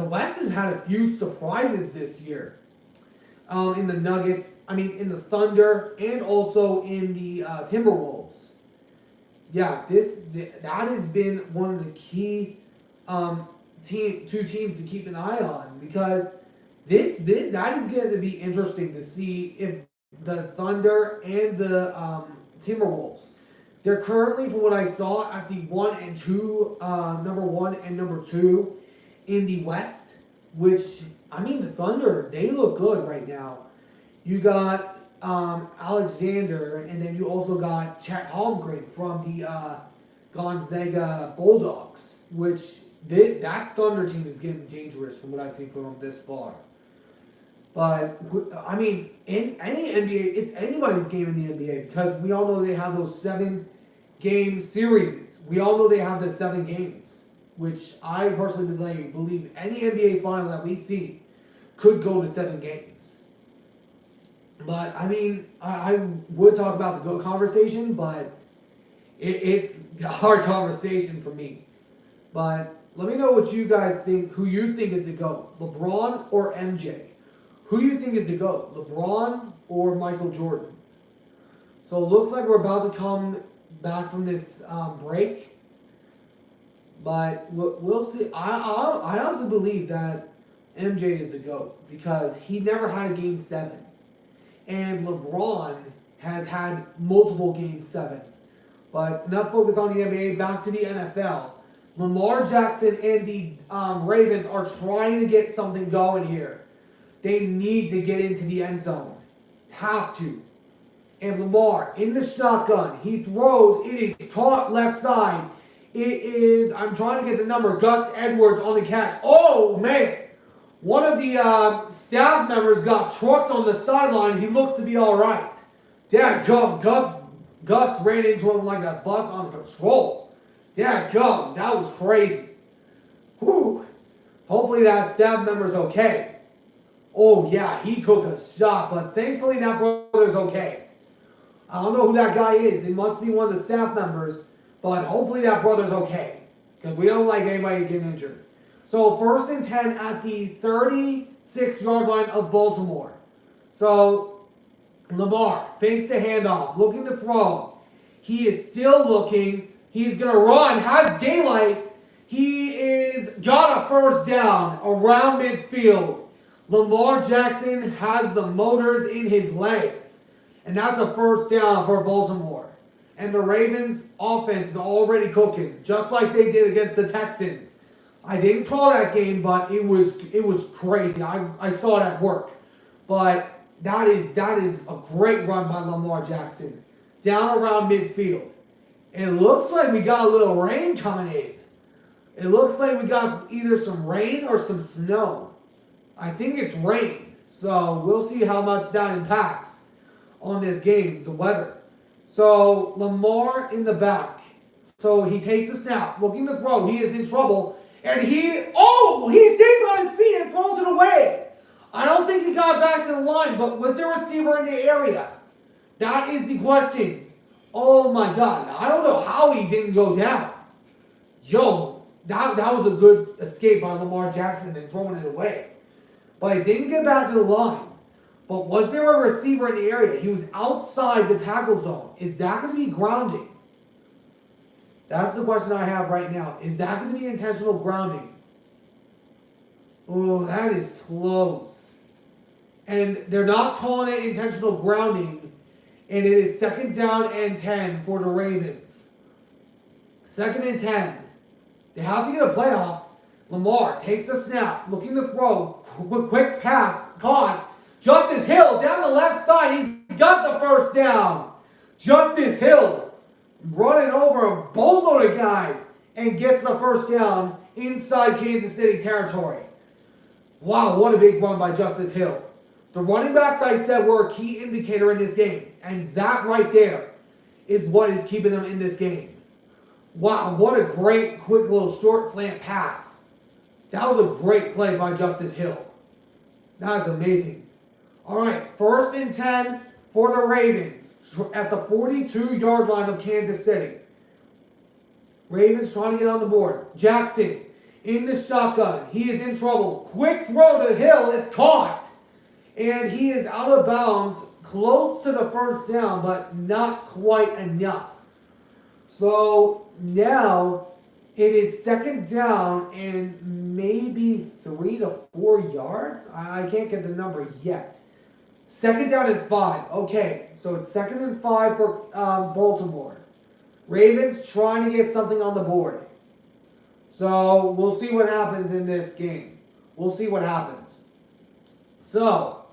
West has had a few surprises this year. In the Nuggets, in the Thunder, and also in the Timberwolves. Yeah, that has been one of the key two teams to keep an eye on, because that is going to be interesting to see if the Thunder and the Timberwolves. They're currently, from what I saw, at the 1 and 2, number 1 and number 2 in the West. Which, the Thunder, they look good right now. You got Alexander, and then you also got Chet Holmgren from the Gonzaga Bulldogs, which that Thunder team is getting dangerous from what I've seen from them this far. But, in any NBA, it's anybody's game in the NBA, because we all know they have those 7-game series. We all know they have the 7 games, which I personally believe any NBA final that we see could go to 7 games. But, I would talk about the GOAT conversation, but it's a hard conversation for me. But let me know what you guys think, who you think is the GOAT, LeBron or MJ. Who do you think is the GOAT, LeBron or Michael Jordan? So it looks like we're about to come back from this break. But we'll see. I also believe that MJ is the GOAT, because he never had a Game 7. And LeBron has had multiple Game 7s. But enough focus on the NBA, back to the NFL. Lamar Jackson and the Ravens are trying to get something going here. They need to get into the end zone. Have to. And Lamar, in the shotgun, he throws, it is caught left side. It is, I'm trying to get the number, Gus Edwards on the catch. Oh, man. One of the staff members got trucked on the sideline. He looks to be all right. Dadgum, Gus ran into him like a bus on patrol. Dadgum, that was crazy. Whew. Hopefully that staff member's okay. Oh, yeah, he took a shot, but thankfully that brother's okay. I don't know who that guy is. It must be one of the staff members, but hopefully that brother's okay, because we don't like anybody getting injured. So 1st and 10 at the 36-yard line of Baltimore. So Lamar fakes the handoff, looking to throw. He is still looking. He's going to run, has daylight. He is got a first down around midfield. Lamar Jackson has the motors in his legs. And that's a first down for Baltimore. And the Ravens offense is already cooking, just like they did against the Texans. I didn't call that game, but it was crazy. I saw that work. But that is a great run by Lamar Jackson. Down around midfield. And it looks like we got a little rain coming in. It looks like we got either some rain or some snow. I think it's rain. So we'll see how much that impacts on this game, the weather. So Lamar in the back. So he takes the snap, looking to throw. He is in trouble. And he stays on his feet and throws it away. I don't think he got back to the line, but was there a receiver in the area? That is the question. Oh my God. I don't know how he didn't go down. That was a good escape by Lamar Jackson and throwing it away. But he didn't get back to the line. But was there a receiver in the area? He was outside the tackle zone. Is that going to be grounding? That's the question I have right now. Is that going to be intentional grounding? Oh, that is close. And they're not calling it intentional grounding. And it is 2nd down and 10 for the Ravens. 2nd and 10. They have to get a playoff. Lamar takes the snap, looking to throw. Quick pass, caught. Justice Hill down the left side. He's got the first down. Justice Hill running over a boatload of guys and gets the first down inside Kansas City territory. Wow, what a big run by Justice Hill. The running backs, I said, were a key indicator in this game. And that right there is what is keeping them in this game. Wow, what a great, quick little short slant pass. That was a great play by Justice Hill. That is amazing. All right, 1st and 10 for the Ravens at the 42-yard line of Kansas City. Ravens trying to get on the board. Jackson in the shotgun. He is in trouble. Quick throw to Hill. It's caught. And he is out of bounds, close to the first down, but not quite enough. So now it is 2nd down and maybe 3 to 4 yards. I can't get the number yet. 2nd down and 5. Okay, so it's 2nd and 5 for Baltimore. Ravens trying to get something on the board. So we'll see what happens in this game. We'll see what happens. So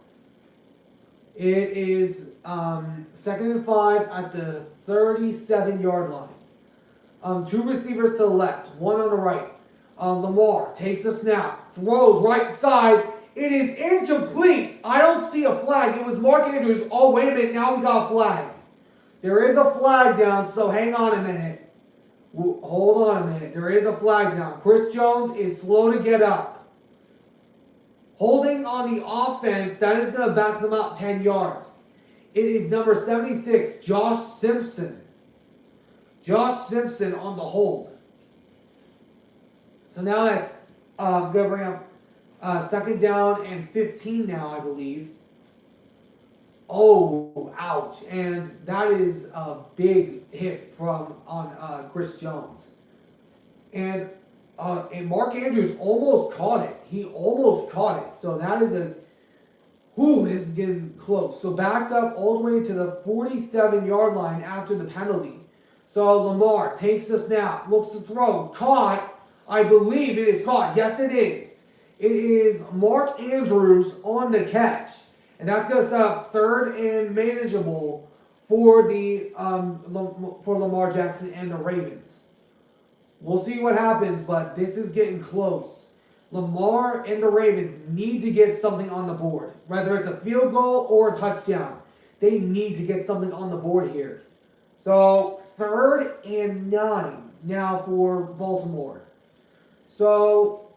it is 2nd and 5 at the 37-yard line. 2 receivers to the left, 1 on the right. Lamar takes a snap, throws right side. It is incomplete. I don't see a flag. It was Mark Andrews. Oh, wait a minute. Now we got a flag. There is a flag down, so hang on a minute. Hold on a minute. There is a flag down. Chris Jones is slow to get up. Holding on the offense, that is going to back them up 10 yards. It is number 76, Josh Simpson. Josh Simpson on the hold. So now that's going to bring up 2nd down and 15 now, I believe. Oh, ouch. And that is a big hit on Chris Jones. And Mark Andrews almost caught it. He almost caught it. So that is this is getting close. So backed up all the way to the 47-yard line after the penalty. So Lamar takes the snap, looks to throw, caught. I believe it is caught. Yes, it is. It is Mark Andrews on the catch. And that's going to set up 3rd and manageable for for Lamar Jackson and the Ravens. We'll see what happens, but this is getting close. Lamar and the Ravens need to get something on the board. Whether it's a field goal or a touchdown. They need to get something on the board here. So 3rd and 9 now for Baltimore. So,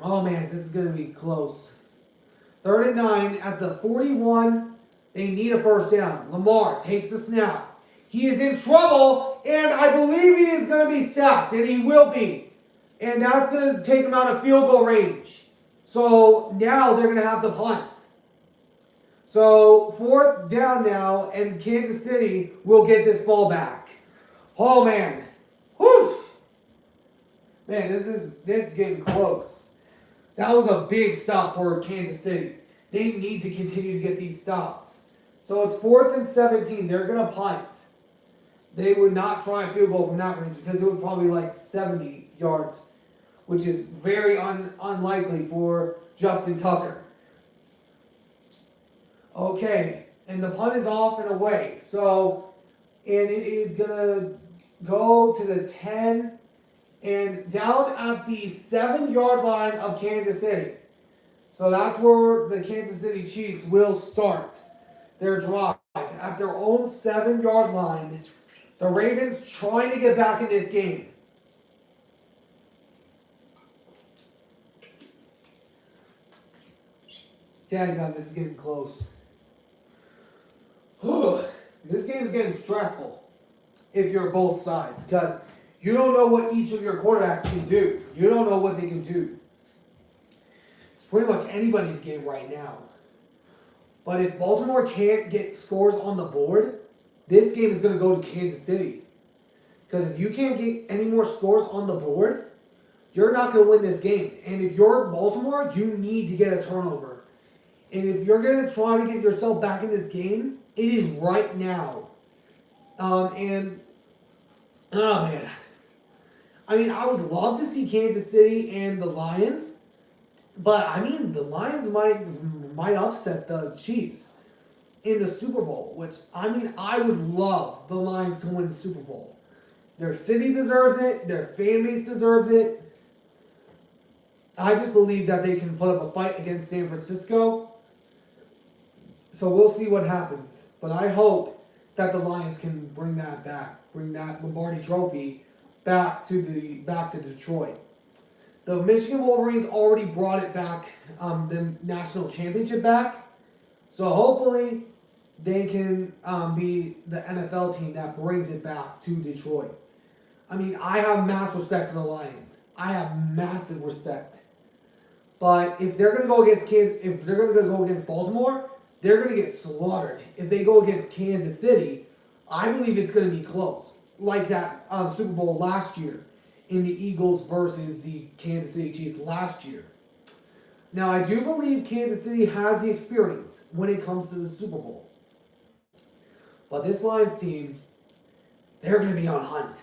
oh man, this is going to be close. 3rd and 9 at the 41. They need a first down. Lamar takes the snap. He is in trouble, and I believe he is going to be sacked, and he will be. And that's going to take him out of field goal range. So now they're going to have to punt. So 4th down now, and Kansas City will get this ball back. Oh man. Whew. Man, this is getting close. That was a big stop for Kansas City. They need to continue to get these stops. So it's 4th and 17. They're going to punt. They would not try a field goal from that range because it would probably be like 70 yards, which is very unlikely for Justin Tucker. Okay, and the punt is off and away. So, and it is going to go to the 10 and down at the 7-yard line of Kansas City. So that's where the Kansas City Chiefs will start their drive. At their own 7-yard line, the Ravens trying to get back in this game. Daggone, this is getting close. This game is getting stressful if you're both sides because you don't know what each of your quarterbacks can do. You don't know what they can do. It's pretty much anybody's game right now. But if Baltimore can't get scores on the board, this game is going to go to Kansas City. Because if you can't get any more scores on the board, you're not going to win this game. And if you're Baltimore, you need to get a turnover. And if you're going to try to get yourself back in this game, it is right now. Oh man. I mean, I would love to see Kansas City and the Lions, but I mean, the Lions might upset the Chiefs in the Super Bowl, which I mean, I would love the Lions to win the Super Bowl. Their city deserves it. Their fan base deserves it. I just believe that they can put up a fight against San Francisco. So we'll see what happens. But I hope that the Lions can bring that back, bring that Lombardi Trophy back to Detroit. The Michigan Wolverines already brought it back, the national championship back. So hopefully they can be the NFL team that brings it back to Detroit. I mean, I have mass respect for the Lions. I have massive respect. But if they're gonna go against Baltimore, they're gonna get slaughtered. If they go against Kansas City, I believe it's gonna be close, like that Super Bowl last year in the Eagles versus the Kansas City Chiefs last year. Now, I do believe Kansas City has the experience when it comes to the Super Bowl. But this Lions team, they're going to be on hunt.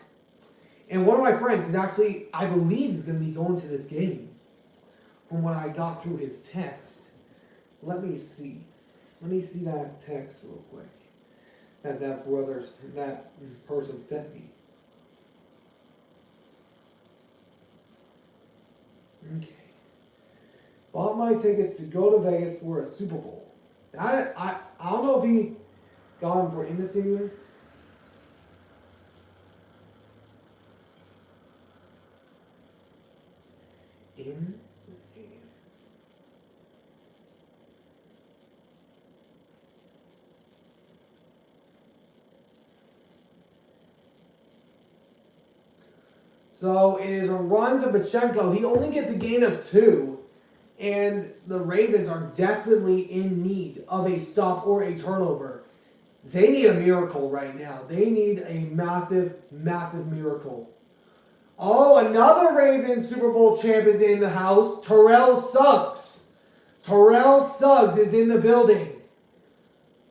And one of my friends is actually, I believe, is going to be going to this game. From when I got through his text. Let me see. Let me see that text real quick. That person sent me. Okay. Bought my tickets to go to Vegas for a Super Bowl. I don't know if he got them for in the stadium. In the stadium. So it is a run to Pachenko. He only gets a gain of 2. And the Ravens are desperately in need of a stop or a turnover. They need a miracle right now. They need a massive, massive miracle. Oh, another Ravens Super Bowl champ is in the house. Terrell Suggs. Terrell Suggs is in the building.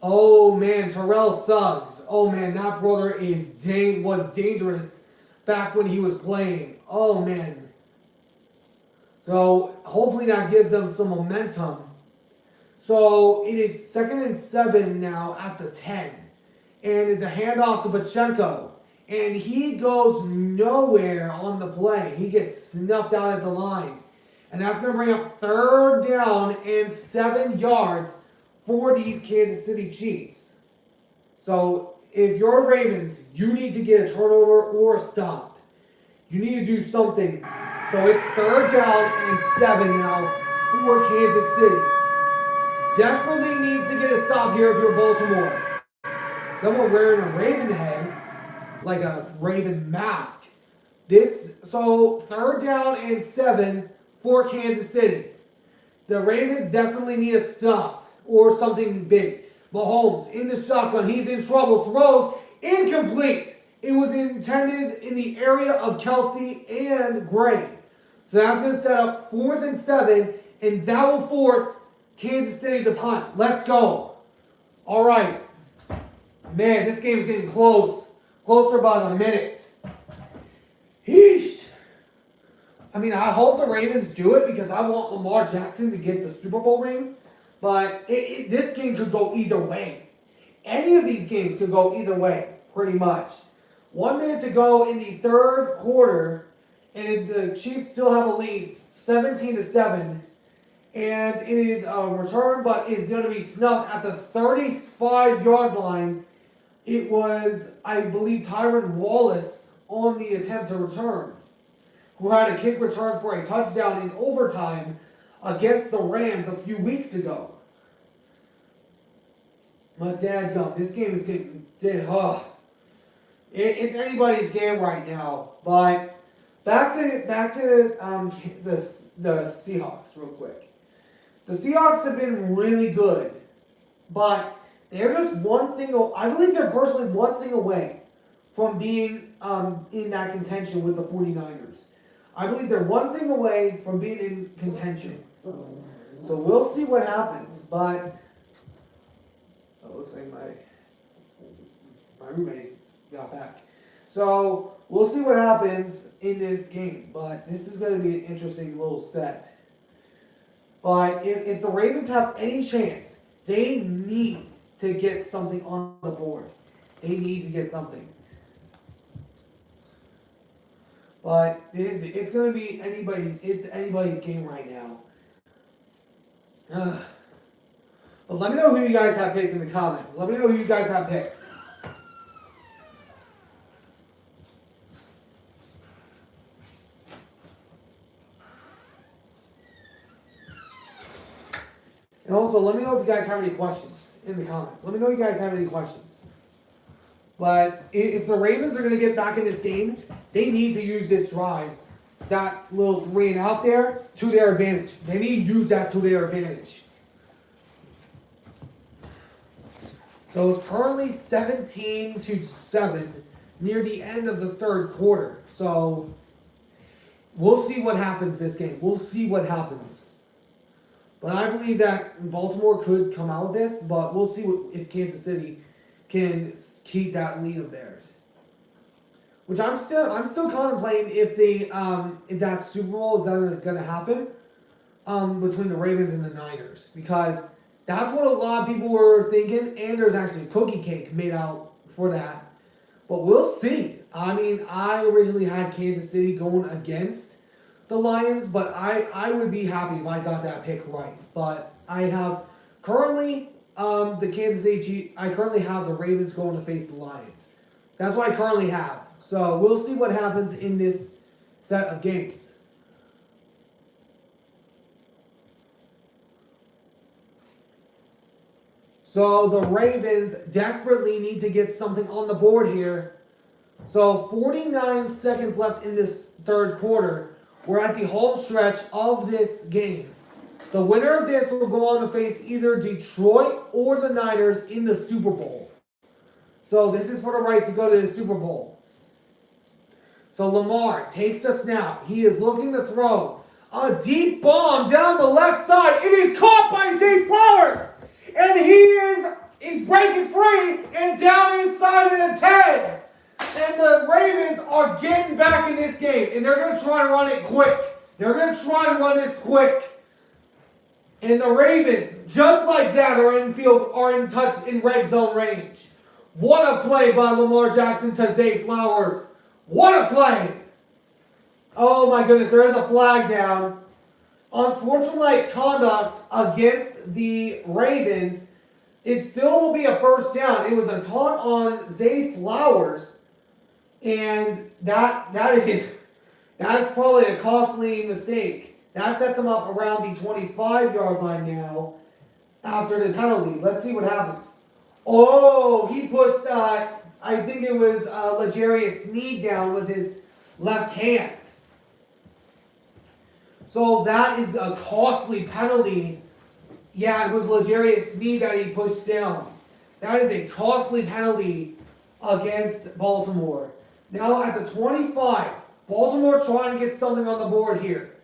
Oh, man, Terrell Suggs. Oh, man, that brother was dangerous back when he was playing. Oh, man. So, hopefully that gives them some momentum. So, it is 2nd and 7 now at the 10. And it's a handoff to Pachenko. And he goes nowhere on the play. He gets snuffed out at the line. And that's going to bring up 3rd down and 7 yards for these Kansas City Chiefs. So, if you're Ravens, you need to get a turnover or a stop. You need to do something. So it's 3rd down and 7 now for Kansas City. Desperately needs to get a stop here if you're Baltimore. Someone wearing a Raven head, like a Raven mask. So 3rd down and 7 for Kansas City. The Ravens desperately need a stop or something big. Mahomes in the shotgun. He's in trouble. Throws incomplete. It was intended in the area of Kelsey and Gray. So that's going to set up 4th and 7, and that will force Kansas City to punt. Let's go. All right. Man, this game is getting close. Closer by a minute. Yeesh. I mean, I hope the Ravens do it because I want Lamar Jackson to get the Super Bowl ring. But this game could go either way. Any of these games could go either way, pretty much. 1 minute to go in the 3rd quarter, and the Chiefs still have a lead, 17-7. And it is a return, but is going to be snuffed at the 35-yard line. It was, I believe, Tyron Wallace on the attempt to return, who had a kick return for a touchdown in overtime against the Rams a few weeks ago. My dadgum, this game is getting it's anybody's game right now. But back to the Seahawks real quick. The Seahawks have been really good, but they're just one thing. I believe they're personally one thing away from being in that contention with the 49ers. I believe they're one thing away from being in contention. So we'll see what happens. But it looks like my roommate got back. So we'll see what happens in this game. But this is going to be an interesting little set. But if the Ravens have any chance, they need to get something on the board. They need to get something. But it's going to be anybody's game right now. But let me know who you guys have picked in the comments. Let me know who you guys have picked. And also, let me know if you guys have any questions in the comments. Let me know if you guys have any questions. But if the Ravens are going to get back in this game, they need to use this drive, that little 3 and out there, to their advantage. They need to use that to their advantage. So it's currently 17-7 near the end of the third quarter. So we'll see what happens this game. We'll see what happens. But I believe that Baltimore could come out with this, but we'll see if Kansas City can keep that lead of theirs. Which I'm still contemplating if that Super Bowl is ever going to happen between the Ravens and the Niners, because that's what a lot of people were thinking, and there's actually cookie cake made out for that. But we'll see. I mean, I originally had Kansas City going against the Lions, but I would be happy if I got that pick right. But I have currently I currently have the Ravens going to face the Lions. That's what I currently have. So we'll see what happens in this set of games. So the Ravens desperately need to get something on the board here. So 49 seconds left in this third quarter. We're at the home stretch of this game. The winner of this will go on to face either Detroit or the Niners in the Super Bowl. So this is for the right to go to the Super Bowl. So Lamar takes a snap. He is looking to throw a deep bomb down the left side. It is caught by Zay Flowers. And he's breaking free and down inside of the 10. And the Ravens are getting back in this game. And they're going to try to run it quick. They're going to try to run this quick. And the Ravens, just like that, are in touch in red zone range. What a play by Lamar Jackson to Zay Flowers. What a play. Oh my goodness, there is a flag down. Unsportsmanlike conduct against the Ravens. It still will be a first down. It was a taunt on Zay Flowers. And that's probably a costly mistake. That sets him up around the 25-yard line now after the penalty. Let's see what happens. Oh, he pushed, I think it was L'Jarius Sneed down with his left hand. So that is a costly penalty. Yeah, it was L'Jarius Sneed that he pushed down. That is a costly penalty against Baltimore. Now at the 25, Baltimore trying to get something on the board here.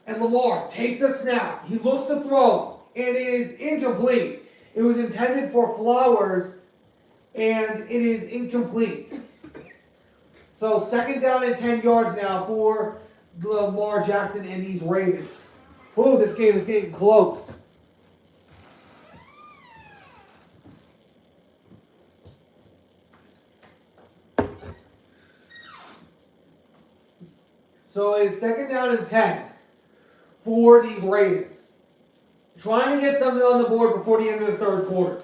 And Lamar takes the snap. He looks to throw, and it is incomplete. It was intended for Flowers, and it is incomplete. So second down and 10 yards now for Lamar Jackson and these Ravens. Oh, this game is getting close. So it's second down and 10 for these Ravens. Trying to get something on the board before the end of the third quarter.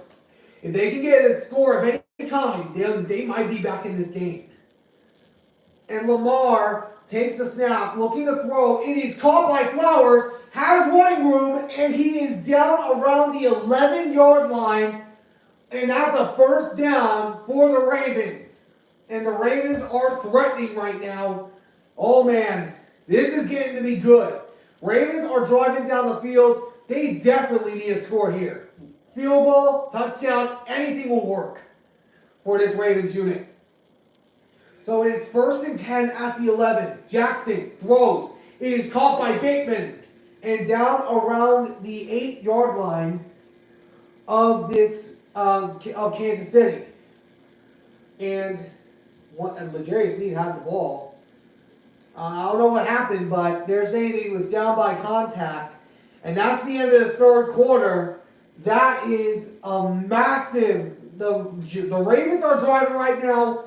If they can get a score of any kind, they might be back in this game. And Lamar takes the snap, looking to throw. It is caught by Flowers, has running room, and he is down around the 11-yard line. And that's a first down for the Ravens. And the Ravens are threatening right now. Oh man, this is getting to be good. Ravens are driving down the field. They desperately need a score here. Field goal, touchdown, anything will work for this Ravens unit. So it's 1st and 10 at the 11. Jackson throws. It is caught by Bateman. And down around the 8-yard line of of Kansas City. And L'Jarius Sneed had the ball. I don't know what happened, but they're saying he was down by contact. And that's the end of the 3rd quarter. That is a massive... The Ravens are driving right now.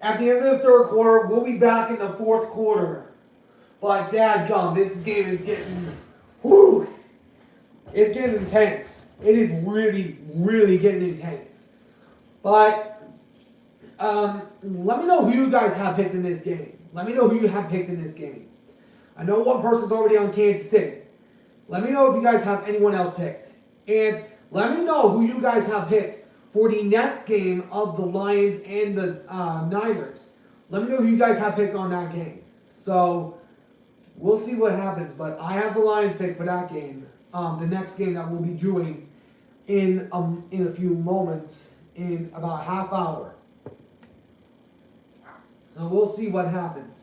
At the end of the 3rd quarter, we'll be back in the 4th quarter. But dadgum, this game is getting... Whew! It's getting intense. It is really, really getting intense. But... let me know who you guys have picked in this game. Let me know who you have picked in this game. I know one person's already on Kansas City. Let me know if you guys have anyone else picked. And let me know who you guys have picked for the next game of the Lions and the Niners. Let me know who you guys have picked on that game. So, we'll see what happens. But I have the Lions picked for that game. The next game that we'll be doing in a few moments, in about a half hour. So we'll see what happens.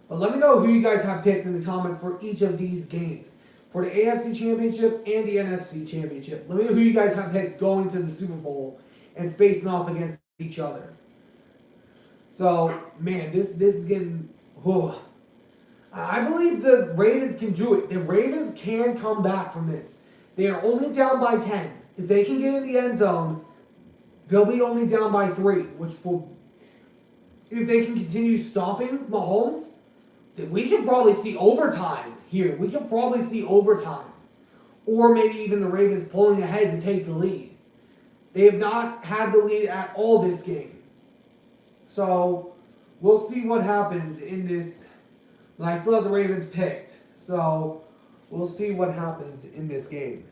But let me know who you guys have picked in the comments for each of these games. For the AFC Championship and the NFC Championship. Let me know who you guys have picked going to the Super Bowl and facing off against each other. So, man, this is getting... Whew. I believe the Ravens can do it. The Ravens can come back from this. They are only down by 10. If they can get in the end zone, they'll be only down by 3, which will... If they can continue stopping Mahomes, then we can probably see overtime here. We can probably see overtime. Or maybe even the Ravens pulling ahead to take the lead. They have not had the lead at all this game. So, we'll see what happens in this. But I still have the Ravens picked. So, we'll see what happens in this game.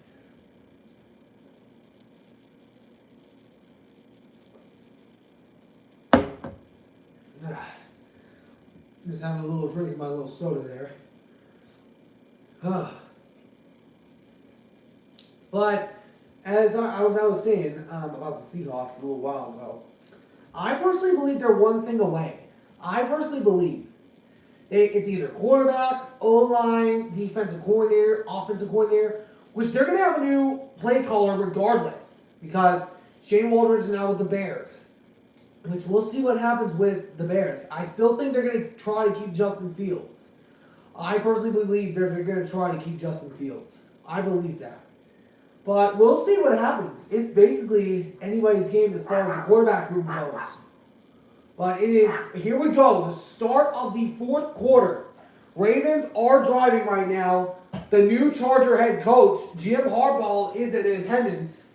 Just having a little drink of my little soda there. But as I was saying about the Seahawks a little while ago, I personally believe they're one thing away. I personally believe it's either quarterback, O-line, defensive coordinator, offensive coordinator, which they're going to have a new play caller regardless, because Shane Waldron's now with the Bears. Which we'll see what happens with the Bears. I still think they're going to try to keep Justin Fields. I personally believe they're going to try to keep Justin Fields. I believe that. But we'll see what happens. It's basically anybody's game as far as the quarterback room goes. But it is, here we go, the start of the 4th quarter. Ravens are driving right now. The new Charger head coach, Jim Harbaugh, is in attendance.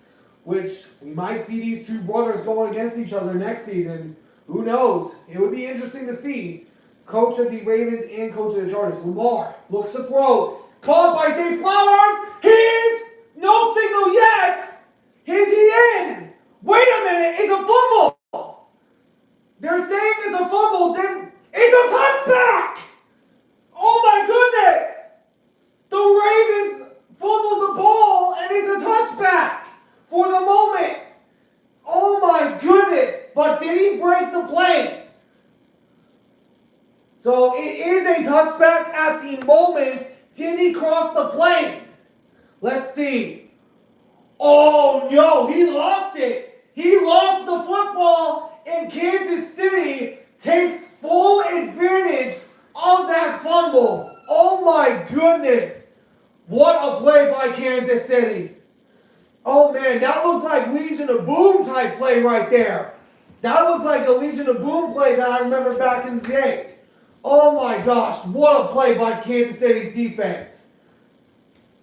Which we might see these two brothers going against each other next season. Who knows? It would be interesting to see. Coach of the Ravens and coach of the Chargers. Lamar looks to throw. Caught by Zay Flowers. His no signal yet. Is he in? Wait a minute. It's a fumble. They're saying it's a fumble. Then it's a touchback. Oh my goodness. The Ravens fumbled the ball and it's a touchback. For the moment. Oh my goodness. But did he break the play? So it is a touchback at the moment. Did he cross the plane? Let's see. Oh no, he lost it. He lost the football and Kansas City takes full advantage of that fumble. Oh my goodness. What a play by Kansas City. Oh man, that looks like Legion of Boom type play right there. That looks like a Legion of Boom play that I remember back in the day. Oh my gosh, what a play by Kansas City's defense.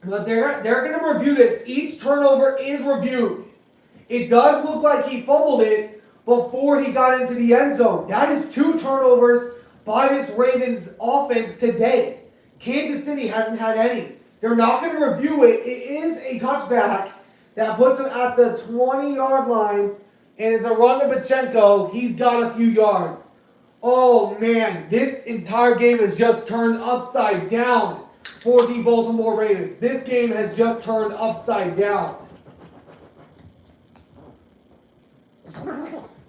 But they're going to review this. Each turnover is reviewed. It does look like he fumbled it before he got into the end zone. That is 2 turnovers by this Ravens offense today. Kansas City hasn't had any. They're not going to review it. It is a touchback. That puts him at the 20-yard line, and it's a run to Pachenko. He's got a few yards. Oh, man, this entire game has just turned upside down for the Baltimore Ravens. This game has just turned upside down.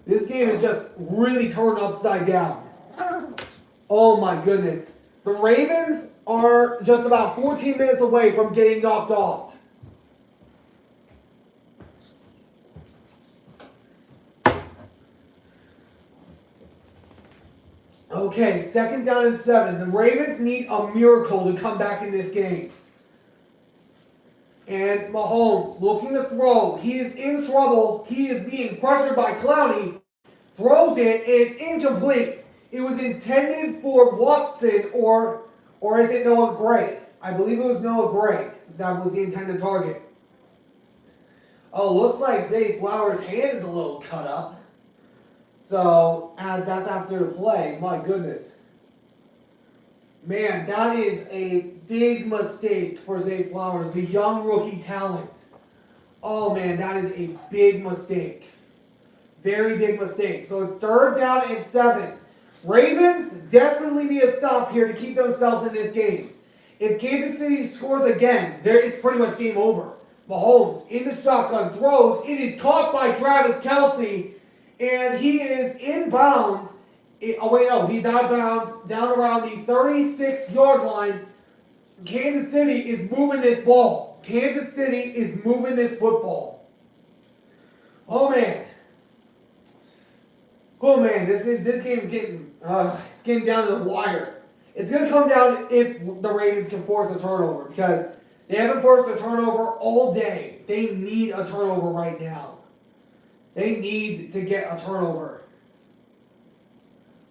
This game has just really turned upside down. Oh my goodness. The Ravens are just about 14 minutes away from getting knocked off. Okay, 2nd down and 7. The Ravens need a miracle to come back in this game. And Mahomes looking to throw. He is in trouble. He is being pressured by Clowney. Throws it, and it's incomplete. It was intended for Watson or is it Noah Gray? I believe it was Noah Gray that was the intended target. Oh, looks like Zay Flowers' hand is a little cut up. So, that's after the play. My goodness. Man, that is a big mistake for Zay Flowers, the young rookie talent. Oh, man, that is a big mistake. Very big mistake. So, it's 3rd down and 7. Ravens desperately need a stop here to keep themselves in this game. If Kansas City scores again, it's pretty much game over. Mahomes in the shotgun throws. It is caught by Travis Kelce. And he is in bounds. He's out of bounds down around the 36-yard line. Kansas City is moving this ball. Kansas City is moving this football. Oh man. Oh man, this game is getting it's getting down to the wire. It's gonna come down if the Ravens can force a turnover because they haven't forced a turnover all day. They need a turnover right now. They need to get a turnover.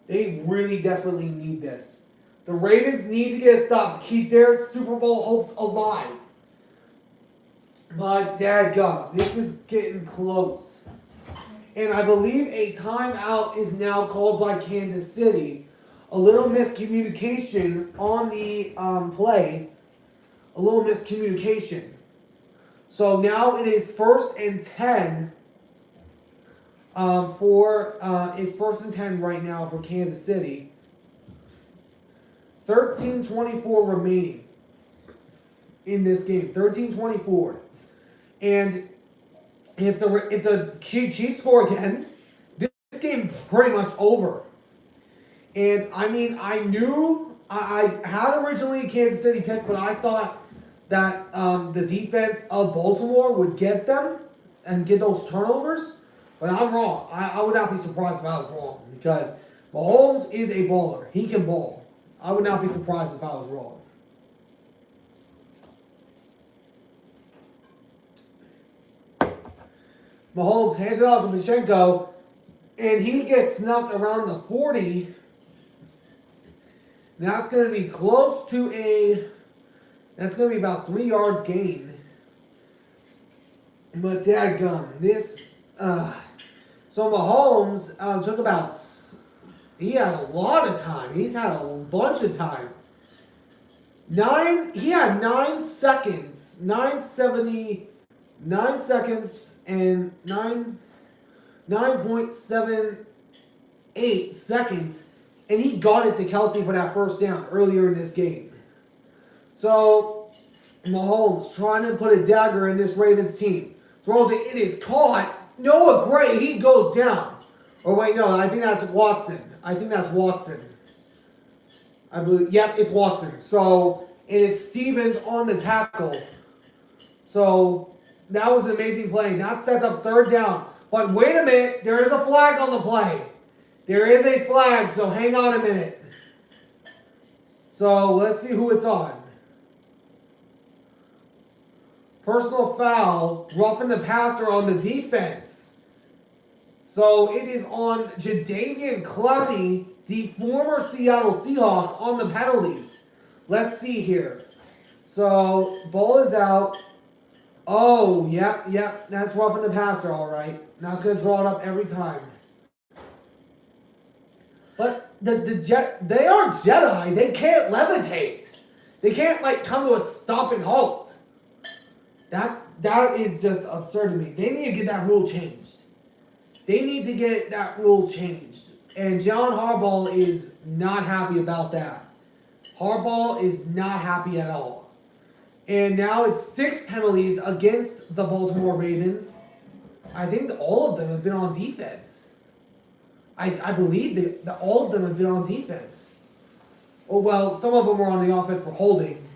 They really desperately need this. The Ravens need to get a stop to keep their Super Bowl hopes alive. But dadgum, this is getting close. And I believe a timeout is now called by Kansas City. A little miscommunication on the play. A little miscommunication. So now it is 1st and 10. It's 1st and 10 right now for Kansas City. 13:24 remaining in this game. 13:24. And if the Chiefs score again, this game's pretty much over. And I mean, I knew I had originally Kansas City picked, but I thought that the defense of Baltimore would get them and get those turnovers. But I'm wrong. I would not be surprised if I was wrong because Mahomes is a baller. He can ball. I would not be surprised if I was wrong. Mahomes hands it off to Pacheco, and he gets snuffed around the 40. Now it's going to be close to that's going to be about 3 yards gain. But dadgum, so Mahomes took he had a lot of time. He's had a bunch of time. He had 9 seconds. 9 seconds and 9.78 seconds. And he got it to Kelce for that 1st down earlier in this game. So, Mahomes trying to put a dagger in this Ravens team. Throws it, it is caught. Noah Gray, he goes down. Oh wait, no, I think that's Watson. I believe, yep, it's Watson. So, and it's Stevens on the tackle. So, that was an amazing play. That sets up 3rd down. But wait a minute, there is a flag on the play. There is a flag, so hang on a minute. So, let's see who it's on. Personal foul, roughing the passer on the defense. So it is on Jadeveon Clowney, the former Seattle Seahawks, on the penalty. Let's see here. So ball is out. Oh, yep, that's roughing the passer, all right. Now it's going to draw it up every time. But they aren't Jedi. They can't levitate. They can't come to a stopping halt. That is just absurd to me. They need to get that rule changed. And John Harbaugh is not happy about that. Harbaugh is not happy at all. And now it's 6 penalties against the Baltimore Ravens. I think all of them have been on defense. I believe that all of them have been on defense. Oh, well, some of them were on the offense for holding.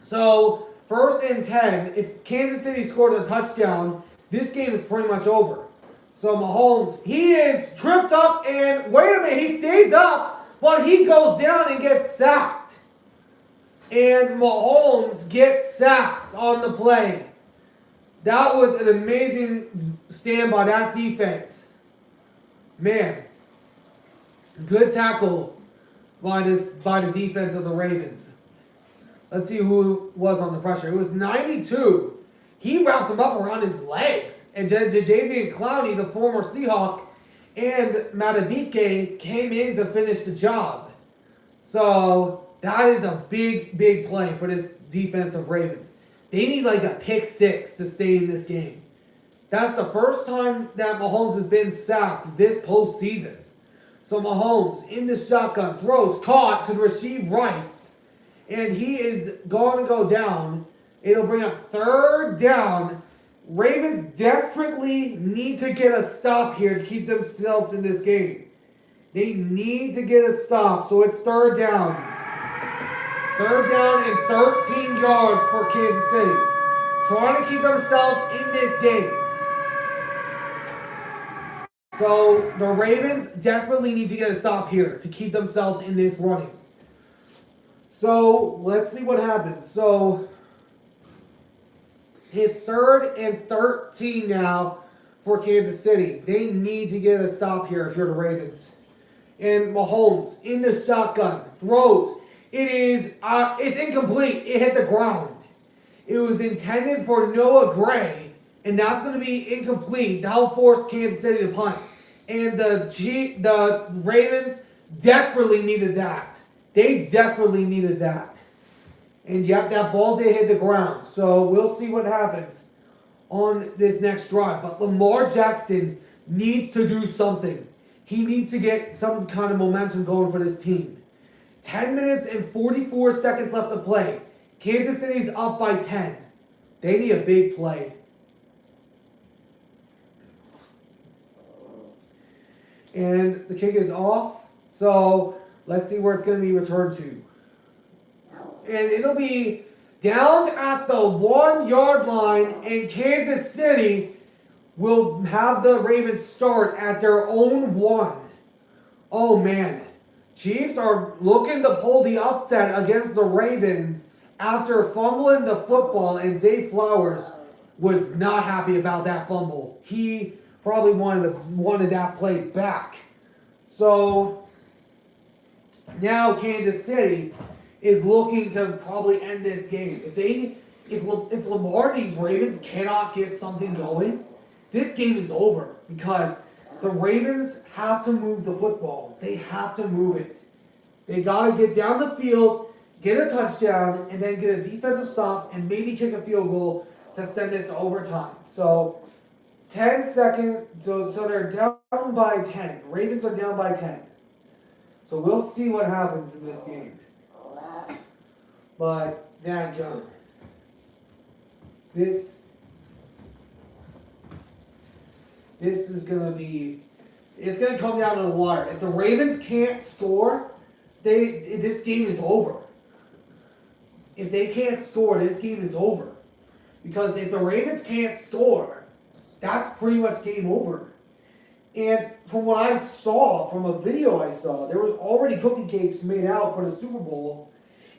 So, 1st and 10, if Kansas City scores a touchdown, this game is pretty much over. So Mahomes, he is tripped up and, wait a minute, he stays up, but he goes down and gets sacked. And Mahomes gets sacked on the play. That was an amazing stand by that defense. Man, good tackle by the defense of the Ravens. Let's see who was on the pressure. It was 92. He wrapped him up around his legs. And Jadeveon Clowney, the former Seahawk, and Matabike came in to finish the job. So that is a big, big play for this defense of Ravens. They need like a pick 6 to stay in this game. That's the first time that Mahomes has been sacked this postseason. So Mahomes in the shotgun throws caught to Rasheed Rice. And he is going to go down. It'll bring up 3rd down. Ravens desperately need to get a stop here to keep themselves in this game. They need to get a stop. So it's 3rd down. 3rd down and 13 yards for Kansas City. Trying to keep themselves in this game. So the Ravens desperately need to get a stop here to keep themselves in this running. So let's see what happens. So it's 3rd and 13 now for Kansas City. They need to get a stop here if you're the Ravens. And Mahomes in the shotgun throws. It's incomplete. It hit the ground. It was intended for Noah Gray, and that's going to be incomplete. That'll force Kansas City to punt. And the Ravens desperately needed that. They desperately needed that. And yep, that ball did hit the ground. So we'll see what happens on this next drive. But Lamar Jackson needs to do something. He needs to get some kind of momentum going for this team. 10 minutes and 44 seconds left to play. Kansas City's up by 10. They need a big play. And the kick is off. So let's see where it's going to be returned to. And it'll be down at the 1 yard line, and Kansas City will have the Ravens start at their own 1. Oh man. Chiefs are looking to pull the upset against the Ravens after fumbling the football, and Zay Flowers was not happy about that fumble. He probably wanted that play back. So now Kansas City is looking to probably end this game. If Lamar and these Ravens cannot get something going, this game is over because the Ravens have to move the football. They have to move it. They got to get down the field, get a touchdown, and then get a defensive stop and maybe kick a field goal to send this to overtime. So 10 seconds. So they're down by 10. Ravens are down by 10. So we'll see what happens in this game. But dadgum. This is going to be, it's going to come down to the wire. If the Ravens can't score, this game is over. If they can't score, this game is over. Because if the Ravens can't score, that's pretty much game over. And from what I saw, from a video I saw, there was already cookie cakes made out for the Super Bowl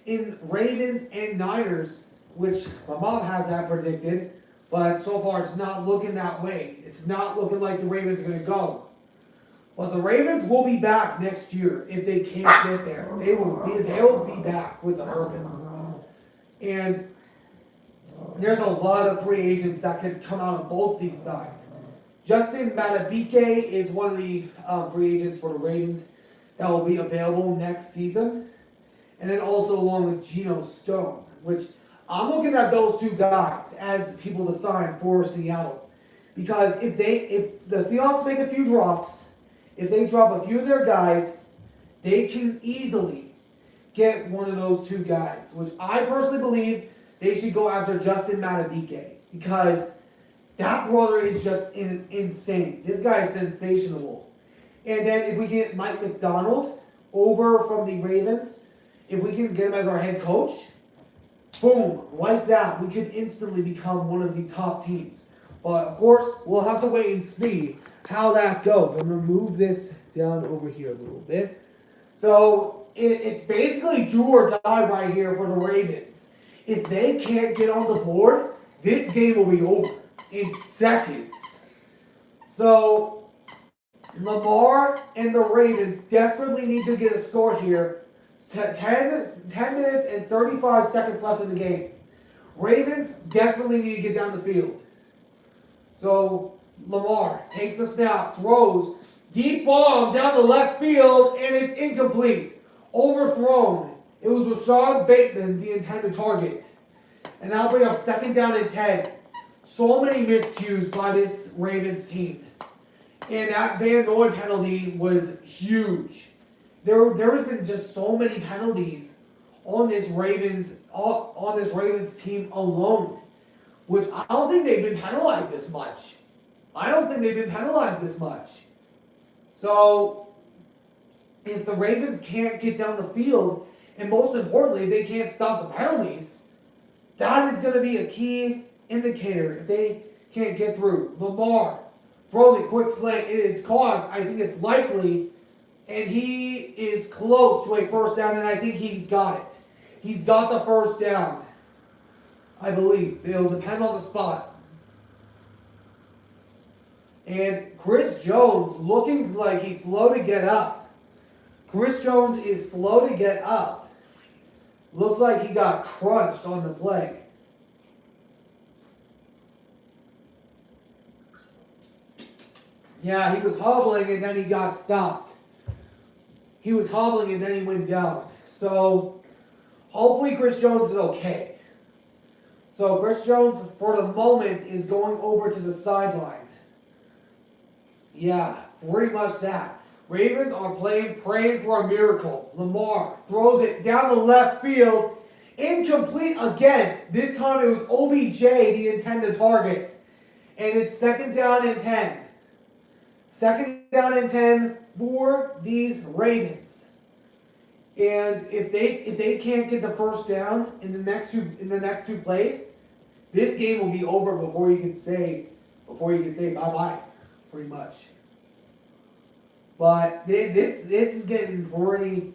in Ravens and Niners, which my mom has that predicted. But so far, it's not looking that way. It's not looking like the Ravens are going to go. But the Ravens will be back next year if they can't get there. They will be back with the purpose. And there's a lot of free agents that could come out of both these sides. Justin Matabike is one of the free agents for the Ravens that will be available next season. And then also along with Geno Stone, which I'm looking at those two guys as people to sign for Seattle. Because if the Seahawks make a few drops, if they drop a few of their guys, they can easily get one of those two guys, which I personally believe they should go after Justin Matabike, because that brother is just insane. This guy is sensational. And then if we get Mike McDonald over from the Ravens, if we can get him as our head coach, boom, like that, we could instantly become one of the top teams. But of course, we'll have to wait and see how that goes. I'm going to move this down over here a little bit. So it's basically do or die right here for the Ravens. If they can't get on the board, this game will be over in seconds. So Lamar and the Ravens desperately need to get a score here. 10 minutes and 35 seconds left in the game. Ravens desperately need to get down the field. So Lamar takes a snap, throws, deep bomb down the left field, and it's incomplete. Overthrown. It was Rashad Bateman, the intended target. And that'll bring up 2nd down and 10. So many miscues by this Ravens team. And that Van Noy penalty was huge. There has been just so many penalties on this Ravens team alone, which I don't think they've been penalized this much. So if the Ravens can't get down the field, and most importantly, they can't stop the penalties, that is going to be a key indicator if they can't get through. Lamar throws a quick slant. It is caught. I think it's likely. And he is close to a first down, and I think he's got it. He's got the first down, I believe. It'll depend on the spot. And Chris Jones looking like he's slow to get up. Chris Jones is slow to get up. Looks like he got crunched on the play. Yeah, he was hobbling and then he got stopped. He was hobbling and then he went down. So, hopefully Chris Jones is okay. So, Chris Jones, for the moment, is going over to the sideline. Yeah, pretty much that. Ravens are praying for a miracle. Lamar throws it down the left field. Incomplete again. This time it was OBJ, the intended target. And it's 2nd down and 10. 2nd down and 10 for these Ravens. And if they can't get the first down in the next two plays, this game will be over before you can say bye-bye, pretty much. But this is getting pretty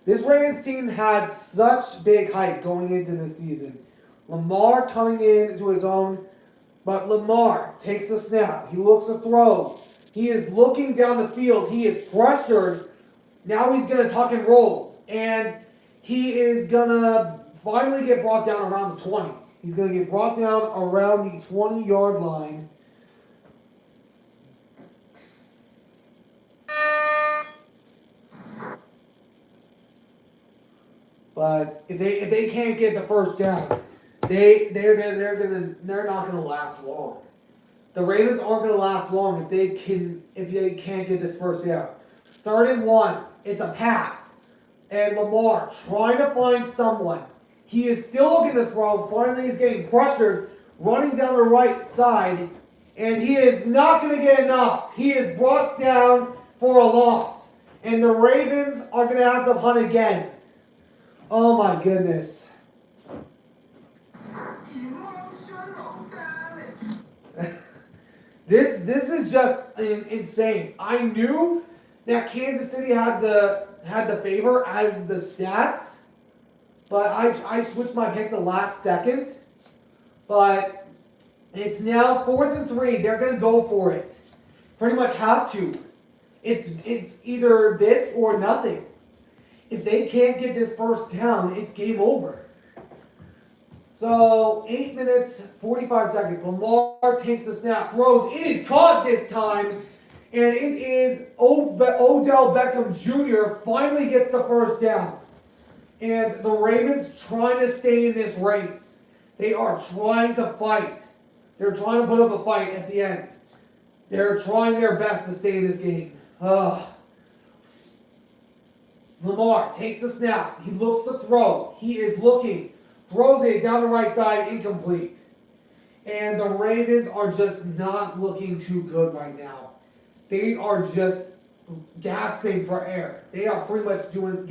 this Ravens team had such big hype going into this season. Lamar coming into his own. But Lamar takes the snap. He looks to throw. He is looking down the field. He is pressured. Now he's going to tuck and roll. And he is going to finally get brought down around the 20. He's going to get brought down around the 20-yard line. But if they can't get the first down, they're not gonna last long. The Ravens aren't gonna last long if they can't get this first down. 3rd and 1, it's a pass, and Lamar trying to find someone. He is still looking to throw. Finally, he's getting pressured, running down the right side, and he is not gonna get enough. He is brought down for a loss, and the Ravens are gonna have to hunt again. Oh my goodness. This is just insane. I knew that Kansas City had the favor as the stats, but I switched my pick the last second. But it's now 4th and 3. They're gonna go for it. Pretty much have to. It's either this or nothing. If they can't get this first down, it's game over. So, 8 minutes, 45 seconds. Lamar takes the snap, throws. It is caught this time. And it is Odell Beckham Jr. finally gets the first down. And the Ravens trying to stay in this race. They are trying to fight. They're trying to put up a fight at the end. They're trying their best to stay in this game. Lamar takes the snap. He looks to throw. He is looking. Throws it down the right side. Incomplete. And the Ravens are just not looking too good right now. They are just gasping for air. They are pretty much doing